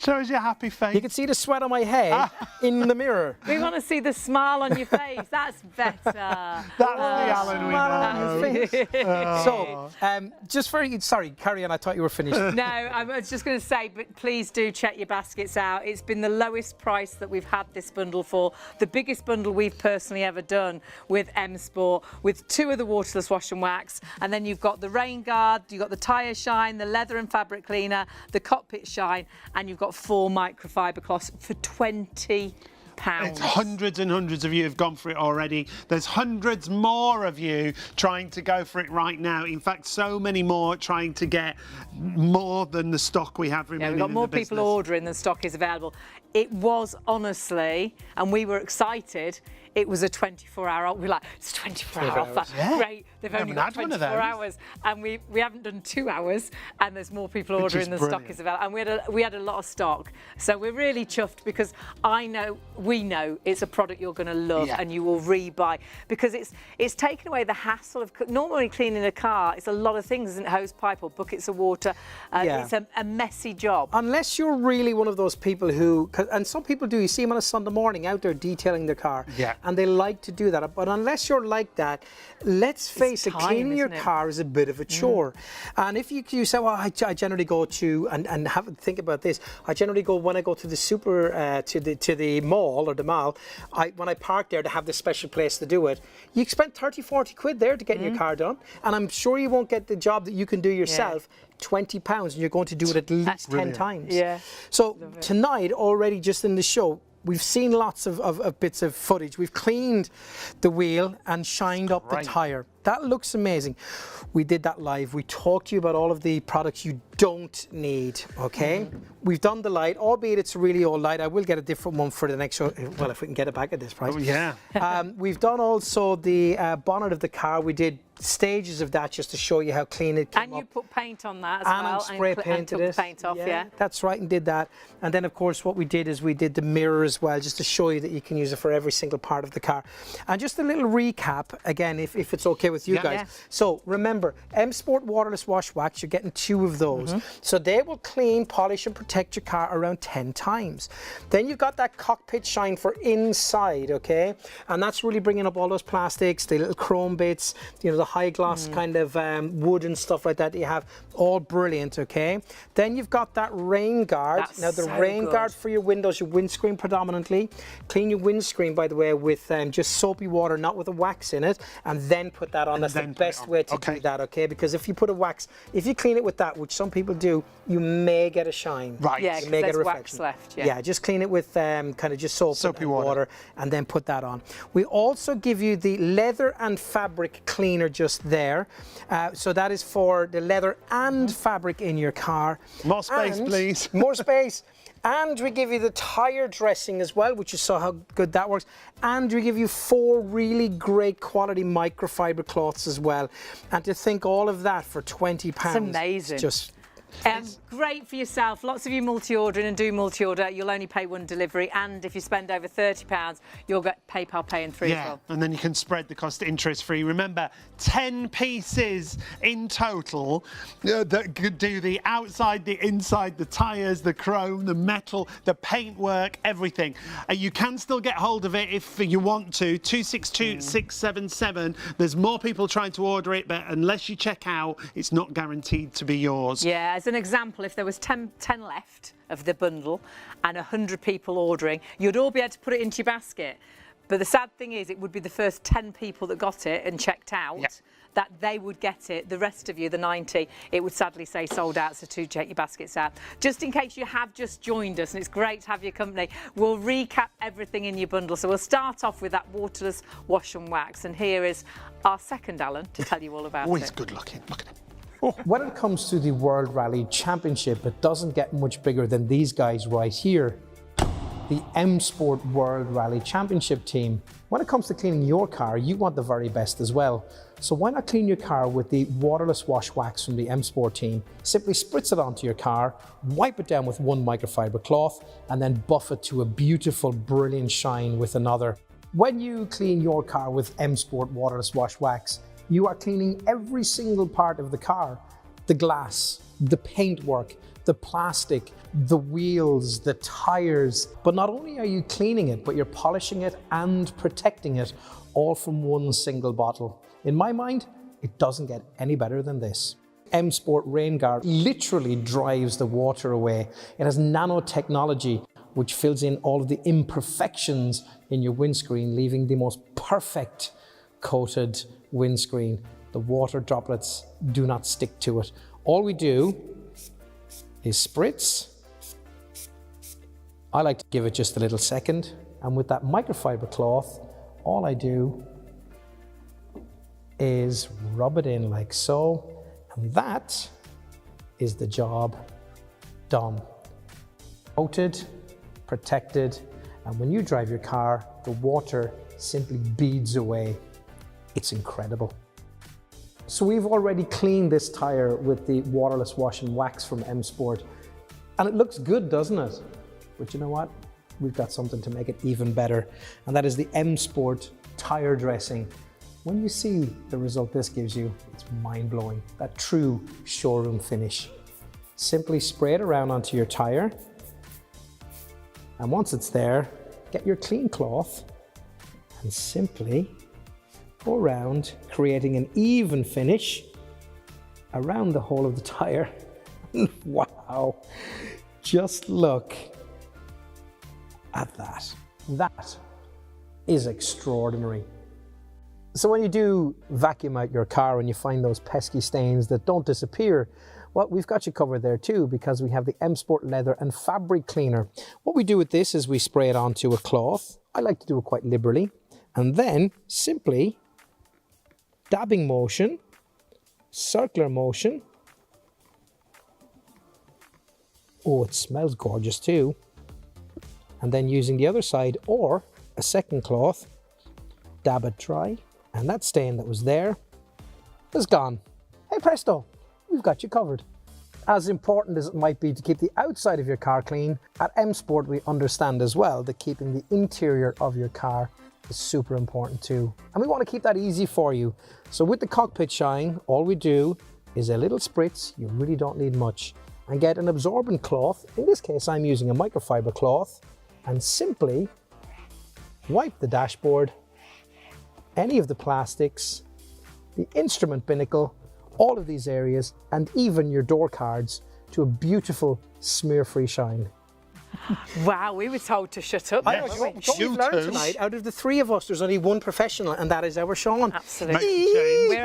Shows your happy face. You can see the sweat on my head in the mirror. We want to see the smile on your face. That's better. That's the Alan we smile on know. his face. So, just very, sorry, carry on. I thought you were finished. No, I was just going to say, but please do check your baskets out. It's been the lowest price that we've had this bundle for. The biggest bundle we've personally ever done with M Sport, with 2 of the waterless wash and wax. And then you've got the rain guard, you've got the tyre shine, the leather and fabric cleaner, the cockpit shine, and you've got 4 microfiber cloths for £20. It's hundreds and hundreds of you have gone for it already. There's hundreds more of you trying to go for it right now. In fact, so many more trying to get more than the stock we have Yeah, remaining we've got in more the people business. ordering than stock is available. it was honestly, and we were excited, it was a 24-hour, we were like, it's 24-hour offer, great, they've only got 24 hours, and we haven't done 2 hours, and there's more people ordering than stock is available, and we had a lot of stock, so we're really chuffed because we know it's a product you're going to love and you will rebuy, because it's taken away the hassle of normally cleaning a car. It's a lot of things, isn't it? Hose pipe or buckets of water. It's a messy job. Unless you're really one of those people who, and some people do, you see them on a Sunday morning out there detailing their car, and they like to do that. But unless you're like that, let's face it, cleaning your car is a bit of a chore. And if you say, well, I generally go to, and have a think about this, I generally go when I go to the to the mall or the mall, when I park there to have this special place to do it, you spend 30, 40 quid there to get your car done. And I'm sure you won't get the job that you can do yourself. £20, and you're going to do it at least 10 times. So tonight, already just in the show, we've seen lots of bits of footage. We've cleaned the wheel and shined up the tyre. That looks amazing. We did that live. We talked to you about all of the products you don't need, okay? We've done the light, albeit it's a really old light. I will get a different one for the next show, well, if we can get it back at this price. We've done also the bonnet of the car. We did stages of that just to show you how clean it came up. And you put paint on that as well. And spray painted it. Paint off, That's right, and did that. And then, of course, what we did is we did the mirror as well, just to show you that you can use it for every single part of the car. And just a little recap, again, if it's okay with you guys. So remember, M Sport waterless wash wax, you're getting 2 of those. So they will clean, polish and protect your car around 10 times. Then you've got that cockpit shine for inside, okay? And that's really bringing up all those plastics, the little chrome bits, you know, the high gloss kind of wood and stuff like that you have, all brilliant, okay? Then you've got that rain guard. Now the rain guard for your windows, your windscreen predominantly. Clean your windscreen, by the way, with just soapy water, not with a wax in it, and then put that on. That's the best way to do that, okay? Because if you put a wax, if you clean it with that, which some people do, you may get a shine. Right. Yeah, you may get a reflection. Wax left, yeah, just clean it with kind of just soapy water, and then put that on. We also give you the leather and fabric cleaner just there. So that is for the leather and fabric in your car. More space, please. More space. And we give you the tyre dressing as well, which you saw how good that works. And we give you 4 really great quality microfiber cloths as well. And to think all of that for £20. It's amazing. Just great for yourself. Lots of you multi-ordering and do multi-order. You'll only pay 1 delivery, and if you spend over £30, you'll get PayPal Pay in 3 as well. And then you can spread the cost interest-free. Remember, 10 pieces in total that could do the outside, the inside, the tyres, the chrome, the metal, the paintwork, everything. You can still get hold of it if you want to. 262677. There's more people trying to order it, but unless you check out, it's not guaranteed to be yours. Yeah, as an example, if there was 10 left of the bundle and 100 people ordering, you'd all be able to put it into your basket. But the sad thing is, it would be the first 10 people that got it and checked out that they would get it. The rest of you, the 90, it would sadly say sold out, so to check your baskets out. Just in case you have just joined us, and it's great to have your company, we'll recap everything in your bundle. So we'll start off with that waterless wash and wax. And here is our second Alan to tell you all about it. He's good looking. Look at him. When it comes to the World Rally Championship, it doesn't get much bigger than these guys right here. The M Sport World Rally Championship team. When it comes to cleaning your car, you want the very best as well. So why not clean your car with the waterless wash wax from the M Sport team? Simply spritz it onto your car, wipe it down with 1 microfiber cloth, and then buff it to a beautiful, brilliant shine with another. When you clean your car with M Sport waterless wash wax, you are cleaning every single part of the car. The glass, the paintwork, the plastic, the wheels, the tires. But not only are you cleaning it, but you're polishing it and protecting it, all from 1 single bottle. In my mind, it doesn't get any better than this. M Sport Rain Guard literally drives the water away. It has nanotechnology, which fills in all of the imperfections in your windscreen, leaving the most perfect coated windscreen. The water droplets do not stick to it. All we do is spritz. I like to give it just a little second, and with that microfiber cloth, all I do is rub it in like so, and that is the job done. Coated, protected, and when you drive your car, the water simply beads away. It's incredible. So we've already cleaned this tire with the waterless wash and wax from M Sport, and it looks good, doesn't it? But you know what? We've got something to make it even better, and that is the M Sport tire dressing. When you see the result this gives you, it's mind-blowing. That true showroom finish. Simply spray it around onto your tire, and once it's there, get your clean cloth and simply go around, creating an even finish around the whole of the tire. Wow, just look at that. That is extraordinary. So when you do vacuum out your car and you find those pesky stains that don't disappear, well, we've got you covered there too, because we have the M Sport leather and fabric cleaner. What we do with this is we spray it onto a cloth. I like to do it quite liberally, and then simply dabbing motion, circular motion. Oh, it smells gorgeous too. And then using the other side or a second cloth, dab it dry, and that stain that was there is gone. Hey presto, we've got you covered. As important as it might be to keep the outside of your car clean, at M Sport we understand as well that keeping the interior of your car is super important too. And we want to keep that easy for you. So with the cockpit shine, all we do is a little spritz, you really don't need much, and get an absorbent cloth. In this case, I'm using a microfiber cloth, and simply wipe the dashboard, any of the plastics, the instrument binnacle, all of these areas, and even your door cards to a beautiful smear-free shine. Wow, we were told to shut up. I know, weren't we? what we've learned tonight, out of the three of us, there's only one professional, and that is our Sean. Absolutely. We're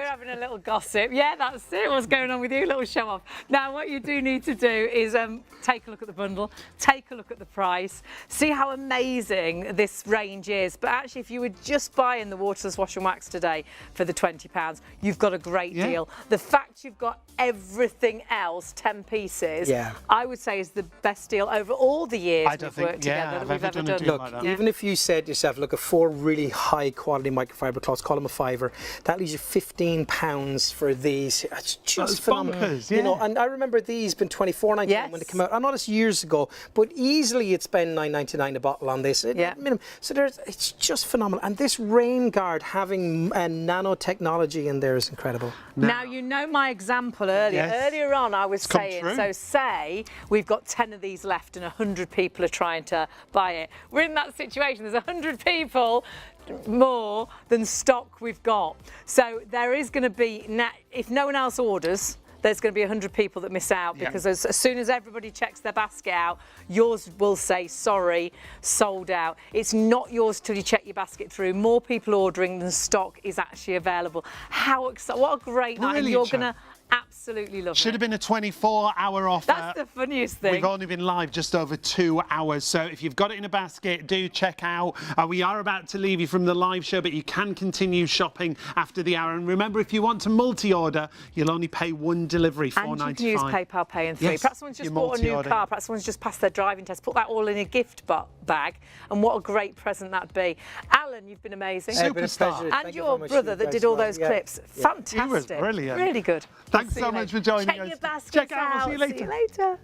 having a little gossip. Yeah, that's it. What's going on with you? A little show off. Now, what you do need to do is take a look at the bundle, take a look at the price, see how amazing this range is. But actually, if you were just buying the waterless wash and wax today for the £20, you've got a great deal. The fact you've got everything else, 10 pieces, I would say is the best deal over all the years we've worked together that we've ever done. Look, even if you said yourself, look, at 4 really high quality microfiber cloths, call them a fiver, that leaves you £15 for these. It's just phenomenal. Bonkers, you know, and I remember these been $24.99 when they came out. I know this years ago, but easily it's been $9.99 a bottle on this. Minimum. So it's just phenomenal. And this rain guard having nanotechnology in there is incredible. Now you know my example earlier. Earlier on I was saying, so say we've got 10 of these left and 100 people are trying to buy it. We're in that situation. There's 100 people more than stock we've got. So there is going to be, if no one else orders, there's going to be 100 people that miss out, because as soon as everybody checks their basket out, yours will say, sorry, sold out. It's not yours till you check your basket through. More people ordering than stock is actually available. How exciting. What a great night. And you're going to absolutely love it. Should have been a 24-hour offer. That's the funniest thing. We've only been live just over 2 hours, so if you've got it in a basket, do check out. We are about to leave you from the live show, but you can continue shopping after the hour. And remember, if you want to multi-order, you'll only pay one delivery, $4.95. And you can use PayPal Pay in 3. Perhaps someone's just bought a new car, perhaps someone's just passed their driving test, put that all in a gift bag, and what a great present that'd be. Alan, you've been amazing. Superstar. And your brother that did all those clips. Fantastic. He was brilliant. Really good. Thanks so much for joining us. Check your baskets Check out. out. We'll see you later. See you later.